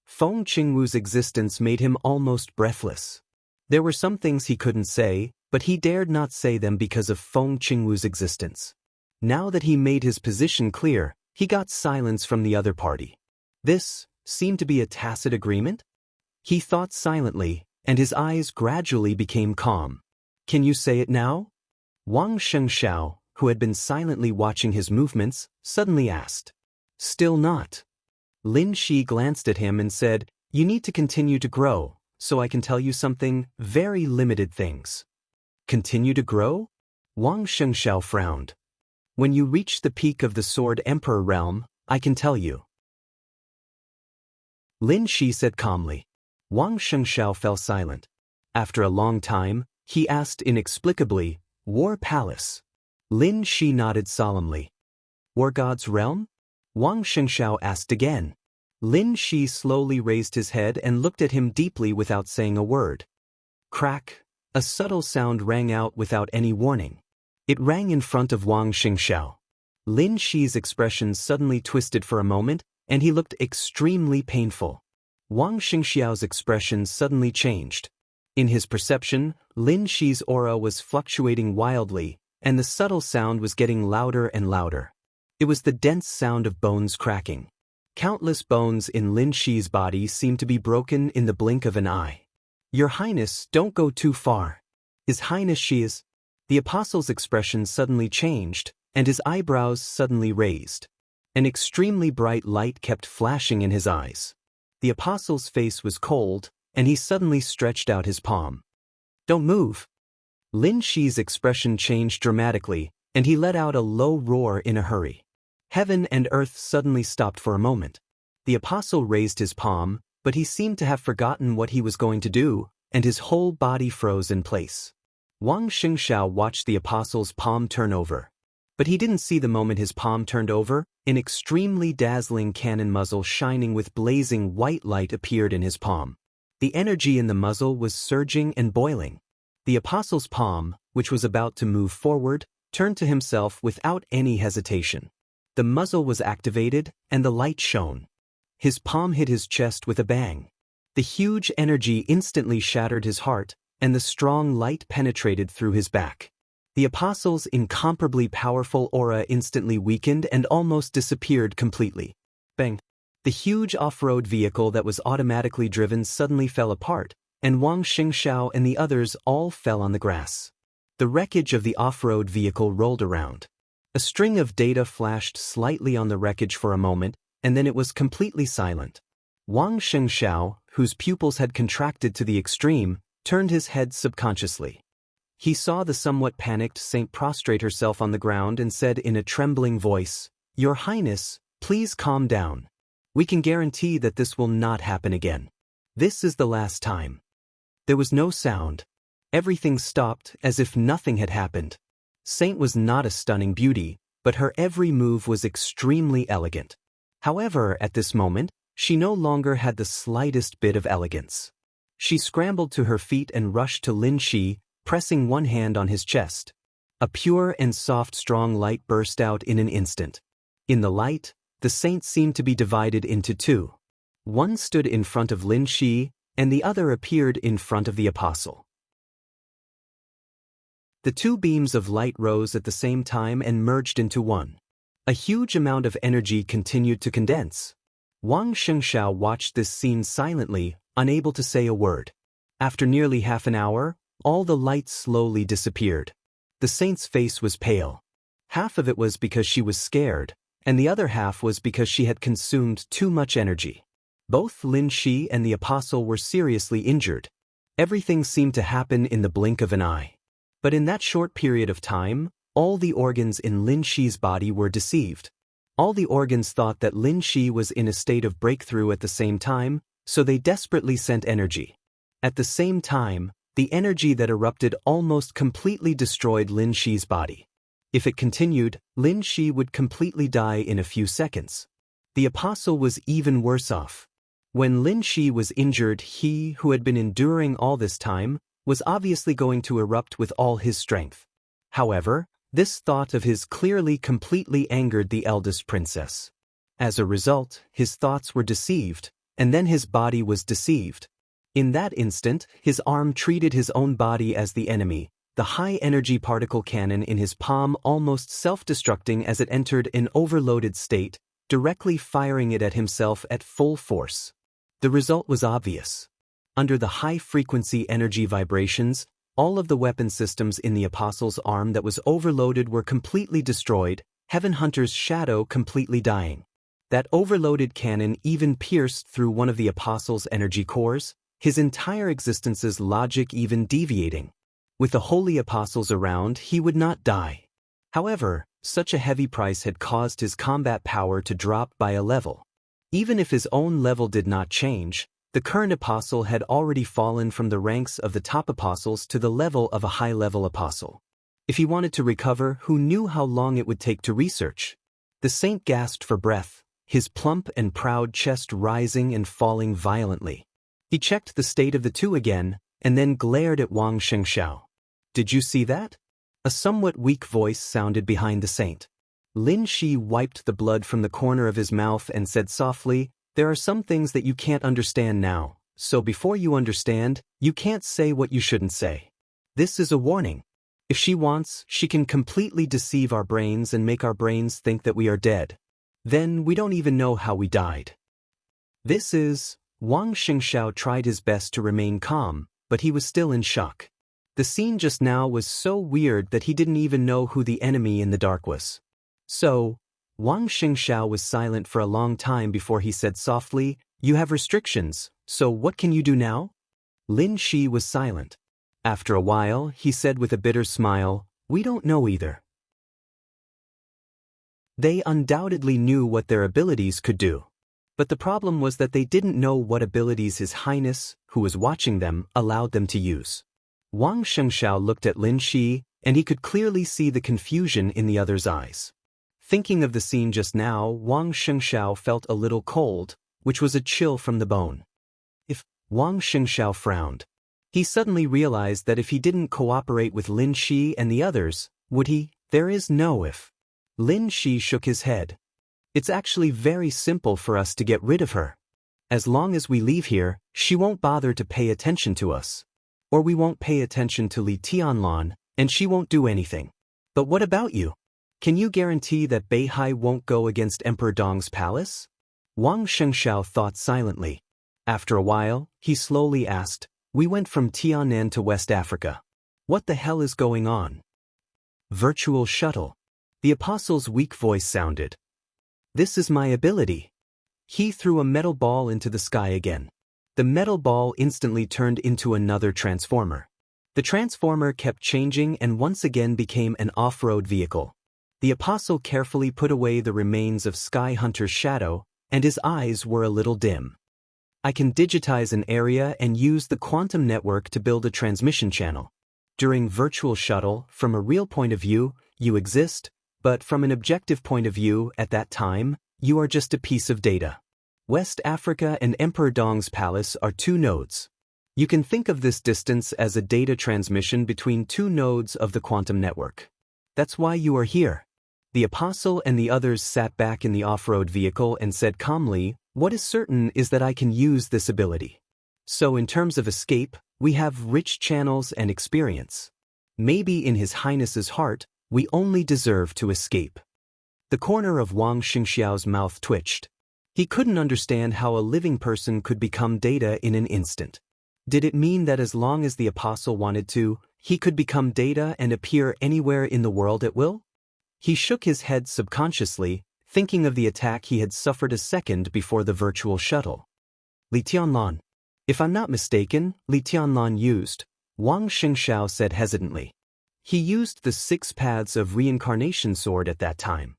Feng Qingwu's existence made him almost breathless. There were some things he couldn't say, but he dared not say them because of Feng Qingwu's existence. Now that he made his position clear, he got silence from the other party. This seemed to be a tacit agreement? He thought silently, and his eyes gradually became calm. Can you say it now? Wang Xianxia, who had been silently watching his movements, suddenly asked. Still not. Lin Shi glanced at him and said, You need to continue to grow, so I can tell you something, very limited things. Continue to grow? Wang Xianxia frowned. When you reach the peak of the Sword Emperor realm, I can tell you. Lin Shi said calmly. Wang Xianxia fell silent. After a long time, he asked inexplicably, War Palace. Lin Shi nodded solemnly. War God's realm? Wang Xianxia asked again. Lin Shi slowly raised his head and looked at him deeply without saying a word. Crack! A subtle sound rang out without any warning. It rang in front of Wang Xianxia. Lin Shi's expression suddenly twisted for a moment, and he looked extremely painful. Wang Xianxiao's expression suddenly changed. In his perception, Lin Shi's aura was fluctuating wildly, and the subtle sound was getting louder and louder. It was the dense sound of bones cracking. Countless bones in Lin Shi's body seemed to be broken in the blink of an eye. Your Highness, don't go too far. His Highness she is... The apostle's expression suddenly changed, and his eyebrows suddenly raised. An extremely bright light kept flashing in his eyes. The apostle's face was cold, and he suddenly stretched out his palm. "Don't move." Lin Shi's expression changed dramatically, and he let out a low roar in a hurry. Heaven and earth suddenly stopped for a moment. The apostle raised his palm, but he seemed to have forgotten what he was going to do, and his whole body froze in place. Wang Xianxia watched the apostle's palm turn over. But he didn't see the moment his palm turned over. An extremely dazzling cannon muzzle shining with blazing white light appeared in his palm. The energy in the muzzle was surging and boiling. The apostle's palm, which was about to move forward, turned to himself without any hesitation. The muzzle was activated, and the light shone. His palm hit his chest with a bang. The huge energy instantly shattered his heart, and the strong light penetrated through his back. The apostle's incomparably powerful aura instantly weakened and almost disappeared completely. Bang! The huge off-road vehicle that was automatically driven suddenly fell apart, and Wang Xianxia and the others all fell on the grass. The wreckage of the off-road vehicle rolled around. A string of data flashed slightly on the wreckage for a moment, and then it was completely silent. Wang Xianxia, whose pupils had contracted to the extreme, turned his head subconsciously. He saw the somewhat panicked saint prostrate herself on the ground and said in a trembling voice, "Your Highness, please calm down. We can guarantee that this will not happen again. This is the last time." There was no sound. Everything stopped as if nothing had happened. Saint was not a stunning beauty, but her every move was extremely elegant. However, at this moment, she no longer had the slightest bit of elegance. She scrambled to her feet and rushed to Lin Shi, pressing one hand on his chest. A pure and soft strong light burst out in an instant. In the light, the saint seemed to be divided into two. One stood in front of Lin Shi, and the other appeared in front of the apostle. The two beams of light rose at the same time and merged into one. A huge amount of energy continued to condense. Wang Xianxia watched this scene silently, unable to say a word. After nearly half an hour, all the light slowly disappeared. The saint's face was pale. Half of it was because she was scared, and the other half was because she had consumed too much energy. Both Lin Shi and the apostle were seriously injured. Everything seemed to happen in the blink of an eye. But in that short period of time, all the organs in Lin Shi's body were deceived. All the organs thought that Lin Shi was in a state of breakthrough at the same time, so they desperately sent energy. At the same time, the energy that erupted almost completely destroyed Lin Shi's body. If it continued, Lin Shi would completely die in a few seconds. The apostle was even worse off. When Lin Shi was injured, he, who had been enduring all this time, was obviously going to erupt with all his strength. However, this thought of his clearly completely angered the eldest princess. As a result, his thoughts were deceived, and then his body was deceived. In that instant, his arm treated his own body as the enemy, the high-energy particle cannon in his palm almost self-destructing as it entered an overloaded state, directly firing it at himself at full force. The result was obvious. Under the high-frequency energy vibrations, all of the weapon systems in the apostle's arm that was overloaded were completely destroyed, Heaven Hunter's shadow completely dying. That overloaded cannon even pierced through one of the apostle's energy cores, his entire existence's logic even deviating. With the holy apostles around, he would not die. However, such a heavy price had caused his combat power to drop by a level. Even if his own level did not change, the current apostle had already fallen from the ranks of the top apostles to the level of a high-level apostle. If he wanted to recover, who knew how long it would take to research? The saint gasped for breath, his plump and proud chest rising and falling violently. He checked the state of the two again, and then glared at Wang Xianxia. "Did you see that?" A somewhat weak voice sounded behind the saint. Lin Shi wiped the blood from the corner of his mouth and said softly, "There are some things that you can't understand now, so before you understand, you can't say what you shouldn't say. This is a warning. If she wants, she can completely deceive our brains and make our brains think that we are dead. Then we don't even know how we died." This is... Wang Xianxia tried his best to remain calm, but he was still in shock. The scene just now was so weird that he didn't even know who the enemy in the dark was. So, Wang Xianxia was silent for a long time before he said softly, "You have restrictions, so what can you do now?" Lin Shi was silent. After a while, he said with a bitter smile, "We don't know either." They undoubtedly knew what their abilities could do. But the problem was that they didn't know what abilities His Highness, who was watching them, allowed them to use. Wang Xianxia looked at Lin Shi, and he could clearly see the confusion in the other's eyes. Thinking of the scene just now, Wang Xianxia felt a little cold, which was a chill from the bone. Wang Xianxia frowned. He suddenly realized that if he didn't cooperate with Lin Shi and the others, would he? There is no if. Lin Shi shook his head. It's actually very simple for us to get rid of her. As long as we leave here, she won't bother to pay attention to us. Or we won't pay attention to Li Tianlan, and she won't do anything. But what about you? Can you guarantee that Beihai won't go against Emperor Dong's palace? Wang Xianxia thought silently. After a while, he slowly asked, "We went from Tianan to West Africa. What the hell is going on?" Virtual shuttle. The apostle's weak voice sounded. "This is my ability." He threw a metal ball into the sky again. The metal ball instantly turned into another transformer. The transformer kept changing and once again became an off-road vehicle. The apostle carefully put away the remains of Sky Hunter's shadow, and his eyes were a little dim. "I can digitize an area and use the quantum network to build a transmission channel. During virtual shuttle, from a real point of view, you exist, but from an objective point of view, at that time, you are just a piece of data. West Africa and Emperor Dong's palace are two nodes. You can think of this distance as a data transmission between two nodes of the quantum network. That's why you are here." The apostle and the others sat back in the off-road vehicle and said calmly, "What is certain is that I can use this ability. So in terms of escape, we have rich channels and experience. Maybe in His Highness's heart, we only deserve to escape." The corner of Wang Xianxiao's mouth twitched. He couldn't understand how a living person could become data in an instant. Did it mean that as long as the apostle wanted to, he could become data and appear anywhere in the world at will? He shook his head subconsciously, thinking of the attack he had suffered a second before the virtual shuttle. "Li Tianlan. If I'm not mistaken, Li Tianlan used," Wang Xianxia said hesitantly. "He used the 6 paths of reincarnation sword at that time."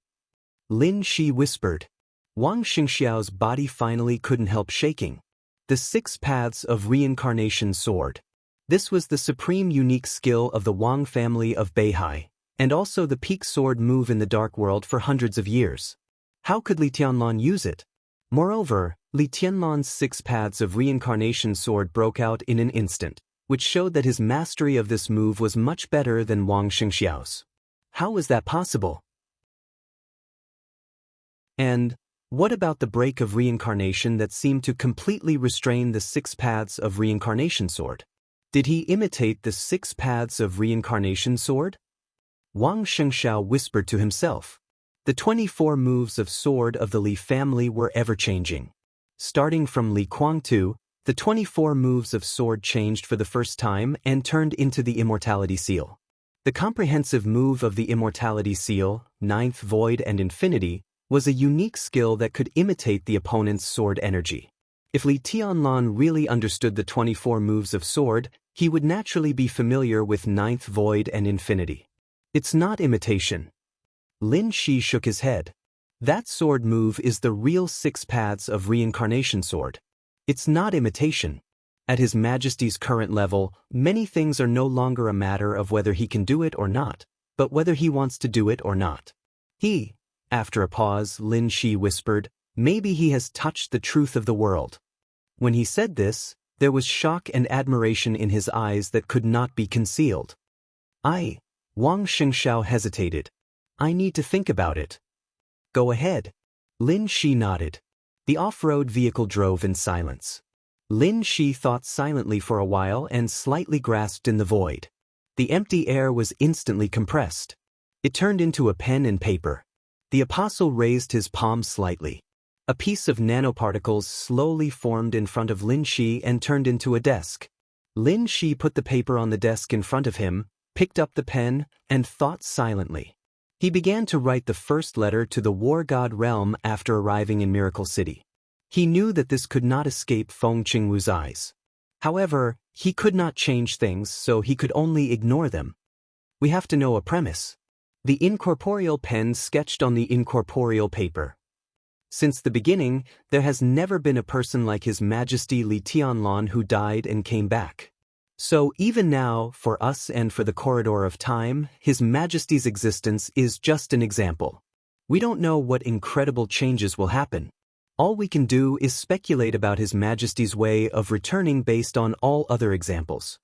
Lin Shi whispered. Wang Xianxiao's body finally couldn't help shaking. The 6 paths of reincarnation sword. This was the supreme unique skill of the Wang family of Beihai, and also the peak sword move in the dark world for hundreds of years. How could Li Tianlan use it? Moreover, Li Tianlan's 6 paths of reincarnation sword broke out in an instant, which showed that his mastery of this move was much better than Wang Xianxiao's. How was that possible? And what about the break of reincarnation that seemed to completely restrain the 6 paths of reincarnation sword? Did he imitate the 6 paths of reincarnation sword? Wang Xianxia whispered to himself. The 24 moves of sword of the Li family were ever-changing. Starting from Li Kuangtu, the 24 moves of sword changed for the first time and turned into the immortality seal. The comprehensive move of the immortality seal, 9th void and infinity, was a unique skill that could imitate the opponent's sword energy. If Li Tianlan really understood the 24 moves of sword, he would naturally be familiar with 9th void and infinity. It's not imitation. Lin Shi shook his head. That sword move is the real 6 paths of reincarnation sword. It's not imitation. At His Majesty's current level, many things are no longer a matter of whether he can do it or not, but whether he wants to do it or not. After a pause, Lin Shi whispered, "Maybe he has touched the truth of the world." When he said this, there was shock and admiration in his eyes that could not be concealed. Wang Xianxia hesitated. "I need to think about it." "Go ahead." Lin Shi nodded. The off-road vehicle drove in silence. Lin Shi thought silently for a while and slightly grasped in the void. The empty air was instantly compressed. It turned into a pen and paper. The apostle raised his palm slightly. A piece of nanoparticles slowly formed in front of Lin Shi and turned into a desk. Lin Shi put the paper on the desk in front of him, picked up the pen, and thought silently. He began to write the first letter to the War God realm after arriving in Miracle City. He knew that this could not escape Feng Qingwu's eyes. However, He could not change things, so he could only ignore them. We have to know a premise. The incorporeal pen sketched on the incorporeal paper. Since the beginning, there has never been a person like His Majesty Li Tianlan who died and came back. So even now, for us and for the corridor of time, His Majesty's existence is just an example. We don't know what incredible changes will happen. All we can do is speculate about His Majesty's way of returning based on all other examples.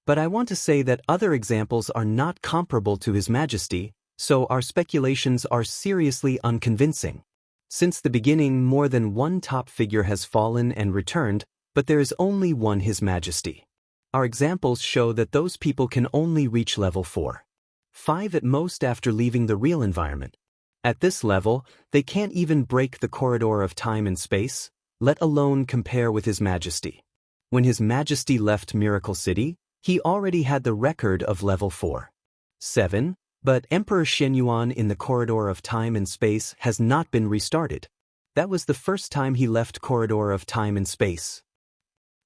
But I want to say that other examples are not comparable to His Majesty, so our speculations are seriously unconvincing. Since the beginning, more than one top figure has fallen and returned, but there is only one His Majesty. Our examples show that those people can only reach level 4. 5 at most after leaving the real environment. At this level, they can't even break the corridor of time and space, let alone compare with His Majesty. When His Majesty left Miracle City, he already had the record of level 4. 7, but Emperor Xianyuan in the corridor of time and space has not been restarted. That was the first time he left corridor of time and space.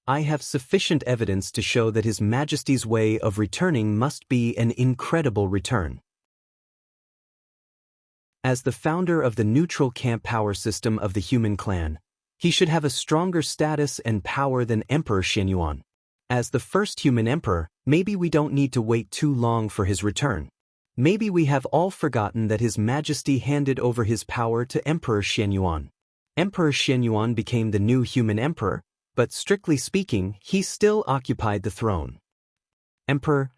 I have sufficient evidence to show that His Majesty's way of returning must be an incredible return. As the founder of the neutral camp power system of the human clan, he should have a stronger status and power than Emperor Xianyuan. As the first human emperor, maybe we don't need to wait too long for his return. Maybe we have all forgotten that His Majesty handed over his power to Emperor Xianyuan. Emperor Xianyuan became the new human emperor, but strictly speaking, he still occupied the throne. Emperor,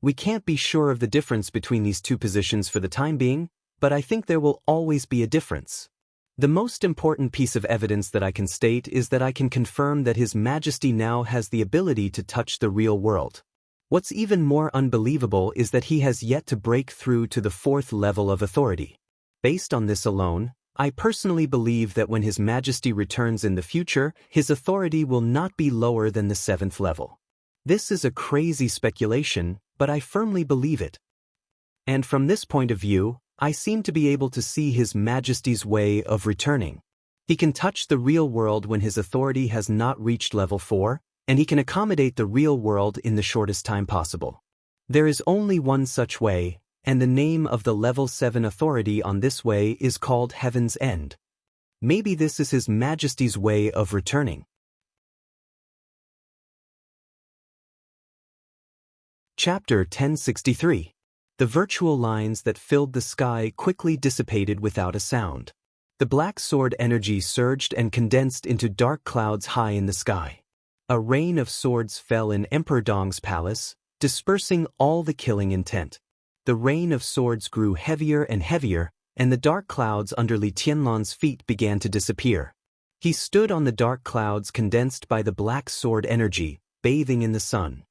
we can't be sure of the difference between these two positions for the time being, but I think there will always be a difference. The most important piece of evidence that I can state is that I can confirm that His Majesty now has the ability to touch the real world. What's even more unbelievable is that he has yet to break through to the 4th level of authority. Based on this alone, I personally believe that when His Majesty returns in the future, his authority will not be lower than the 7th level. This is a crazy speculation, but I firmly believe it. And from this point of view, I seem to be able to see His Majesty's way of returning. He can touch the real world when his authority has not reached level 4, and he can accommodate the real world in the shortest time possible. There is only one such way, and the name of the level 7 authority on this way is called Heaven's End. Maybe this is His Majesty's way of returning. Chapter 1063. The virtual lines that filled the sky quickly dissipated without a sound. The black sword energy surged and condensed into dark clouds high in the sky. A rain of swords fell in Emperor Dong's palace, dispersing all the killing intent. The rain of swords grew heavier and heavier, and the dark clouds under Li Tianlan's feet began to disappear. He stood on the dark clouds condensed by the black sword energy, bathing in the sun.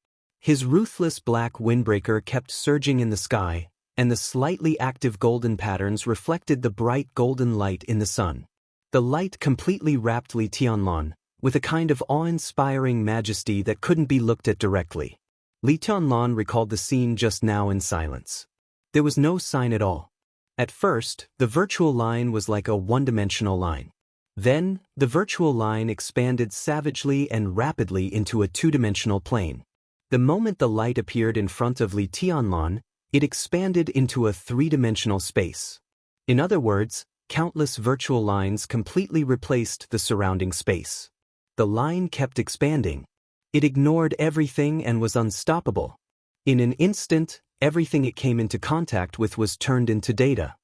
His ruthless black windbreaker kept surging in the sky, and the slightly active golden patterns reflected the bright golden light in the sun. The light completely wrapped Li Tianlan, with a kind of awe-inspiring majesty that couldn't be looked at directly. Li Tianlan recalled the scene just now in silence. There was no sign at all. At first, the virtual line was like a one-dimensional line. Then, the virtual line expanded savagely and rapidly into a two-dimensional plane. The moment the light appeared in front of Li Tianlan, it expanded into a three-dimensional space. In other words, countless virtual lines completely replaced the surrounding space. The line kept expanding. It ignored everything and was unstoppable. In an instant, everything it came into contact with was turned into data.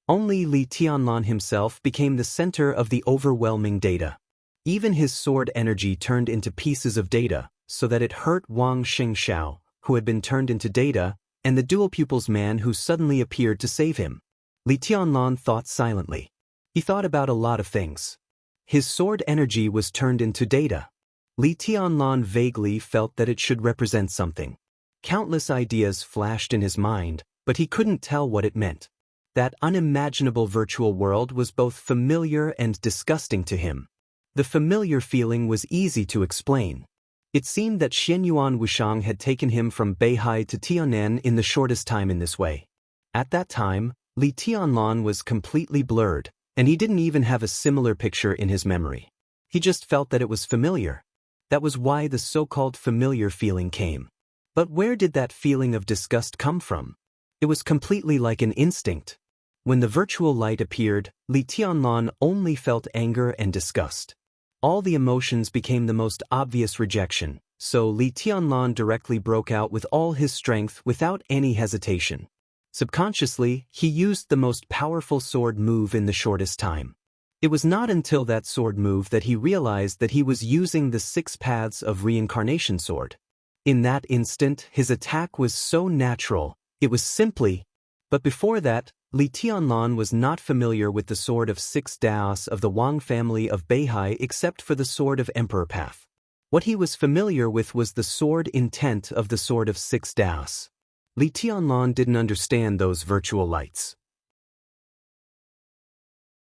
Only Li Tianlan himself became the center of the overwhelming data. Even his sword energy turned into pieces of data, so that it hurt Wang Xiao, who had been turned into data, and the dual pupils man who suddenly appeared to save him. Li Tianlan thought silently. He thought about a lot of things. His sword energy was turned into data. Li Tianlan vaguely felt that it should represent something. Countless ideas flashed in his mind, but he couldn't tell what it meant. That unimaginable virtual world was both familiar and disgusting to him. The familiar feeling was easy to explain. It seemed that Xianyuan Wushang had taken him from Beihai to Tianan in the shortest time in this way. At that time, Li Tianlan was completely blurred, and he didn't even have a similar picture in his memory. He just felt that it was familiar. That was why the so-called familiar feeling came. But where did that feeling of disgust come from? It was completely like an instinct. When the virtual light appeared, Li Tianlan only felt anger and disgust. All the emotions became the most obvious rejection, so Li Tianlan directly broke out with all his strength without any hesitation. Subconsciously, he used the most powerful sword move in the shortest time. It was not until that sword move that he realized that he was using the 6 paths of reincarnation sword. In that instant, his attack was so natural, it was simply. But before that, Li Tianlan was not familiar with the sword of 6 Daoists of the Wang family of Beihai except for the sword of Emperor Path. What he was familiar with was the sword intent of the sword of 6 Daoists. Li Tianlan didn't understand those virtual lights.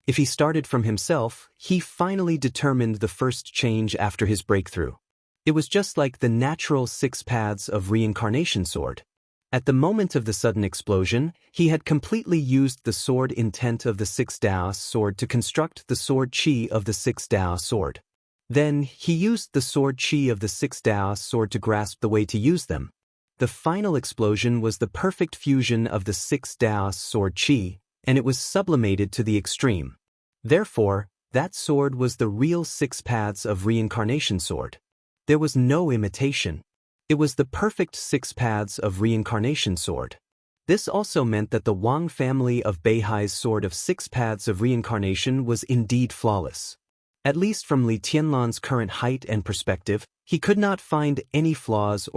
If he started from himself, he finally determined the first change after his breakthrough. It was just like the natural 6 paths of reincarnation sword. At the moment of the sudden explosion, he had completely used the sword intent of the 6 Daoist sword to construct the sword chi of the 6 Daoist sword. Then, he used the sword chi of the 6 Daoist sword to grasp the way to use them. The final explosion was the perfect fusion of the 6 Daoist sword chi, and it was sublimated to the extreme. Therefore, that sword was the real 6 paths of reincarnation sword. There was no imitation. It was the perfect 6 paths of reincarnation sword. This also meant that the Wang family of Beihai's sword of 6 paths of reincarnation was indeed flawless. At least from Li Tianlan's current height and perspective, he could not find any flaws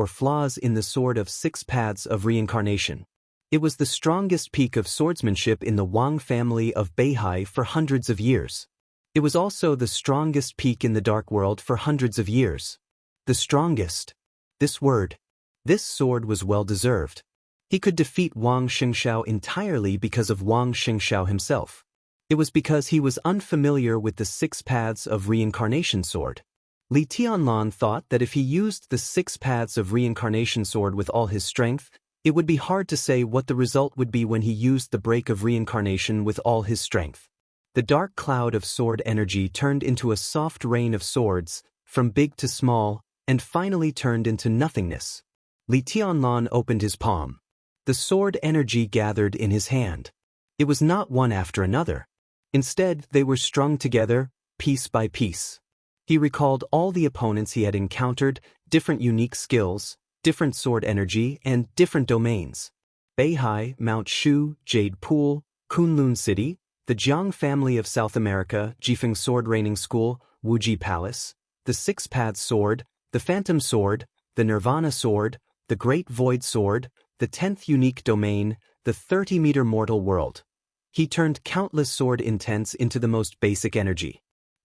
in the sword of 6 paths of reincarnation. It was the strongest peak of swordsmanship in the Wang family of Beihai for hundreds of years. It was also the strongest peak in the Dark World for hundreds of years. The strongest. This sword was well-deserved. He could defeat Wang Xianxia entirely because of Wang Xianxia himself. It was because he was unfamiliar with the 6 paths of reincarnation sword. Li Tianlan thought that if he used the 6 paths of reincarnation sword with all his strength, it would be hard to say what the result would be when he used the break of reincarnation with all his strength. The dark cloud of sword energy turned into a soft rain of swords, from big to small, and finally turned into nothingness. Li Tianlan opened his palm. The sword energy gathered in his hand. It was not one after another. Instead, they were strung together, piece by piece. He recalled all the opponents he had encountered, different unique skills, different sword energy, and different domains. Beihai, Mount Shu, Jade Pool, Kunlun City, the Jiang family of South America, Jifeng Sword Raining School, Wuji Palace, the 6 Paths Sword, the Phantom Sword, the Nirvana Sword, the Great Void Sword, the 10th Unique Domain, the 30-meter Mortal World. He turned countless sword intents into the most basic energy.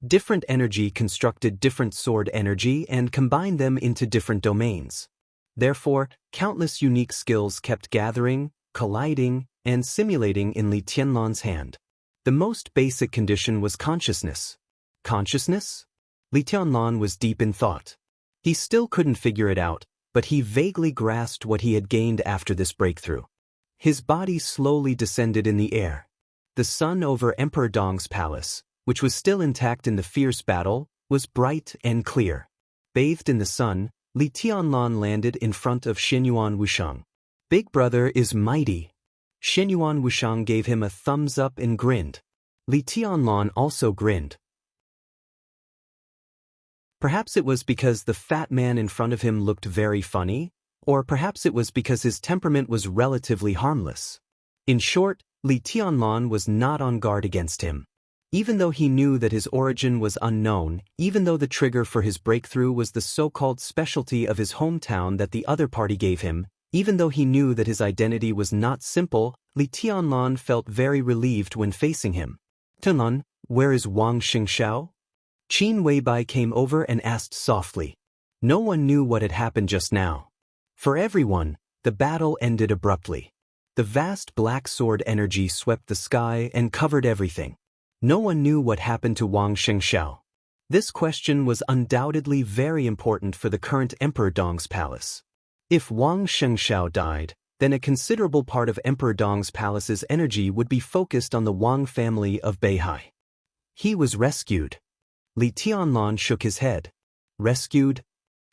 Different energy constructed different sword energy and combined them into different domains. Therefore, countless unique skills kept gathering, colliding, and simulating in Li Tianlan's hand. The most basic condition was consciousness. Consciousness? Li Tianlan was deep in thought. He still couldn't figure it out, but he vaguely grasped what he had gained after this breakthrough. His body slowly descended in the air. The sun over Emperor Dong's palace, which was still intact in the fierce battle, was bright and clear. Bathed in the sun, Li Tianlan landed in front of Xianyuan Wushang. Big brother is mighty. Xianyuan Wushang gave him a thumbs up and grinned. Li Tianlan also grinned. Perhaps it was because the fat man in front of him looked very funny, or perhaps it was because his temperament was relatively harmless. In short, Li Tianlan was not on guard against him. Even though he knew that his origin was unknown, even though the trigger for his breakthrough was the so-called specialty of his hometown that the other party gave him, even though he knew that his identity was not simple, Li Tianlan felt very relieved when facing him. Tianlan, where is Wang Xianxia? Qin Weibai came over and asked softly. No one knew what had happened just now. For everyone, the battle ended abruptly. The vast black sword energy swept the sky and covered everything. No one knew what happened to Wang Xianxia. This question was undoubtedly very important for the current Emperor Dong's palace. If Wang Xianxia died, then a considerable part of Emperor Dong's palace's energy would be focused on the Wang family of Beihai. He was rescued. Li Tianlan shook his head. Rescued?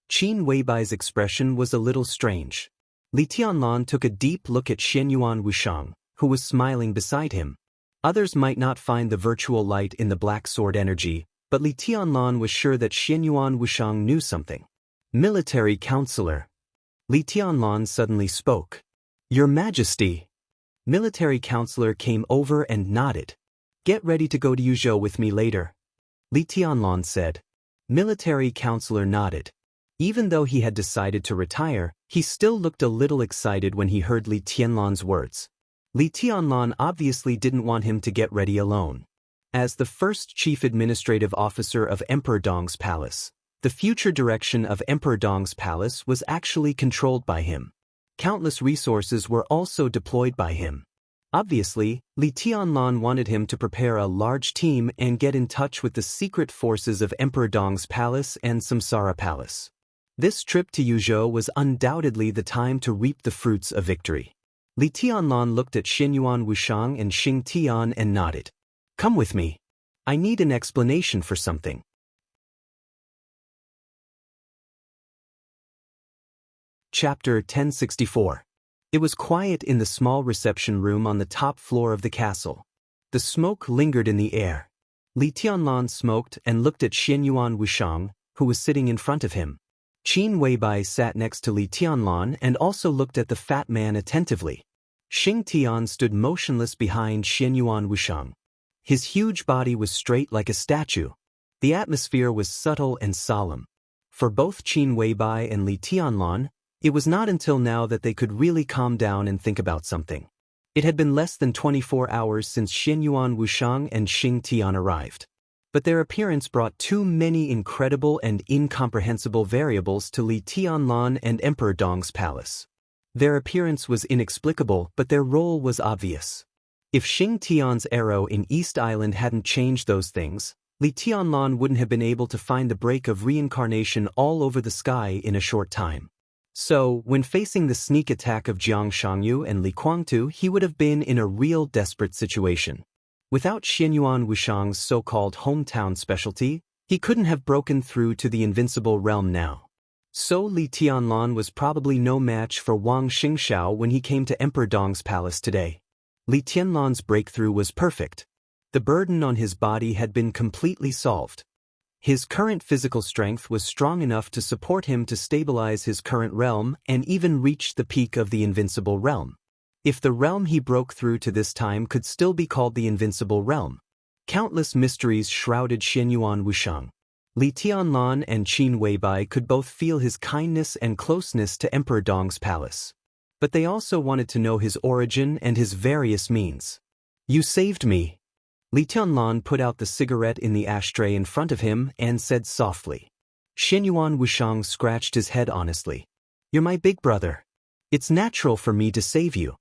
Qin Weibai's expression was a little strange. Li Tianlan took a deep look at Xianyuan Wuxiang, who was smiling beside him. Others might not find the virtual light in the black sword energy, but Li Tianlan was sure that Xianyuan Wuxiang knew something. Military counselor. Li Tianlan suddenly spoke. Your Majesty. Military counselor came over and nodded. Get ready to go to Yuzhou with me later. Li Tianlan said. Military counselor nodded. Even though he had decided to retire, he still looked a little excited when he heard Li Tianlan's words. Li Tianlan obviously didn't want him to get ready alone. As the first chief administrative officer of Emperor Dong's palace, the future direction of Emperor Dong's palace was actually controlled by him. Countless resources were also deployed by him. Obviously, Li Tianlan wanted him to prepare a large team and get in touch with the secret forces of Emperor Dong's palace and Samsara Palace. This trip to Yuzhou was undoubtedly the time to reap the fruits of victory. Li Tianlan looked at Xianyuan Wuxiang and Xing Tian and nodded. Come with me. I need an explanation for something. Chapter 1064. It was quiet in the small reception room on the top floor of the castle. The smoke lingered in the air. Li Tianlan smoked and looked at Xianyuan Wuxiang, who was sitting in front of him. Qin Weibai sat next to Li Tianlan and also looked at the fat man attentively. Xing Tian stood motionless behind Xianyuan Wuxiang. His huge body was straight like a statue. The atmosphere was subtle and solemn. For both Qin Weibai and Li Tianlan, it was not until now that they could really calm down and think about something. It had been less than 24 hours since Xianyuan Wuxiang and Xing Tian arrived. But their appearance brought too many incredible and incomprehensible variables to Li Tianlan and Emperor Dong's palace. Their appearance was inexplicable, but their role was obvious. If Xing Tian's arrow in East Island hadn't changed those things, Li Tianlan wouldn't have been able to find the break of reincarnation all over the sky in a short time. So, when facing the sneak attack of Jiang Shangyu and Li Guangtu, he would have been in a real desperate situation. Without Xianyuan Wuxiang's so-called hometown specialty, he couldn't have broken through to the invincible realm now. So Li Tianlan was probably no match for Wang Xingxiao when he came to Emperor Dong's palace today. Li Tianlan's breakthrough was perfect. The burden on his body had been completely solved. His current physical strength was strong enough to support him to stabilize his current realm and even reach the peak of the invincible realm. If the realm he broke through to this time could still be called the invincible realm. Countless mysteries shrouded Xianyuan Wuxiang. Li Tianlan and Qin Weibai could both feel his kindness and closeness to Emperor Dong's palace. But they also wanted to know his origin and his various means. You saved me. Li Tianlan put out the cigarette in the ashtray in front of him and said softly. Xianyuan Wuxiang scratched his head honestly. You're my big brother. It's natural for me to save you.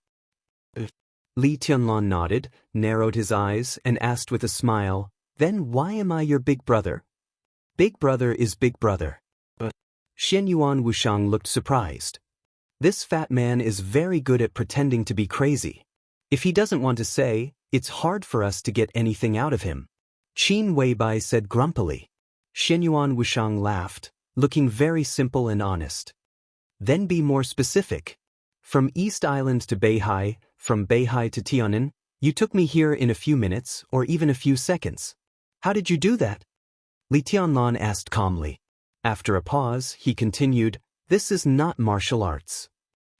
Li Tianlan nodded, narrowed his eyes, and asked with a smile, Then why am I your big brother? Big brother is big brother. Xianyuan Wuxiang looked surprised. This fat man is very good at pretending to be crazy. If he doesn't want to say, it's hard for us to get anything out of him. Qin Weibai said grumpily. Xianyuan Wuxiang laughed, looking very simple and honest. Then be more specific. From East Island to Beihai, from Beihai to Tiannan, you took me here in a few minutes or even a few seconds. How did you do that? Li Tianlan asked calmly. After a pause, he continued, This is not martial arts.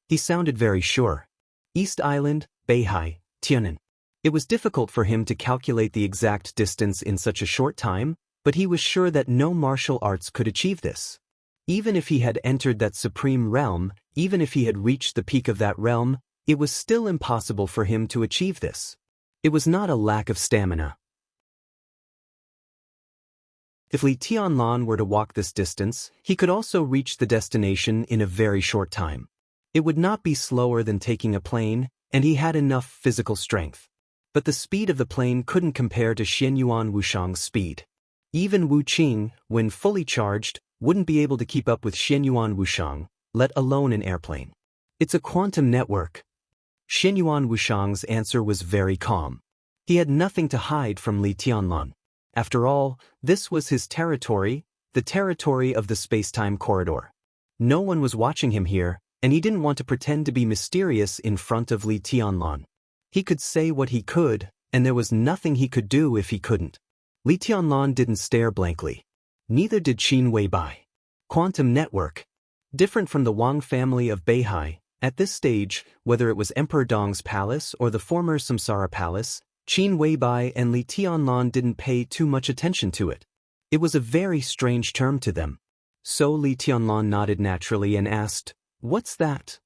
He sounded very sure. East Island, Beihai, Tiannan. It was difficult for him to calculate the exact distance in such a short time, but he was sure that no martial arts could achieve this. Even if he had entered that supreme realm, even if he had reached the peak of that realm, it was still impossible for him to achieve this. It was not a lack of stamina. If Li Tianlan were to walk this distance, he could also reach the destination in a very short time. It would not be slower than taking a plane, and he had enough physical strength. But the speed of the plane couldn't compare to Xianyuan Wuxiang's speed. Even Wu Qing, when fully charged, wouldn't be able to keep up with Xianyuan Wuxiang, let alone an airplane. It's a quantum network. Xianyuan Wuxiang's answer was very calm. He had nothing to hide from Li Tianlan. After all, this was his territory, the territory of the space-time corridor. No one was watching him here, and he didn't want to pretend to be mysterious in front of Li Tianlan. He could say what he could, and there was nothing he could do if he couldn't. Li Tianlan didn't stare blankly. Neither did Qin Weibai. Quantum network. Different from the Wang family of Beihai, at this stage, whether it was Emperor Dong's palace or the former Samsara palace, Qin Weibai and Li Tianlan didn't pay too much attention to it. It was a very strange term to them. So Li Tianlan nodded naturally and asked, "What's that?"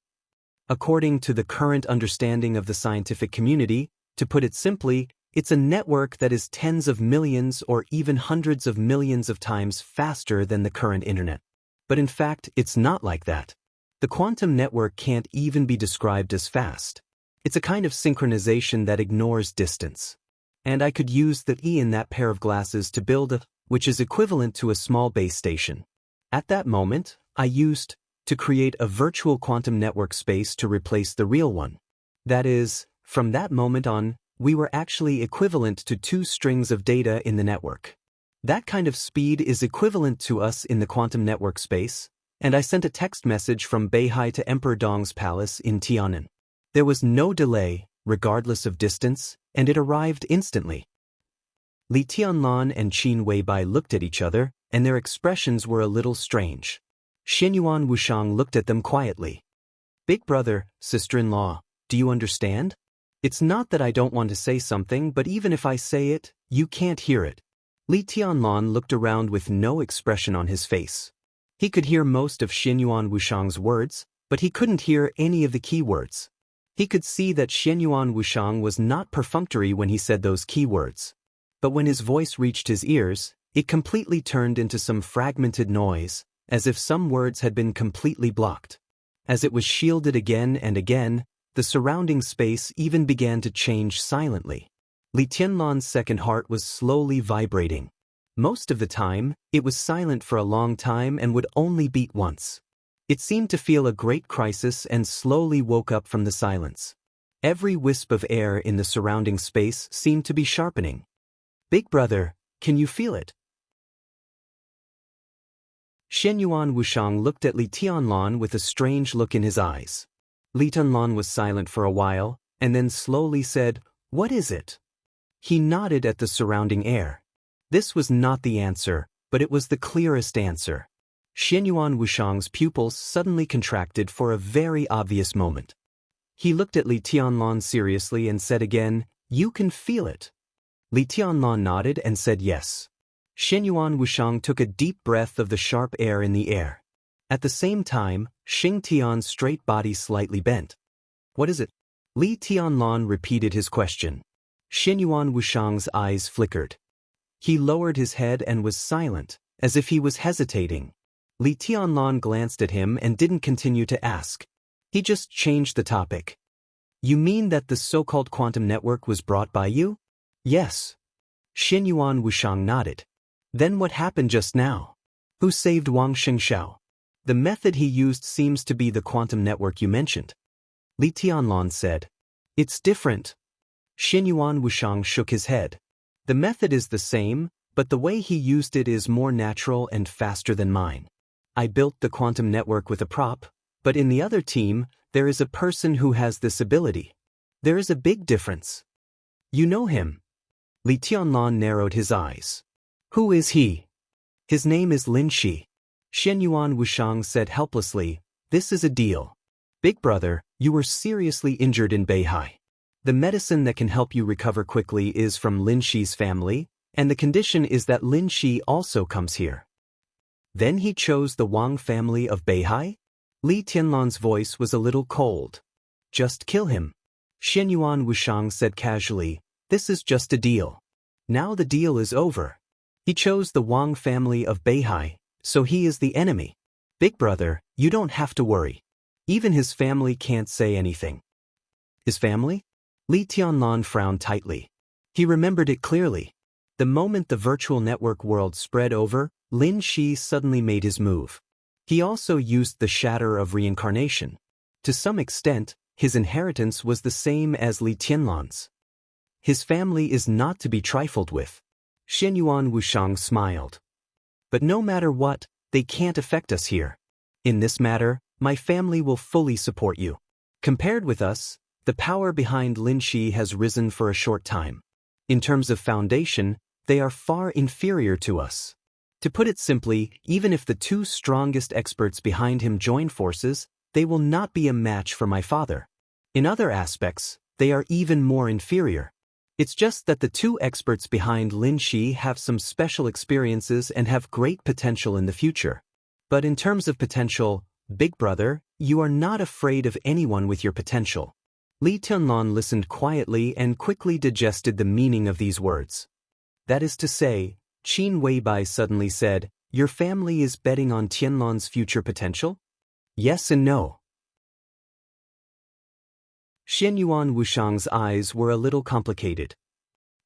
According to the current understanding of the scientific community, to put it simply, it's a network that is tens of millions or even hundreds of millions of times faster than the current internet. But in fact, it's not like that. The quantum network can't even be described as fast. It's a kind of synchronization that ignores distance. And I could use the E in that pair of glasses to build a, which is equivalent to a small base station. At that moment, I used to create a virtual quantum network space to replace the real one. That is, from that moment on, we were actually equivalent to 2 strings of data in the network. That kind of speed is equivalent to us in the quantum network space, and I sent a text message from Beihai to Emperor Dong's palace in Tian'an. There was no delay, regardless of distance, and it arrived instantly. Li Tianlan and Qin Weibai looked at each other, and their expressions were a little strange. Xianyuan Wuxiang looked at them quietly. "Big brother, sister-in-law, do you understand? It's not that I don't want to say something, but even if I say it, you can't hear it." Li Tianlan looked around with no expression on his face. He could hear most of Xianyuan Wuxiang's words, but he couldn't hear any of the key words. He could see that Xianyuan Wuxiang was not perfunctory when he said those key words. But when his voice reached his ears, it completely turned into some fragmented noise, as if some words had been completely blocked. As it was shielded again and again, the surrounding space even began to change silently. Li Tianlan's second heart was slowly vibrating. Most of the time, it was silent for a long time and would only beat once. It seemed to feel a great crisis and slowly woke up from the silence. Every wisp of air in the surrounding space seemed to be sharpening. "Big brother, can you feel it?" Xianyuan Wuxiang looked at Li Tianlan with a strange look in his eyes. Li Tianlan was silent for a while, and then slowly said, "What is it?" He nodded at the surrounding air. This was not the answer, but it was the clearest answer. Xianyuan Wuxiang's pupils suddenly contracted for a very obvious moment. He looked at Li Tianlan seriously and said again, "You can feel it." Li Tianlan nodded and said yes. Xianyuan Wuxiang took a deep breath of the sharp air in the air. At the same time, Xing Tian's straight body slightly bent. "What is it?" Li Tianlan repeated his question. Xianyuan Wuxiang's eyes flickered. He lowered his head and was silent, as if he was hesitating. Li Tianlan glanced at him and didn't continue to ask. He just changed the topic. "You mean that the so-called quantum network was brought by you?" "Yes." Xianyuan Wuxiang nodded. "Then what happened just now? Who saved Wang Xianxia? The method he used seems to be the quantum network you mentioned." Li Tianlan said. "It's different." Xianyuan Wuxiang shook his head. "The method is the same, but the way he used it is more natural and faster than mine. I built the quantum network with a prop, but in the other team, there is a person who has this ability. There is a big difference." "You know him?" Li Tianlan narrowed his eyes. "Who is he?" "His name is Lin Shi." Xianyuan Wuxiang said helplessly, "This is a deal. Big brother, you were seriously injured in Beihai. The medicine that can help you recover quickly is from Lin Shi's family, and the condition is that Lin Shi also comes here." "Then he chose the Wang family of Beihai?" Li Tianlan's voice was a little cold. "Just kill him." Xianyuan Wuxiang said casually, "This is just a deal. Now the deal is over. He chose the Wang family of Beihai, so he is the enemy. Big brother, you don't have to worry. Even his family can't say anything." "His family?" Li Tianlan frowned tightly. He remembered it clearly. The moment the virtual network world spread over, Lin Shi suddenly made his move. He also used the shatter of reincarnation. To some extent, his inheritance was the same as Li Tianlan's. His family is not to be trifled with. Xianyuan Wuxiang smiled. "But no matter what, they can't affect us here. In this matter, my family will fully support you. Compared with us, the power behind Lin Shi has risen for a short time. In terms of foundation, they are far inferior to us. To put it simply, even if the two strongest experts behind him join forces, they will not be a match for my father. In other aspects, they are even more inferior. It's just that the two experts behind Lin Shi have some special experiences and have great potential in the future. But in terms of potential, Big Brother, you are not afraid of anyone with your potential. Li Tianlan listened quietly and quickly digested the meaning of these words. That is to say, Qin Weibai suddenly said, "Your family is betting on Tianlan's future potential?" Yes and no. Xianyuan Wushang's eyes were a little complicated.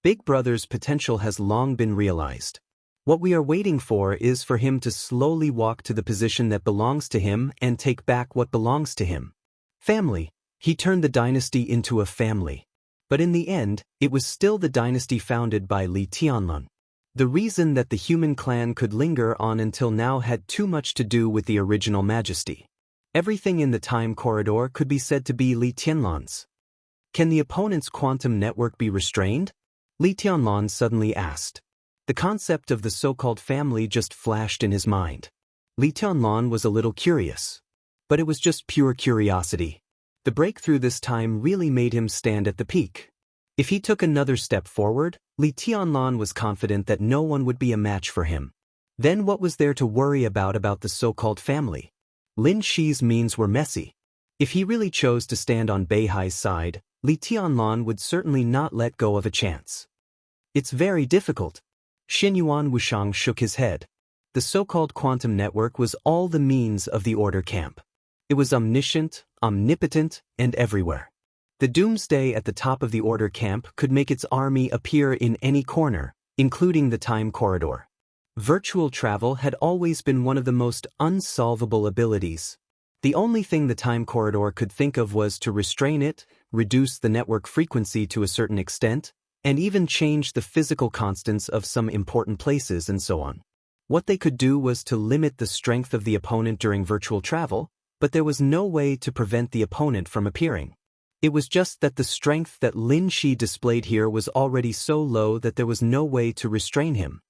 Big Brother's potential has long been realized. What we are waiting for is for him to slowly walk to the position that belongs to him and take back what belongs to him. Family. He turned the dynasty into a family. But in the end, it was still the dynasty founded by Li Tianlan. The reason that the human clan could linger on until now had too much to do with the original majesty. Everything in the time corridor could be said to be Li Tianlan's. Can the opponent's quantum network be restrained? Li Tianlan suddenly asked. The concept of the so-called family just flashed in his mind. Li Tianlan was a little curious. But it was just pure curiosity. The breakthrough this time really made him stand at the peak. If he took another step forward, Li Tianlan was confident that no one would be a match for him. Then what was there to worry about the so-called family? Lin Shi's means were messy. If he really chose to stand on Beihai's side, Li Tianlan would certainly not let go of a chance. It's very difficult. Xianyuan Wushang shook his head. The so-called quantum network was all the means of the order camp. It was omniscient, omnipotent, and everywhere. The doomsday at the top of the order camp could make its army appear in any corner, including the time corridor. Virtual travel had always been one of the most unsolvable abilities. The only thing the time corridor could think of was to restrain it, reduce the network frequency to a certain extent, and even change the physical constants of some important places and so on. What they could do was to limit the strength of the opponent during virtual travel, but there was no way to prevent the opponent from appearing. It was just that the strength that Lin Shi displayed here was already so low that there was no way to restrain him.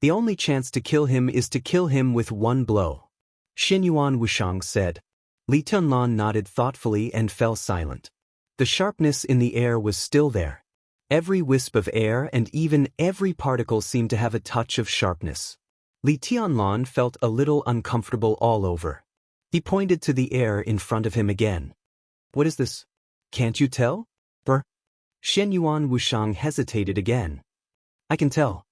The only chance to kill him is to kill him with one blow. Xianyuan Wushang said. Li Tianlan nodded thoughtfully and fell silent. The sharpness in the air was still there. Every wisp of air and even every particle seemed to have a touch of sharpness. Li Tianlan felt a little uncomfortable all over. He pointed to the air in front of him again. What is this? Can't you tell? Xianyuan Wushang hesitated again. I can tell,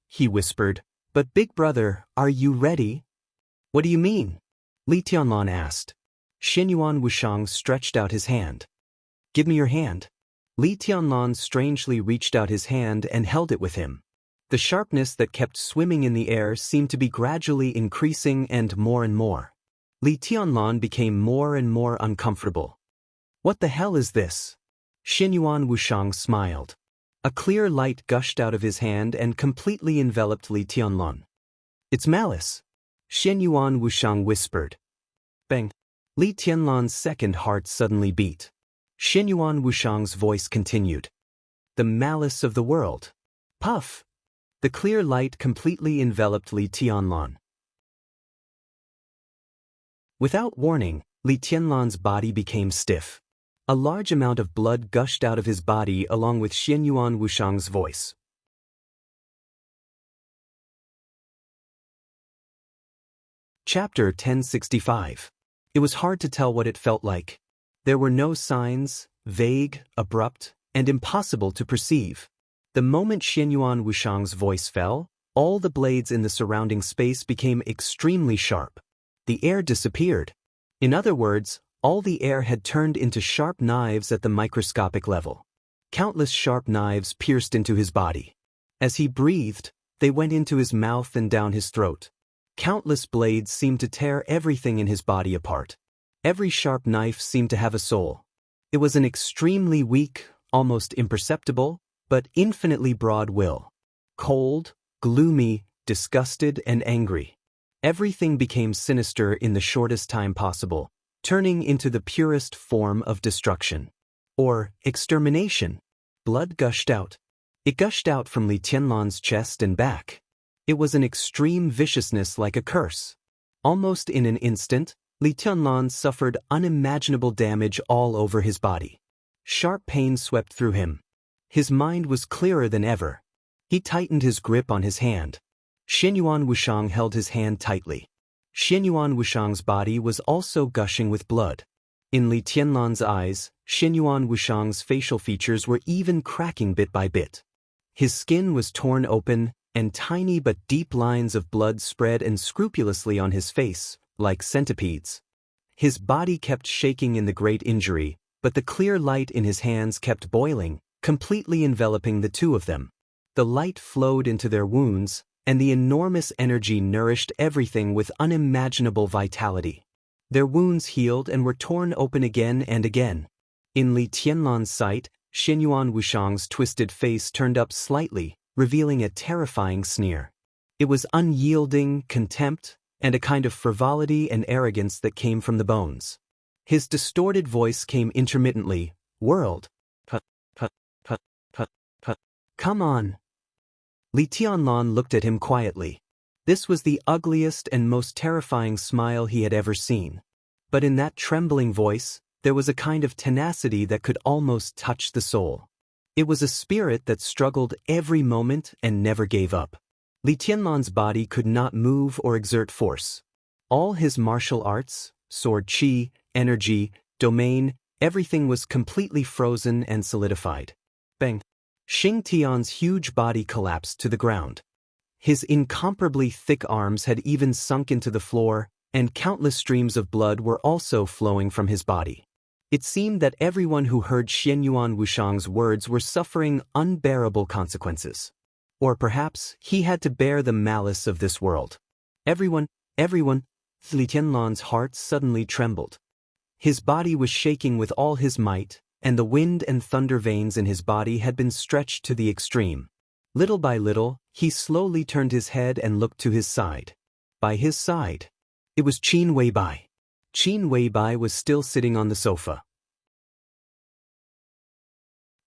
he whispered. But Big Brother, are you ready? What do you mean? Li Tianlan asked. Xianyuan Wushang stretched out his hand. Give me your hand. Li Tianlan strangely reached out his hand and held it with him. The sharpness that kept swimming in the air seemed to be gradually increasing and more. Li Tianlan became more and more uncomfortable. What the hell is this? Xianyuan Wushang smiled. A clear light gushed out of his hand and completely enveloped Li Tianlan. It's malice. Xianyuan Wushang whispered. Bang. Li Tianlan's second heart suddenly beat. Xianyuan Wushang's voice continued. The malice of the world. Puff. The clear light completely enveloped Li Tianlan. Without warning, Li Tianlan's body became stiff. A large amount of blood gushed out of his body along with Xianyuan Wushang's voice. Chapter 1065. It was hard to tell what it felt like. There were no signs, vague, abrupt, and impossible to perceive. The moment Xianyuan Wushang's voice fell, all the blades in the surrounding space became extremely sharp. The air disappeared. In other words, all the air had turned into sharp knives at the microscopic level. Countless sharp knives pierced into his body. As he breathed, they went into his mouth and down his throat. Countless blades seemed to tear everything in his body apart. Every sharp knife seemed to have a soul. It was an extremely weak, almost imperceptible, but infinitely broad will. Cold, gloomy, disgusted, and angry. Everything became sinister in the shortest time possible, turning into the purest form of destruction. Or extermination. Blood gushed out. It gushed out from Li Tianlan's chest and back. It was an extreme viciousness like a curse. Almost in an instant, Li Tianlan suffered unimaginable damage all over his body. Sharp pain swept through him. His mind was clearer than ever. He tightened his grip on his hand. Xianyuan Wuxiang held his hand tightly. Xianyuan Wuxiang's body was also gushing with blood. In Li Tianlan's eyes, Xianyuan Wuxiang's facial features were even cracking bit by bit. His skin was torn open, and tiny but deep lines of blood spread unscrupulously on his face, like centipedes. His body kept shaking in the great injury, but the clear light in his hands kept boiling, completely enveloping the two of them. The light flowed into their wounds, and the enormous energy nourished everything with unimaginable vitality. Their wounds healed and were torn open again and again. In Li Tianlan's sight, Xianyuan Wuxiang's twisted face turned up slightly, revealing a terrifying sneer. It was unyielding, contempt, and a kind of frivolity and arrogance that came from the bones. His distorted voice came intermittently, "World. Put. Come on." Li Tianlan looked at him quietly. This was the ugliest and most terrifying smile he had ever seen. But in that trembling voice, there was a kind of tenacity that could almost touch the soul. It was a spirit that struggled every moment and never gave up. Li Tianlan's body could not move or exert force. All his martial arts, sword qi, energy, domain, everything was completely frozen and solidified. Bang! Xing Tian's huge body collapsed to the ground. His incomparably thick arms had even sunk into the floor, and countless streams of blood were also flowing from his body. It seemed that everyone who heard Xianyuan Wuxiang's words were suffering unbearable consequences. Or perhaps he had to bear the malice of this world. Everyone. Li Tianlan's heart suddenly trembled. His body was shaking with all his might, and the wind and thunder veins in his body had been stretched to the extreme. Little by little, he slowly turned his head and looked to his side. By his side, it was Qin Weibai. Qin Weibai was still sitting on the sofa.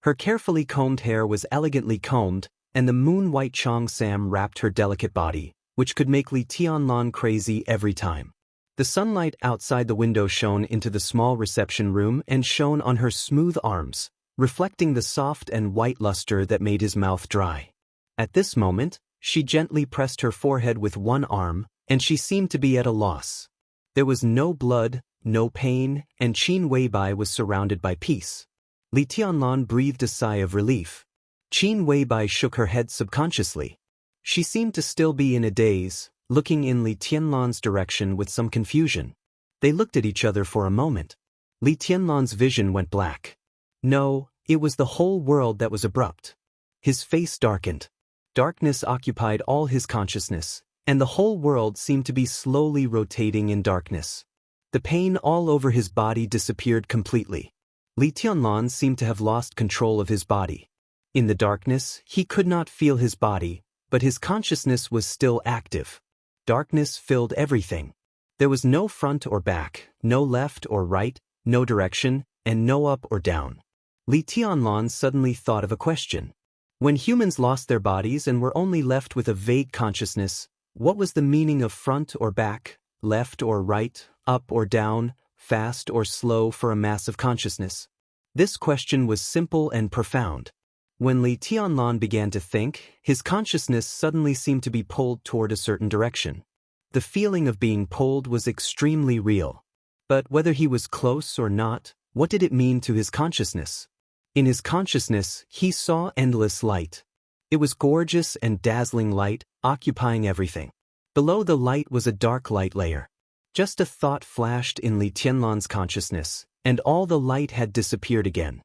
Her carefully combed hair was elegantly combed, and the moon-white cheongsam wrapped her delicate body, which could make Li Tianlan crazy every time. The sunlight outside the window shone into the small reception room and shone on her smooth arms, reflecting the soft and white luster that made his mouth dry. At this moment, she gently pressed her forehead with one arm, and she seemed to be at a loss. There was no blood, no pain, and Qin Weibai was surrounded by peace. Li Tianlan breathed a sigh of relief. Qin Weibai shook her head subconsciously. She seemed to still be in a daze, looking in Li Tianlan's direction with some confusion. They looked at each other for a moment. Li Tianlan's vision went black. No, it was the whole world that was abrupt. His face darkened. Darkness occupied all his consciousness, and the whole world seemed to be slowly rotating in darkness. The pain all over his body disappeared completely. Li Tianlan seemed to have lost control of his body. In the darkness, he could not feel his body, but his consciousness was still active. Darkness filled everything. There was no front or back, no left or right, no direction, and no up or down. Li Tianlan suddenly thought of a question. When humans lost their bodies and were only left with a vague consciousness, what was the meaning of front or back, left or right, up or down, fast or slow for a mass of consciousness? This question was simple and profound. When Li Tianlan began to think, his consciousness suddenly seemed to be pulled toward a certain direction. The feeling of being pulled was extremely real. But whether he was close or not, what did it mean to his consciousness? In his consciousness, he saw endless light. It was gorgeous and dazzling light, occupying everything. Below the light was a dark light layer. Just a thought flashed in Li Tianlan's consciousness, and all the light had disappeared again.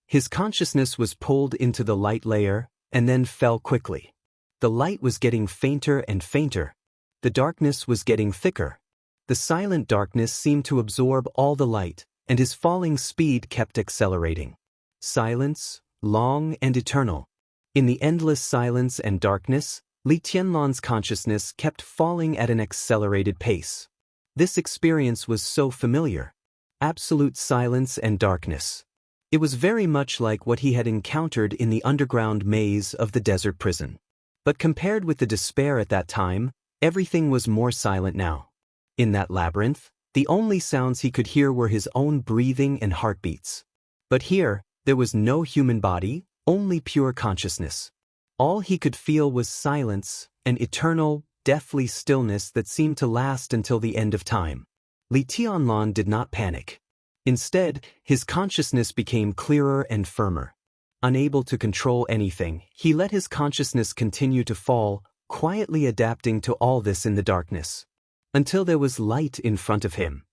His consciousness was pulled into the light layer, and then fell quickly. The light was getting fainter and fainter. The darkness was getting thicker. The silent darkness seemed to absorb all the light, and his falling speed kept accelerating. Silence, long and eternal. In the endless silence and darkness, Li Tianlan's consciousness kept falling at an accelerated pace. This experience was so familiar. Absolute silence and darkness. It was very much like what he had encountered in the underground maze of the desert prison. But compared with the despair at that time, everything was more silent now. In that labyrinth, the only sounds he could hear were his own breathing and heartbeats. But here, there was no human body, only pure consciousness. All he could feel was silence, an eternal, deathly stillness that seemed to last until the end of time. Li Tianlan did not panic. Instead, his consciousness became clearer and firmer. Unable to control anything, he let his consciousness continue to fall, quietly adapting to all this in the darkness. Until there was light in front of him.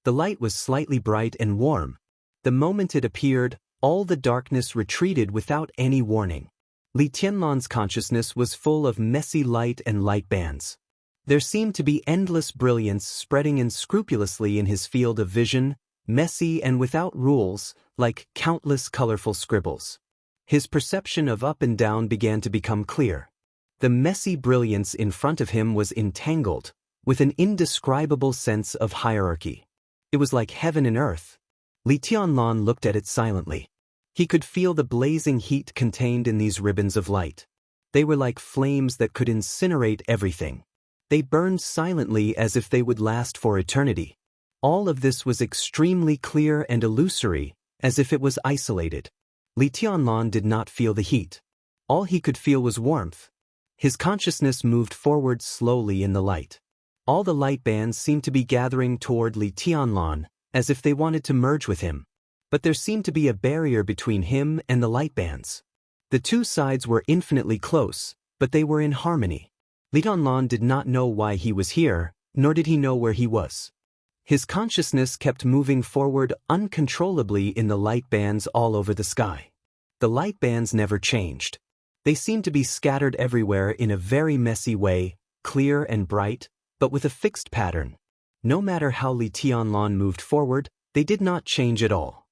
The light was slightly bright and warm. The moment it appeared, all the darkness retreated without any warning. Li Tianlan's consciousness was full of messy light and light bands. There seemed to be endless brilliance spreading unscrupulously in his field of vision, messy and without rules, like countless colorful scribbles. His perception of up and down began to become clear. The messy brilliance in front of him was entangled, with an indescribable sense of hierarchy. It was like heaven and earth. Li Tianlan looked at it silently. He could feel the blazing heat contained in these ribbons of light. They were like flames that could incinerate everything. They burned silently as if they would last for eternity. All of this was extremely clear and illusory, as if it was isolated. Li Tianlan did not feel the heat. All he could feel was warmth. His consciousness moved forward slowly in the light. All the light bands seemed to be gathering toward Li Tianlan, as if they wanted to merge with him. But there seemed to be a barrier between him and the light bands. The two sides were infinitely close, but they were in harmony. Li Tianlan did not know why he was here, nor did he know where he was. His consciousness kept moving forward uncontrollably in the light bands all over the sky. The light bands never changed. They seemed to be scattered everywhere in a very messy way, clear and bright, but with a fixed pattern. No matter how Li Tianlan moved forward, they did not change at all.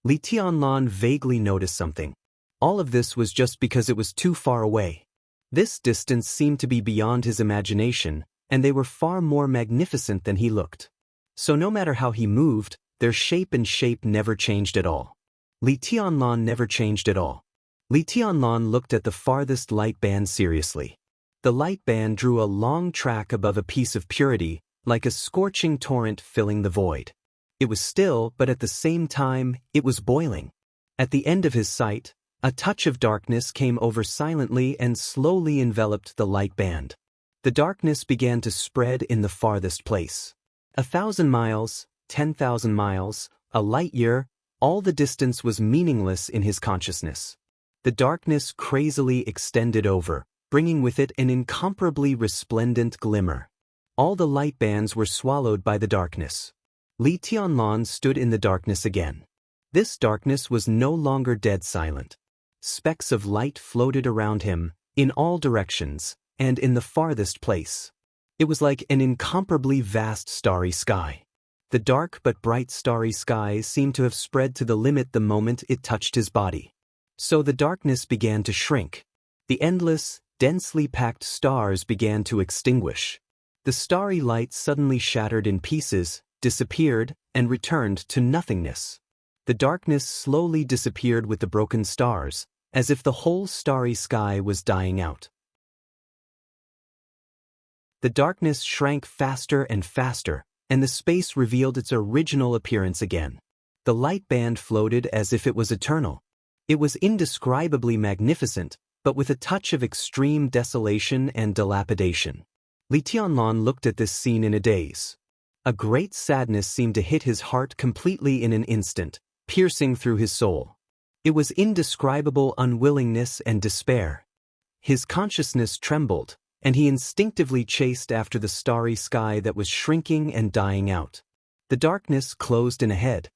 Li Tianlan vaguely noticed something. All of this was just because it was too far away. This distance seemed to be beyond his imagination, and they were far more magnificent than he looked. So no matter how he moved, their shape never changed at all. Li Tianlan never changed at all. Li Tianlan looked at the farthest light band seriously. The light band drew a long track above a piece of purity, like a scorching torrent filling the void. It was still, but at the same time, it was boiling. At the end of his sight, a touch of darkness came over silently and slowly enveloped the light band. The darkness began to spread in the farthest place. 1,000 miles, 10,000 miles, a light year, all the distance was meaningless in his consciousness. The darkness crazily extended over, bringing with it an incomparably resplendent glimmer. All the light bands were swallowed by the darkness. Li Tianlan stood in the darkness again. This darkness was no longer dead silent. Specks of light floated around him, in all directions, and in the farthest place. It was like an incomparably vast starry sky. The dark but bright starry sky seemed to have spread to the limit the moment it touched his body. So the darkness began to shrink. The endless, densely packed stars began to extinguish. The starry light suddenly shattered in pieces, disappeared, and returned to nothingness. The darkness slowly disappeared with the broken stars, as if the whole starry sky was dying out. The darkness shrank faster and faster, and the space revealed its original appearance again. The light band floated as if it was eternal. It was indescribably magnificent, but with a touch of extreme desolation and dilapidation. Li Tianlan looked at this scene in a daze. A great sadness seemed to hit his heart completely in an instant, piercing through his soul. It was indescribable unwillingness and despair. His consciousness trembled, and he instinctively chased after the starry sky that was shrinking and dying out. The darkness closed in ahead.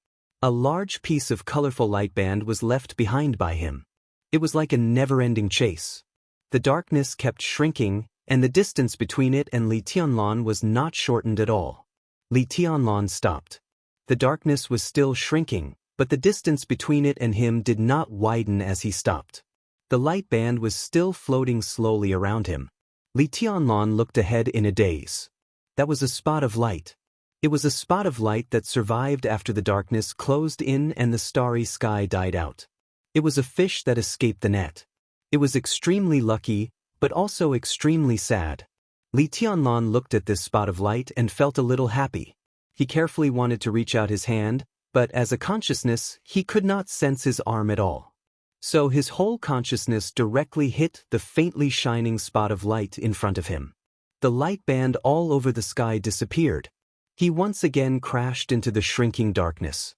A large piece of colorful light band was left behind by him. It was like a never-ending chase. The darkness kept shrinking, and the distance between it and Li Tianlan was not shortened at all. Li Tianlan stopped. The darkness was still shrinking, but the distance between it and him did not widen as he stopped. The light band was still floating slowly around him. Li Tianlan looked ahead in a daze. That was a spot of light. It was a spot of light that survived after the darkness closed in and the starry sky died out. It was a fish that escaped the net. It was extremely lucky, but also extremely sad. Li Tianlan looked at this spot of light and felt a little happy. He carefully wanted to reach out his hand, but as a consciousness, he could not sense his arm at all. So his whole consciousness directly hit the faintly shining spot of light in front of him. The light band all over the sky disappeared. He once again crashed into the shrinking darkness.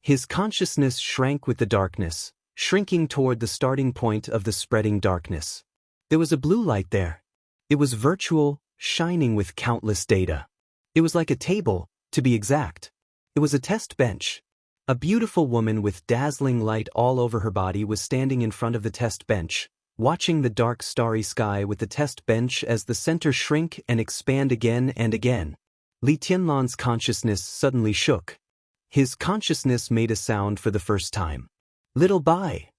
His consciousness shrank with the darkness, shrinking toward the starting point of the spreading darkness. There was a blue light there. It was virtual, shining with countless data. It was like a table, to be exact. It was a test bench. A beautiful woman with dazzling light all over her body was standing in front of the test bench, watching the dark starry sky with the test bench as the center shrink and expand again and again. Li Tianlan's consciousness suddenly shook. His consciousness made a sound for the first time. Little Bai.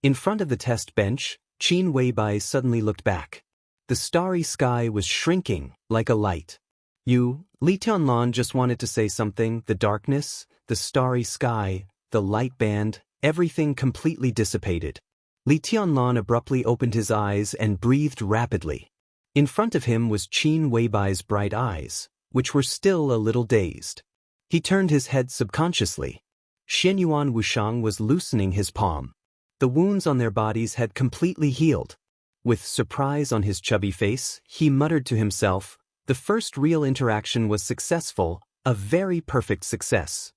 In front of the test bench, Qin Weibai suddenly looked back. The starry sky was shrinking, like a light. Li Tianlan just wanted to say something. The darkness, the starry sky, the light band, everything completely dissipated. Li Tianlan abruptly opened his eyes and breathed rapidly. In front of him was Qin Weibai's bright eyes, which were still a little dazed. He turned his head subconsciously. Xianyuan Wuxiang was loosening his palm. The wounds on their bodies had completely healed. With surprise on his chubby face, he muttered to himself, "The first real interaction was successful, a very perfect success."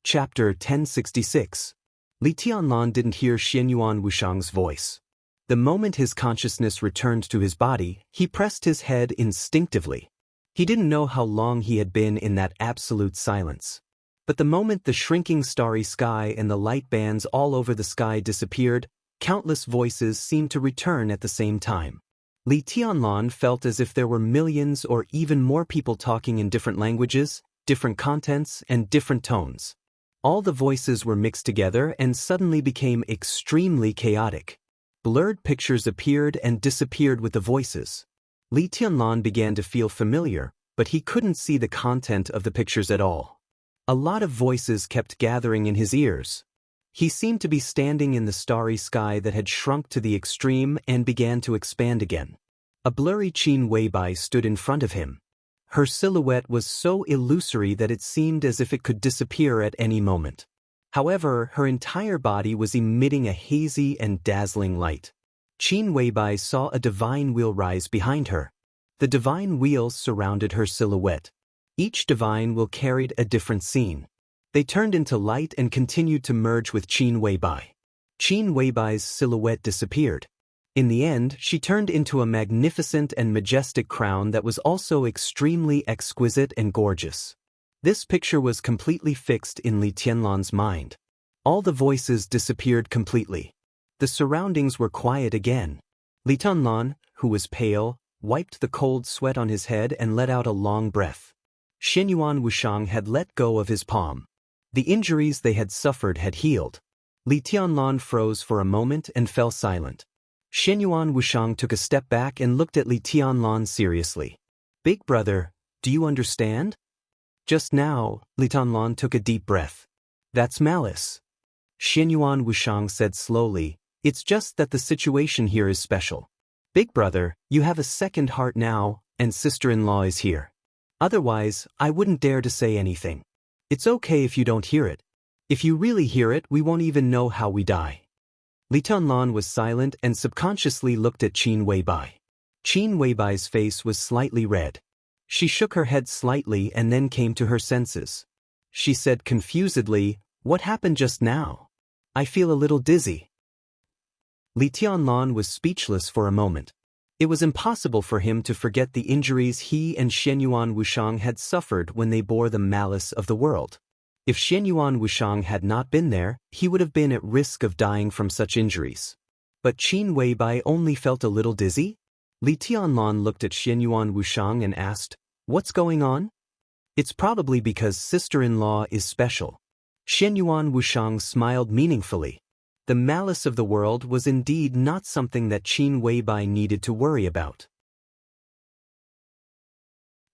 Chapter 1066. Li Tianlan didn't hear Xianyuan Wuxiang's voice. The moment his consciousness returned to his body, he pressed his head instinctively. He didn't know how long he had been in that absolute silence. But the moment the shrinking starry sky and the light bands all over the sky disappeared, countless voices seemed to return at the same time. Li Tianlan felt as if there were millions or even more people talking in different languages, different contents, and different tones. All the voices were mixed together and suddenly became extremely chaotic. Blurred pictures appeared and disappeared with the voices. Li Tianlan began to feel familiar, but he couldn't see the content of the pictures at all. A lot of voices kept gathering in his ears. He seemed to be standing in the starry sky that had shrunk to the extreme and began to expand again. A blurry Qin Weibai stood in front of him. Her silhouette was so illusory that it seemed as if it could disappear at any moment. However, her entire body was emitting a hazy and dazzling light. Qin Weibai saw a divine wheel rise behind her. The divine wheels surrounded her silhouette. Each divine wheel carried a different scene. They turned into light and continued to merge with Qin Weibai. Qin Weibai's silhouette disappeared. In the end, she turned into a magnificent and majestic crown that was also extremely exquisite and gorgeous. This picture was completely fixed in Li Tianlan's mind. All the voices disappeared completely. The surroundings were quiet again. Li Tianlan, who was pale, wiped the cold sweat on his head and let out a long breath. Xianyuan Wuxiang had let go of his palm. The injuries they had suffered had healed. Li Tianlan froze for a moment and fell silent. Xianyuan Wuxiang took a step back and looked at Li Tianlan seriously. "Big brother, do you understand?" Just now, Li Tianlan took a deep breath. "That's malice." Xianyuan Wuxiang said slowly, "It's just that the situation here is special. Big brother, you have a second heart now, and sister-in-law is here. Otherwise, I wouldn't dare to say anything. It's okay if you don't hear it. If you really hear it, we won't even know how we die." Li Tianlan was silent and subconsciously looked at Qin Weibai. Qin Weibai's face was slightly red. She shook her head slightly and then came to her senses. She said confusedly, "What happened just now? I feel a little dizzy." Li Tianlan was speechless for a moment. It was impossible for him to forget the injuries he and Xianyuan Wuxiang had suffered when they bore the malice of the world. If Xianyuan Wuxiang had not been there, he would have been at risk of dying from such injuries. But Qin Weibai only felt a little dizzy? Li Tianlan looked at Xianyuan Wuxiang and asked, "What's going on?" "It's probably because sister-in-law is special." Xianyuan Wushang smiled meaningfully. The malice of the world was indeed not something that Qin Weibai needed to worry about.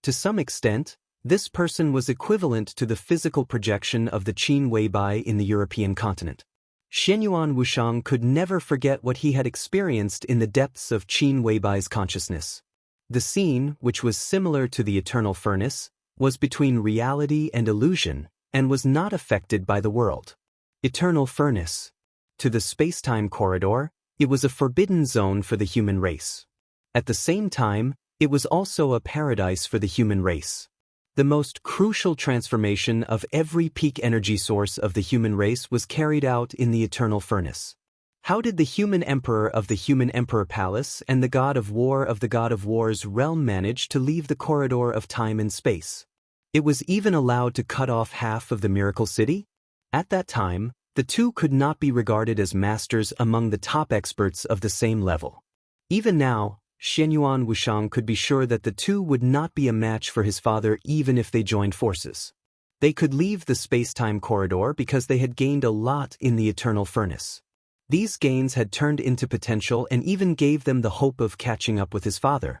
To some extent, this person was equivalent to the physical projection of the Qin Weibai in the European continent. Xianyuan Wushang could never forget what he had experienced in the depths of Qin Weibai's consciousness. The scene, which was similar to the eternal furnace, was between reality and illusion, and was not affected by the world. Eternal furnace. To the space-time corridor, it was a forbidden zone for the human race. At the same time, it was also a paradise for the human race. The most crucial transformation of every peak energy source of the human race was carried out in the eternal furnace. How did the human emperor of the human emperor palace and the god of war of the god of war's realm manage to leave the corridor of time and space? It was even allowed to cut off half of the miracle city? At that time, the two could not be regarded as masters among the top experts of the same level. Even now, Xianyuan Wushang could be sure that the two would not be a match for his father even if they joined forces. They could leave the space-time corridor because they had gained a lot in the eternal furnace. These gains had turned into potential and even gave them the hope of catching up with his father.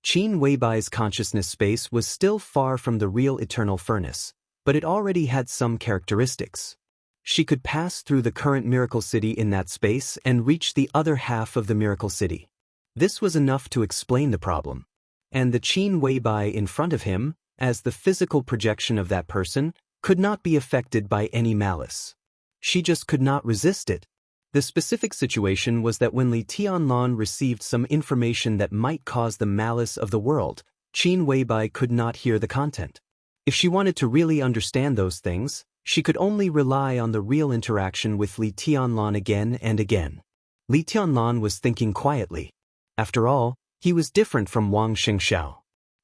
Qin Weibai's consciousness space was still far from the real eternal furnace, but it already had some characteristics. She could pass through the current miracle city in that space and reach the other half of the miracle city. This was enough to explain the problem. And the Qin Weibai in front of him, as the physical projection of that person, could not be affected by any malice. She just could not resist it. The specific situation was that when Li Tianlan received some information that might cause the malice of the world, Qin Weibai could not hear the content. If she wanted to really understand those things, she could only rely on the real interaction with Li Tianlan again and again. Li Tianlan was thinking quietly. After all, he was different from Wang Xingxiao.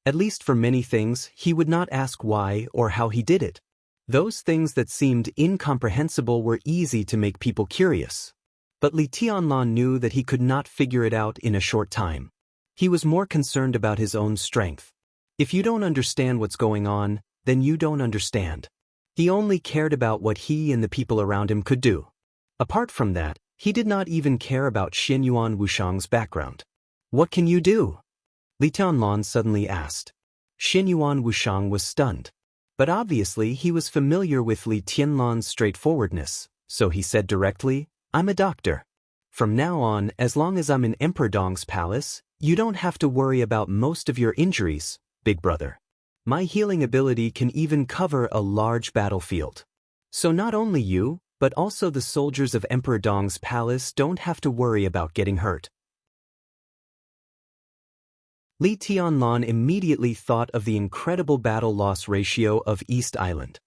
At least for many things, he would not ask why or how he did it. Those things that seemed incomprehensible were easy to make people curious. But Li Tianlan knew that he could not figure it out in a short time. He was more concerned about his own strength. If you don't understand what's going on, then you don't understand. He only cared about what he and the people around him could do. Apart from that, he did not even care about Xianyuan Wushang's background. What can you do? Li Tianlan suddenly asked. Xianyuan Wushang was stunned. But obviously he was familiar with Li Tianlan's straightforwardness, so he said directly, I'm a doctor. From now on, as long as I'm in Emperor Dong's palace, you don't have to worry about most of your injuries, big brother. My healing ability can even cover a large battlefield. So not only you, but also the soldiers of Emperor Dong's palace don't have to worry about getting hurt. Li Tianlan immediately thought of the incredible battle-loss ratio of East Island.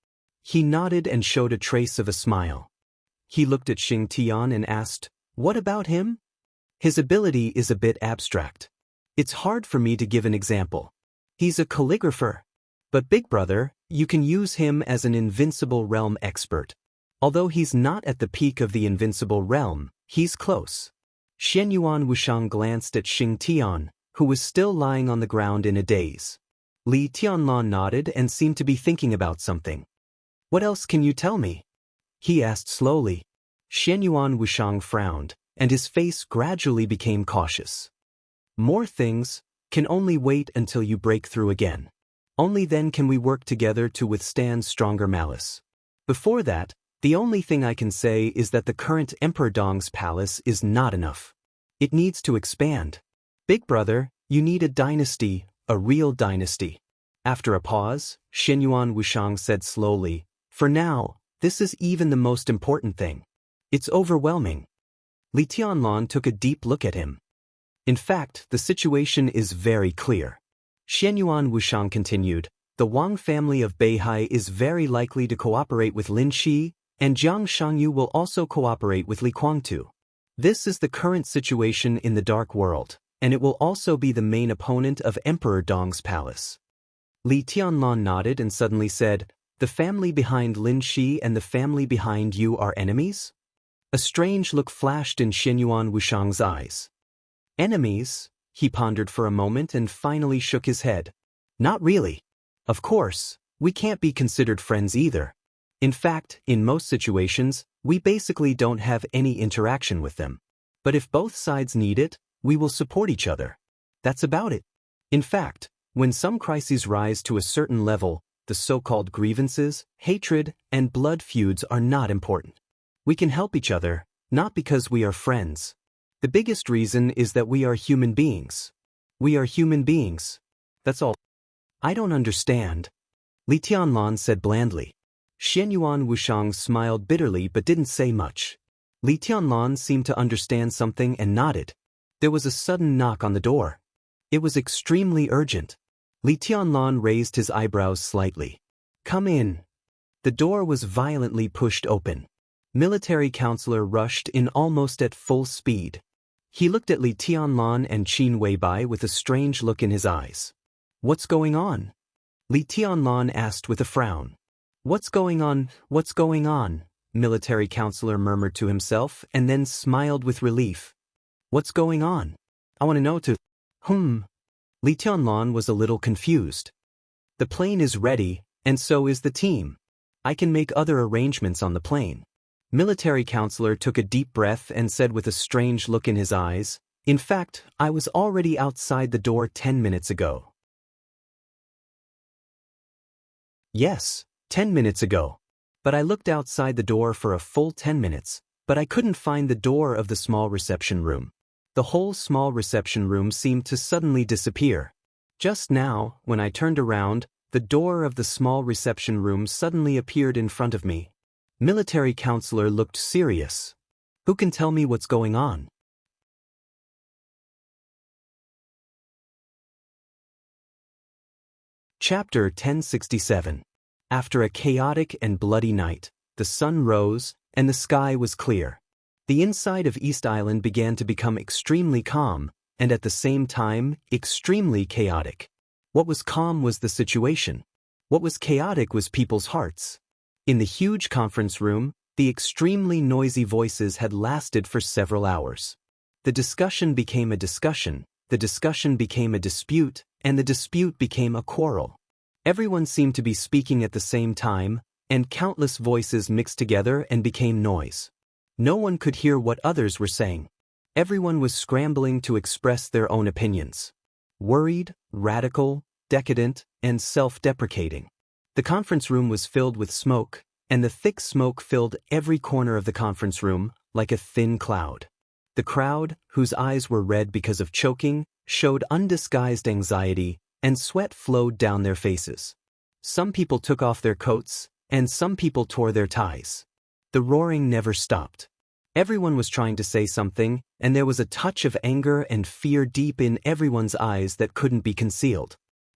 He nodded and showed a trace of a smile. He looked at Xing Tian and asked, what about him? His ability is a bit abstract. It's hard for me to give an example. He's a calligrapher. But big brother, you can use him as an invincible realm expert. Although he's not at the peak of the invincible realm, he's close. Xianyuan Wushang glanced at Xing Tian, who was still lying on the ground in a daze. Li Tianlan nodded and seemed to be thinking about something. What else can you tell me? He asked slowly. Xianyuan Wushang frowned, and his face gradually became cautious. More things can only wait until you break through again. Only then can we work together to withstand stronger malice. Before that, the only thing I can say is that the current Emperor Dong's palace is not enough. It needs to expand. Big brother, you need a dynasty, a real dynasty. After a pause, Xianyuan Wushang said slowly, for now, this is even the most important thing. It's overwhelming. Li Tianlan took a deep look at him. In fact, the situation is very clear. Xianyuan Wushang continued, the Wang family of Beihai is very likely to cooperate with Lin Shi, and Jiang Shangyu will also cooperate with Li Kuangtu. This is the current situation in the Dark World, and it will also be the main opponent of Emperor Dong's palace. Li Tianlan nodded and suddenly said, the family behind Lin Shi and the family behind you are enemies? A strange look flashed in Xianyuan Wushang's eyes. Enemies? He pondered for a moment and finally shook his head. Not really. Of course, we can't be considered friends either. In fact, in most situations, we basically don't have any interaction with them. But if both sides need it, we will support each other. That's about it. In fact, when some crises rise to a certain level, the so-called grievances, hatred, and blood feuds are not important. We can help each other, not because we are friends. The biggest reason is that we are human beings. We are human beings. That's all. I don't understand, Li Tianlan said blandly. Xianyuan Wushang smiled bitterly but didn't say much. Li Tianlan seemed to understand something and nodded. There was a sudden knock on the door. It was extremely urgent. Li Tianlan raised his eyebrows slightly. Come in. The door was violently pushed open. Military counselor rushed in almost at full speed. He looked at Li Tianlan and Qin Weibai with a strange look in his eyes. What's going on? Li Tianlan asked with a frown. What's going on? What's going on? Military counselor murmured to himself and then smiled with relief. What's going on? I want to know too. Li Tianlan was a little confused. The plane is ready, and so is the team. I can make other arrangements on the plane. Military counselor took a deep breath and said with a strange look in his eyes, in fact, I was already outside the door 10 minutes ago. Yes, 10 minutes ago. But I looked outside the door for a full 10 minutes, but I couldn't find the door of the small reception room. The whole small reception room seemed to suddenly disappear. Just now, when I turned around, the door of the small reception room suddenly appeared in front of me. Military counselor looked serious. Who can tell me what's going on? Chapter 1067. After a chaotic and bloody night, the sun rose, and the sky was clear. The inside of East Island began to become extremely calm, and at the same time, extremely chaotic. What was calm was the situation. What was chaotic was people's hearts. In the huge conference room, the extremely noisy voices had lasted for several hours. The discussion became a discussion, the discussion became a dispute, and the dispute became a quarrel. Everyone seemed to be speaking at the same time, and countless voices mixed together and became noise. No one could hear what others were saying. Everyone was scrambling to express their own opinions. Worried, radical, decadent, and self-deprecating. The conference room was filled with smoke, and the thick smoke filled every corner of the conference room like a thin cloud. The crowd, whose eyes were red because of choking, showed undisguised anxiety, and sweat flowed down their faces. Some people took off their coats, and some people tore their ties. The roaring never stopped. Everyone was trying to say something, and there was a touch of anger and fear deep in everyone's eyes that couldn't be concealed.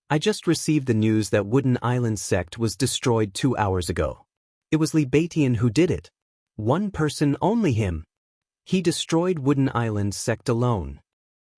I just received the news that Wooden Island sect was destroyed 2 hours ago. It was Li Beitian who did it. One person, only him. He destroyed Wooden Island sect alone.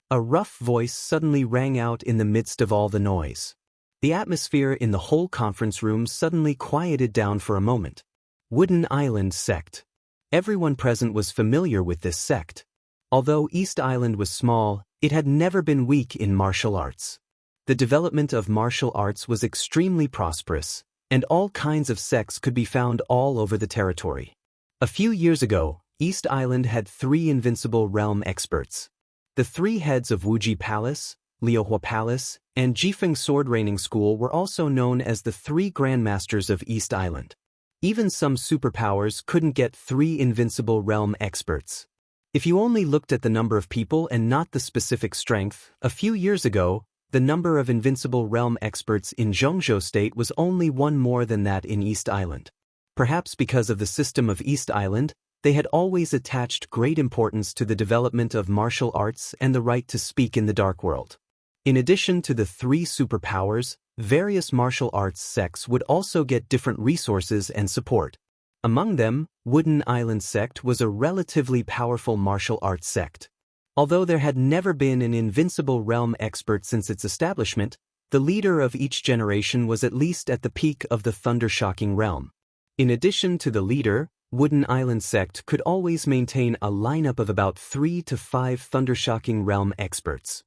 A rough voice suddenly rang out in the midst of all the noise. The atmosphere in the whole conference room suddenly quieted down for a moment. Wooden Island sect. Everyone present was familiar with this sect. Although East Island was small, it had never been weak in martial arts. The development of martial arts was extremely prosperous, and all kinds of sects could be found all over the territory. A few years ago, East Island had 3 invincible realm experts. The 3 heads of Wuji Palace, Liuhua Palace, and Jifeng Sword Raining School were also known as the 3 Grandmasters of East Island. Even some superpowers couldn't get 3 invincible realm experts. If you only looked at the number of people and not the specific strength, a few years ago, the number of invincible realm experts in Zhongzhou State was only 1 more than that in East Island. Perhaps because of the system of East Island, they had always attached great importance to the development of martial arts and the right to speak in the dark world. In addition to the 3 superpowers, various martial arts sects would also get different resources and support. Among them, Wooden Island sect was a relatively powerful martial arts sect. Although there had never been an invincible realm expert since its establishment, the leader of each generation was at least at the peak of the thunder-shocking realm. In addition to the leader, Wooden Island sect could always maintain a lineup of about 3 to 5 thunder-shocking realm experts.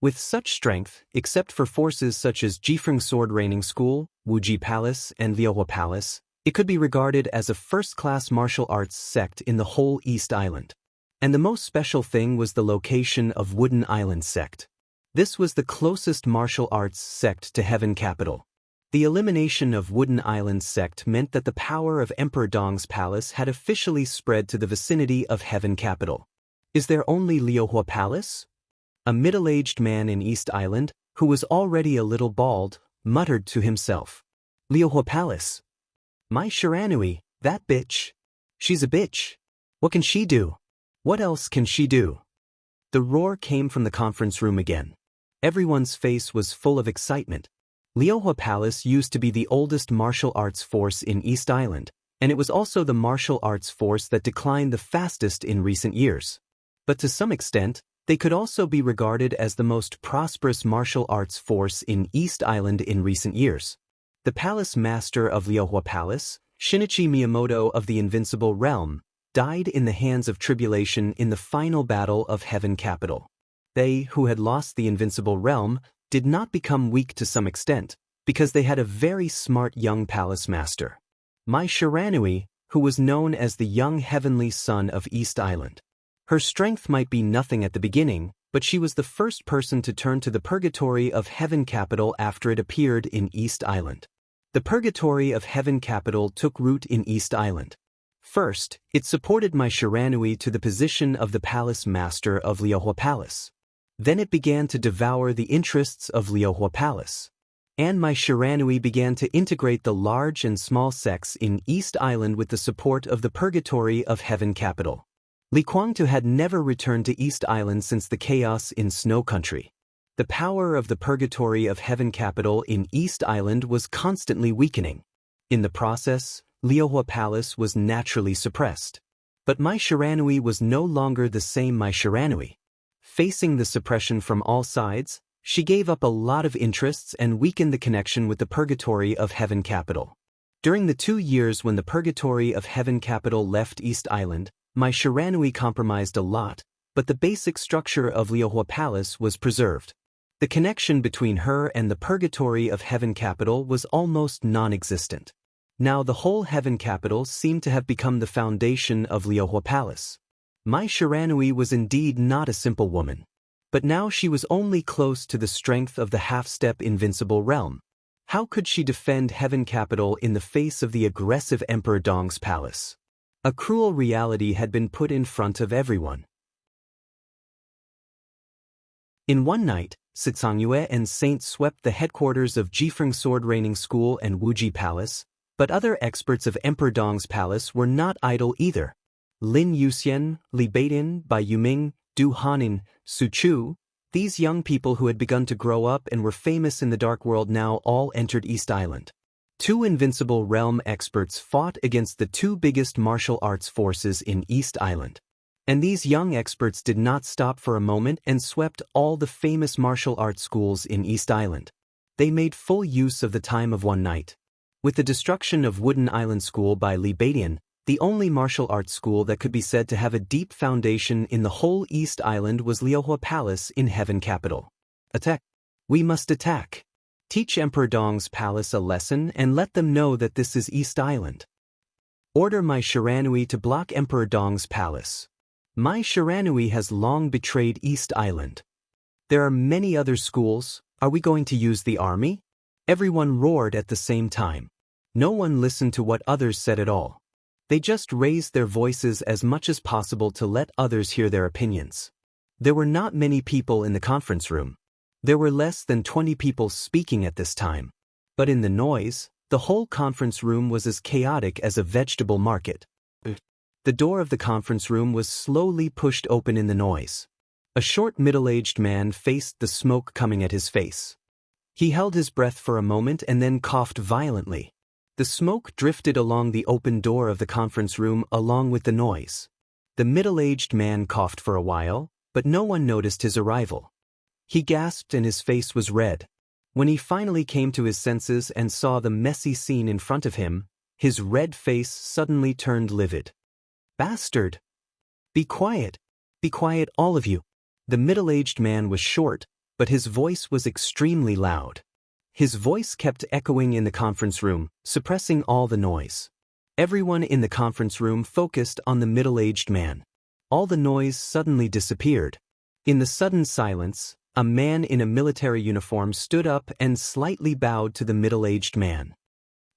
With such strength, except for forces such as Jifeng Sword Raining School, Wuji Palace, and Liuhua Palace, it could be regarded as a first-class martial arts sect in the whole East Island. And the most special thing was the location of Wooden Island sect. This was the closest martial arts sect to Heaven Capital. The elimination of Wooden Island sect meant that the power of Emperor Dong's palace had officially spread to the vicinity of Heaven Capital. Is there only Liuhua Palace? A middle-aged man in East Island, who was already a little bald, muttered to himself. Liuhua Palace. My Shiranui, that bitch. She's a bitch. What can she do? What else can she do? The roar came from the conference room again. Everyone's face was full of excitement. Liuhua Palace used to be the oldest martial arts force in East Island, and it was also the martial arts force that declined the fastest in recent years. But to some extent, they could also be regarded as the most prosperous martial arts force in East Island in recent years. The palace master of Liuhua Palace, Shinichi Miyamoto of the Invincible Realm, died in the hands of tribulation in the final battle of Heaven Capital. They, who had lost the Invincible Realm, did not become weak to some extent, because they had a very smart young palace master. Mai Shiranui, who was known as the young heavenly son of East Island. Her strength might be nothing at the beginning, but she was the first person to turn to the purgatory of Heaven Capital after it appeared in East Island. The purgatory of Heaven Capital took root in East Island. First, it supported Mai Shiranui to the position of the palace master of Liuhua Palace. Then it began to devour the interests of Liuhua Palace. And Mai Shiranui began to integrate the large and small sects in East Island with the support of the purgatory of Heaven Capital. Li Kuangtu had never returned to East Island since the chaos in Snow Country. The power of the purgatory of Heaven Capital in East Island was constantly weakening. In the process, Liuhua Palace was naturally suppressed. But Mai Shiranui was no longer the same Mai Shiranui. Facing the suppression from all sides, she gave up a lot of interests and weakened the connection with the purgatory of Heaven Capital. During the 2 years when the purgatory of Heaven Capital left East Island, Mai Shiranui compromised a lot, but the basic structure of Liuhua Palace was preserved. The connection between her and the purgatory of Heaven Capital was almost non-existent. Now the whole Heaven Capital seemed to have become the foundation of Liuhua Palace. Mai Shiranui was indeed not a simple woman. But now she was only close to the strength of the half-step Invincible Realm. How could she defend Heaven Capital in the face of the aggressive Emperor Dong's palace? A cruel reality had been put in front of everyone. In one night, Sitsangyue and Saint swept the headquarters of Jifeng Sword Raining School and Wuji Palace, but other experts of Emperor Dong's palace were not idle either. Lin Yuxian, Li Beidian, Bai Yuming, Du Hanin, Su Chu, these young people who had begun to grow up and were famous in the Dark World now all entered East Island. 2 Invincible Realm experts fought against the 2 biggest martial arts forces in East Island. And these young experts did not stop for a moment and swept all the famous martial arts schools in East Island. They made full use of the time of one night. With the destruction of Wooden Island School by Li Beidian, the only martial arts school that could be said to have a deep foundation in the whole East Island was Liuhua Palace in Heaven Capital. Attack! We must attack! Teach Emperor Dong's palace a lesson and let them know that this is East Island. Order Mai Shiranui to block Emperor Dong's palace. Mai Shiranui has long betrayed East Island. There are many other schools. Are we going to use the army? Everyone roared at the same time. No one listened to what others said at all. They just raised their voices as much as possible to let others hear their opinions. There were not many people in the conference room. There were less than 20 people speaking at this time. But in the noise, the whole conference room was as chaotic as a vegetable market. The door of the conference room was slowly pushed open in the noise. A short middle-aged man faced the smoke coming at his face. He held his breath for a moment and then coughed violently. The smoke drifted along the open door of the conference room along with the noise. The middle-aged man coughed for a while, but no one noticed his arrival. He gasped and his face was red. When he finally came to his senses and saw the messy scene in front of him, his red face suddenly turned livid. Bastard! Be quiet! Be quiet, all of you! The middle-aged man was short, but his voice was extremely loud. His voice kept echoing in the conference room, suppressing all the noise. Everyone in the conference room focused on the middle-aged man. All the noise suddenly disappeared. In the sudden silence, a man in a military uniform stood up and slightly bowed to the middle-aged man.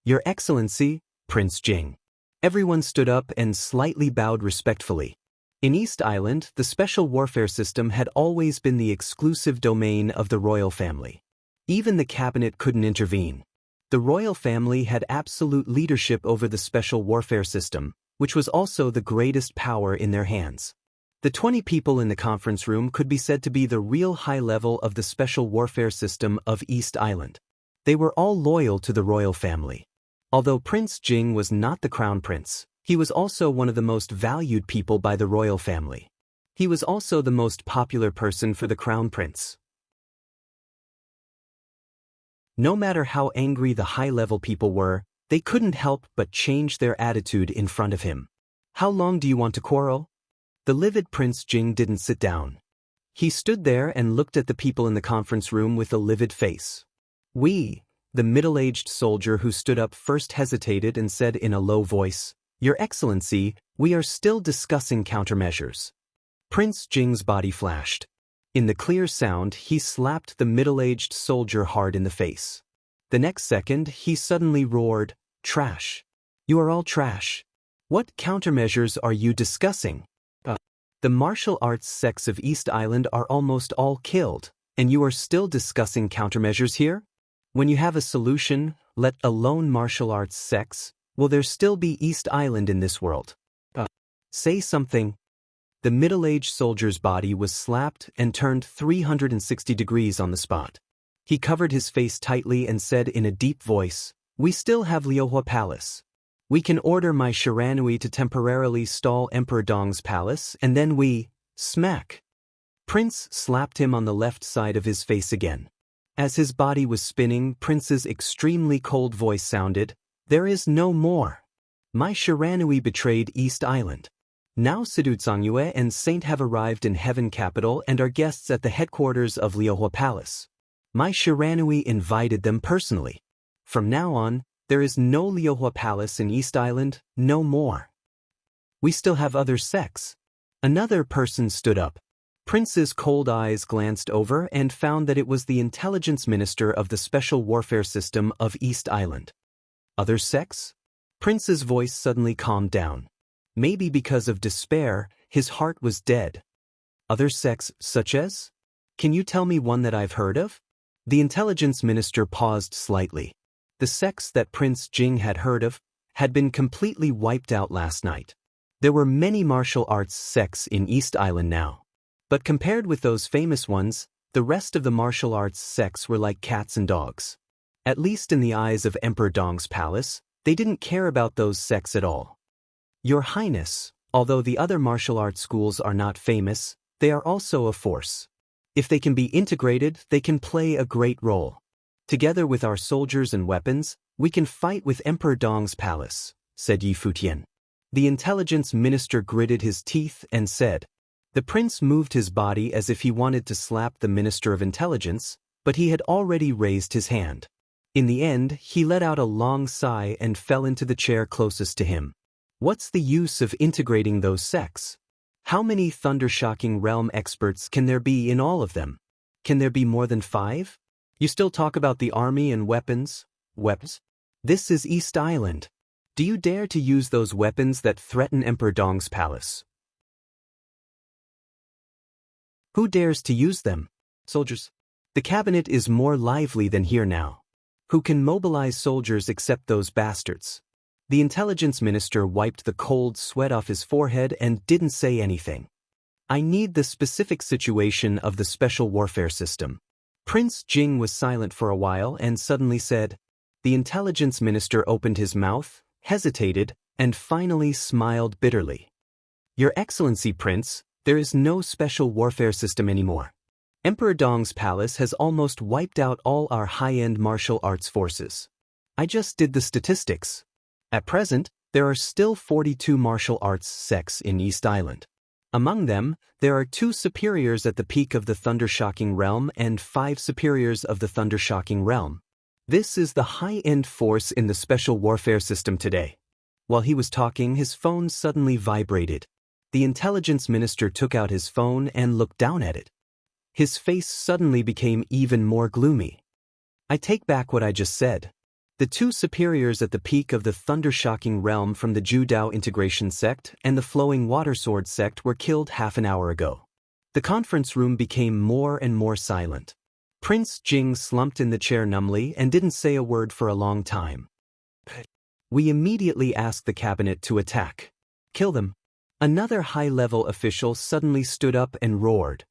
"Your Excellency, Prince Jing." Everyone stood up and slightly bowed respectfully. In East Island, the special warfare system had always been the exclusive domain of the royal family. Even the cabinet couldn't intervene. The royal family had absolute leadership over the special warfare system, which was also the greatest power in their hands. The 20 people in the conference room could be said to be the real high level of the special warfare system of East Island. They were all loyal to the royal family. Although Prince Jing was not the crown prince, he was also one of the most valued people by the royal family. He was also the most popular person for the crown prince. No matter how angry the high-level people were, they couldn't help but change their attitude in front of him. "How long do you want to quarrel?" The livid Prince Jing didn't sit down. He stood there and looked at the people in the conference room with a livid face. The middle-aged soldier who stood up first hesitated and said in a low voice, "Your Excellency, we are still discussing countermeasures." Prince Jing's body flashed. In the clear sound, he slapped the middle-aged soldier hard in the face. The next second, he suddenly roared, "Trash! You are all trash! What countermeasures are you discussing? The martial arts sects of East Island are almost all killed, and you are still discussing countermeasures here? When you have a solution, let alone martial arts sects, will there still be East Island in this world? Say something." The middle-aged soldier's body was slapped and turned 360 degrees on the spot. He covered his face tightly and said in a deep voice, "We still have Liuhua Palace. We can order my Shiranui to temporarily stall Emperor Dong's palace, and then we..." Smack! Prince slapped him on the left side of his face again. As his body was spinning, Prince's extremely cold voice sounded, "There is no more. My Shiranui betrayed East Island. Now Sidutsangye and Saint have arrived in Heaven Capital and are guests at the headquarters of Liuhua Palace. My Shiranui invited them personally. From now on, there is no Liuhua Palace in East Island, no more. We still have other sects." Another person stood up. Prince's cold eyes glanced over and found that it was the intelligence minister of the special warfare system of East Island. "Other sects?" Prince's voice suddenly calmed down. Maybe because of despair, his heart was dead. "Other sects such as? Can you tell me one that I've heard of?" The intelligence minister paused slightly. The sects that Prince Jing had heard of had been completely wiped out last night. There were many martial arts sects in East Island now. But compared with those famous ones, the rest of the martial arts sects were like cats and dogs. At least in the eyes of Emperor Dong's palace, they didn't care about those sects at all. "Your Highness, although the other martial arts schools are not famous, they are also a force. If they can be integrated, they can play a great role. Together with our soldiers and weapons, we can fight with Emperor Dong's palace," said Yi Futian. The intelligence minister gritted his teeth and said. The prince moved his body as if he wanted to slap the minister of intelligence, but he had already raised his hand. In the end, he let out a long sigh and fell into the chair closest to him. What's the use of integrating those sects? How many thunder-shocking realm experts can there be in all of them? Can there be more than 5? You still talk about the army and weapons? Weapons? This is East Island. Do you dare to use those weapons that threaten Emperor Dong's palace? Who dares to use them? Soldiers. The cabinet is more lively than here now. Who can mobilize soldiers except those bastards? The intelligence minister wiped the cold sweat off his forehead and didn't say anything. I need the specific situation of the special warfare system. Prince Jing was silent for a while and suddenly said. The intelligence minister opened his mouth, hesitated, and finally smiled bitterly. Your Excellency, Prince, there is no special warfare system anymore. Emperor Dong's palace has almost wiped out all our high-end martial arts forces. I just did the statistics. At present, there are still 42 martial arts sects in East Island. Among them, there are 2 superiors at the peak of the thunder-shocking realm and 5 superiors of the thunder-shocking realm. This is the high-end force in the special warfare system today. While he was talking, his phone suddenly vibrated. The intelligence minister took out his phone and looked down at it. His face suddenly became even more gloomy. I take back what I just said. The 2 superiors at the peak of the thunder-shocking realm from the Ju-Dao integration sect and the flowing water sword sect were killed half an hour ago. The conference room became more and more silent. Prince Jing slumped in the chair numbly and didn't say a word for a long time. We immediately asked the cabinet to attack. Kill them. Another high-level official suddenly stood up and roared.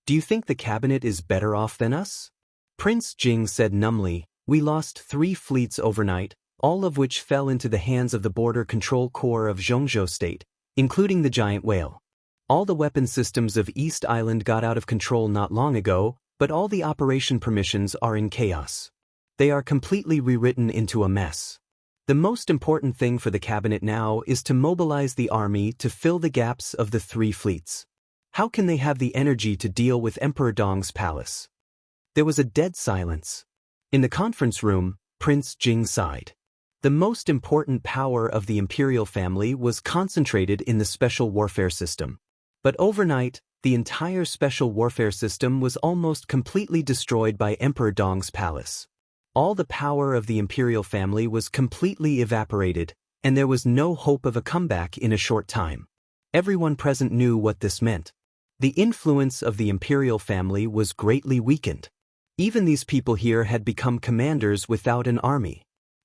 Do you think the cabinet is better off than us? Prince Jing said numbly, we lost 3 fleets overnight, all of which fell into the hands of the border control corps of Zhongzhou State, including the giant whale. All the weapon systems of East Island got out of control not long ago, but all the operation permissions are in chaos. They are completely rewritten into a mess. The most important thing for the cabinet now is to mobilize the army to fill the gaps of the 3 fleets. How can they have the energy to deal with Emperor Dong's palace? There was a dead silence. In the conference room, Prince Jing sighed. The most important power of the imperial family was concentrated in the special warfare system. But overnight, the entire special warfare system was almost completely destroyed by Emperor Dong's palace. All the power of the imperial family was completely evaporated, and there was no hope of a comeback in a short time. Everyone present knew what this meant. The influence of the imperial family was greatly weakened. Even these people here had become commanders without an army.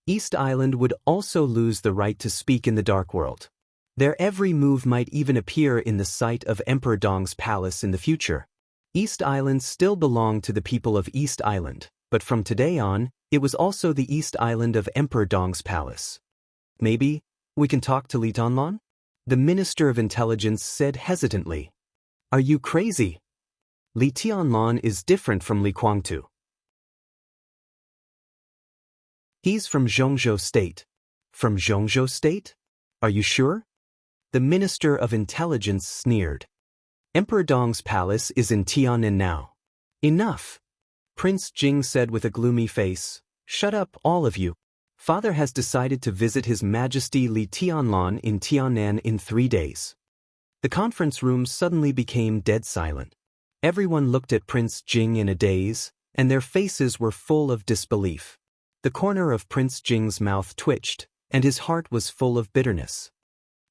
East Island would also lose the right to speak in the Dark World. Their every move might even appear in the sight of Emperor Dong's palace in the future. East Island still belonged to the people of East Island, but from today on, it was also the East Island of Emperor Dong's palace. Maybe we can talk to Li Tianlan? The Minister of Intelligence said hesitantly. Are you crazy? Li Tianlan is different from Li Guangtu. He's from Zhongzhou State. From Zhongzhou State? Are you sure? The Minister of Intelligence sneered. Emperor Dong's palace is in Tiannan now. Enough. Prince Jing said with a gloomy face. Shut up, all of you. Father has decided to visit His Majesty Li Tianlan in Tiannan in 3 days. The conference room suddenly became dead silent. Everyone looked at Prince Jing in a daze, and their faces were full of disbelief. The corner of Prince Jing's mouth twitched, and his heart was full of bitterness.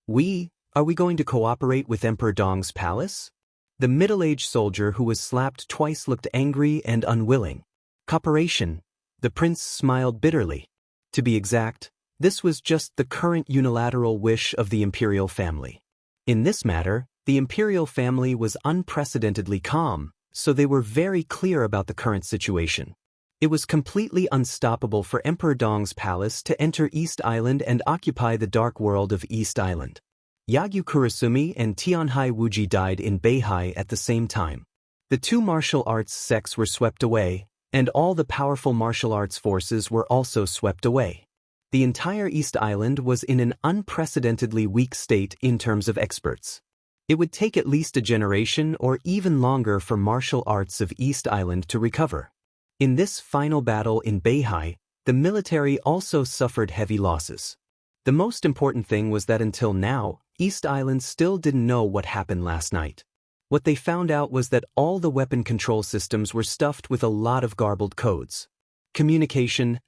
Are we going to cooperate with Emperor Dong's palace? The middle-aged soldier who was slapped twice looked angry and unwilling. Cooperation. The prince smiled bitterly. To be exact, this was just the current unilateral wish of the imperial family. In this matter, the imperial family was unprecedentedly calm, so they were very clear about the current situation. It was completely unstoppable for Emperor Dong's palace to enter East Island and occupy the dark world of East Island. Yagyu Kurasumi and Tianhai Wuji died in Beihai at the same time. The 2 martial arts sects were swept away, and all the powerful martial arts forces were also swept away. The entire East Island was in an unprecedentedly weak state in terms of experts. It would take at least a generation or even longer for martial arts of East Island to recover. In this final battle in Beihai, the military also suffered heavy losses. The most important thing was that until now, East Island still didn't know what happened last night. What they found out was that all the weapon control systems were stuffed with a lot of garbled codes.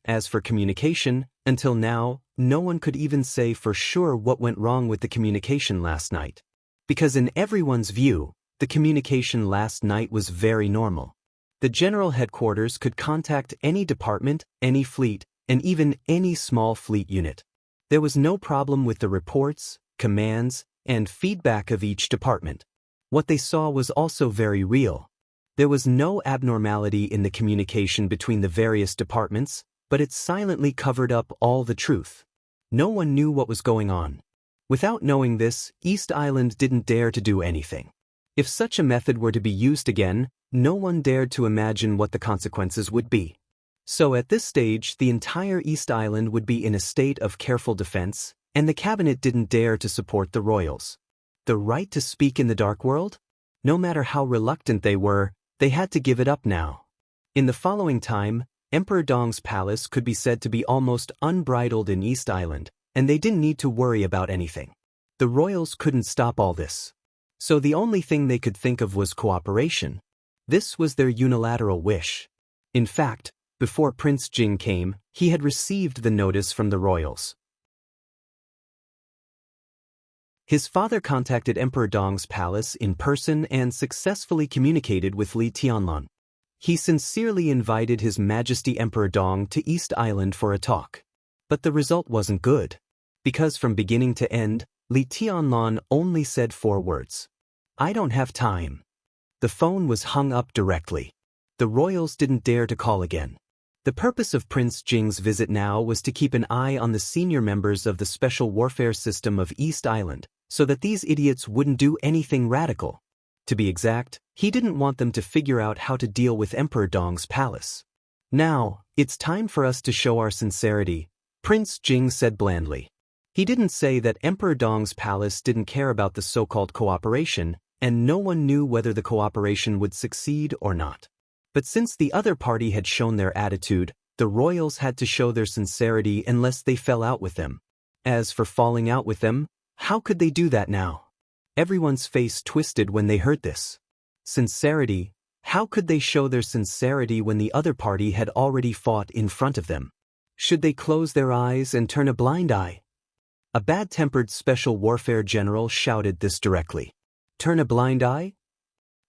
As for communication, until now, no one could even say for sure what went wrong with the communication last night. Because in everyone's view, the communication last night was very normal. The general headquarters could contact any department, any fleet, and even any small fleet unit. There was no problem with the reports, commands, and feedback of each department. What they saw was also very real. There was no abnormality in the communication between the various departments, but it silently covered up all the truth. No one knew what was going on. Without knowing this, East Island didn't dare to do anything. If such a method were to be used again, no one dared to imagine what the consequences would be. So at this stage, the entire East Island would be in a state of careful defense, and the cabinet didn't dare to support the royals. The right to speak in the dark world? No matter how reluctant they were, they had to give it up now. In the following time, Emperor Dong's palace could be said to be almost unbridled in East Island, and they didn't need to worry about anything. The royals couldn't stop all this. So the only thing they could think of was cooperation. This was their unilateral wish. In fact, before Prince Jing came, he had received the notice from the royals. His father contacted Emperor Dong's palace in person and successfully communicated with Li Tianlan. He sincerely invited His Majesty Emperor Dong to East Island for a talk. But the result wasn't good. Because from beginning to end, Li Tianlan only said 4 words. "I don't have time." The phone was hung up directly. The royals didn't dare to call again. The purpose of Prince Jing's visit now was to keep an eye on the senior members of the Special Warfare System of East Island, so that these idiots wouldn't do anything radical. To be exact, he didn't want them to figure out how to deal with Emperor Dong's palace. "Now, it's time for us to show our sincerity," Prince Jing said blandly. He didn't say that Emperor Dong's palace didn't care about the so-called cooperation, and no one knew whether the cooperation would succeed or not. But since the other party had shown their attitude, the royals had to show their sincerity unless they fell out with them. As for falling out with them, how could they do that now? Everyone's face twisted when they heard this. Sincerity? How could they show their sincerity when the other party had already fought in front of them? Should they close their eyes and turn a blind eye? A bad-tempered special warfare general shouted this directly. "Turn a blind eye?"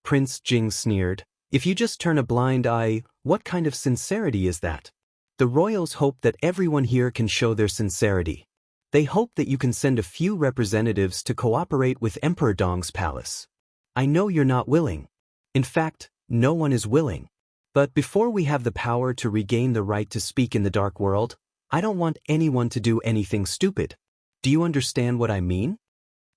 Prince Jing sneered. "If you just turn a blind eye, what kind of sincerity is that? The royals hope that everyone here can show their sincerity. They hope that you can send a few representatives to cooperate with Emperor Dong's palace. I know you're not willing. In fact, no one is willing. But before we have the power to regain the right to speak in the dark world, I don't want anyone to do anything stupid. Do you understand what I mean?"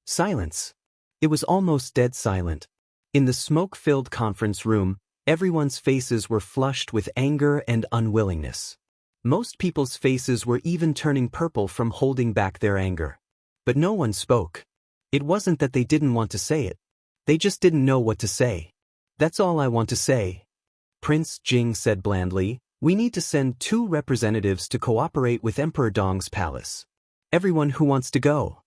Silence. It was almost dead silent. In the smoke-filled conference room, everyone's faces were flushed with anger and unwillingness. Most people's faces were even turning purple from holding back their anger. But no one spoke. It wasn't that they didn't want to say it. They just didn't know what to say. "That's all I want to say," Prince Jing said blandly. "We need to send 2 representatives to cooperate with Emperor Dong's palace. Everyone who wants to go."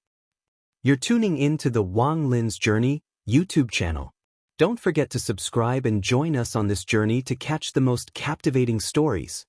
You're tuning in to the Wang Lin's Journey YouTube channel. Don't forget to subscribe and join us on this journey to catch the most captivating stories.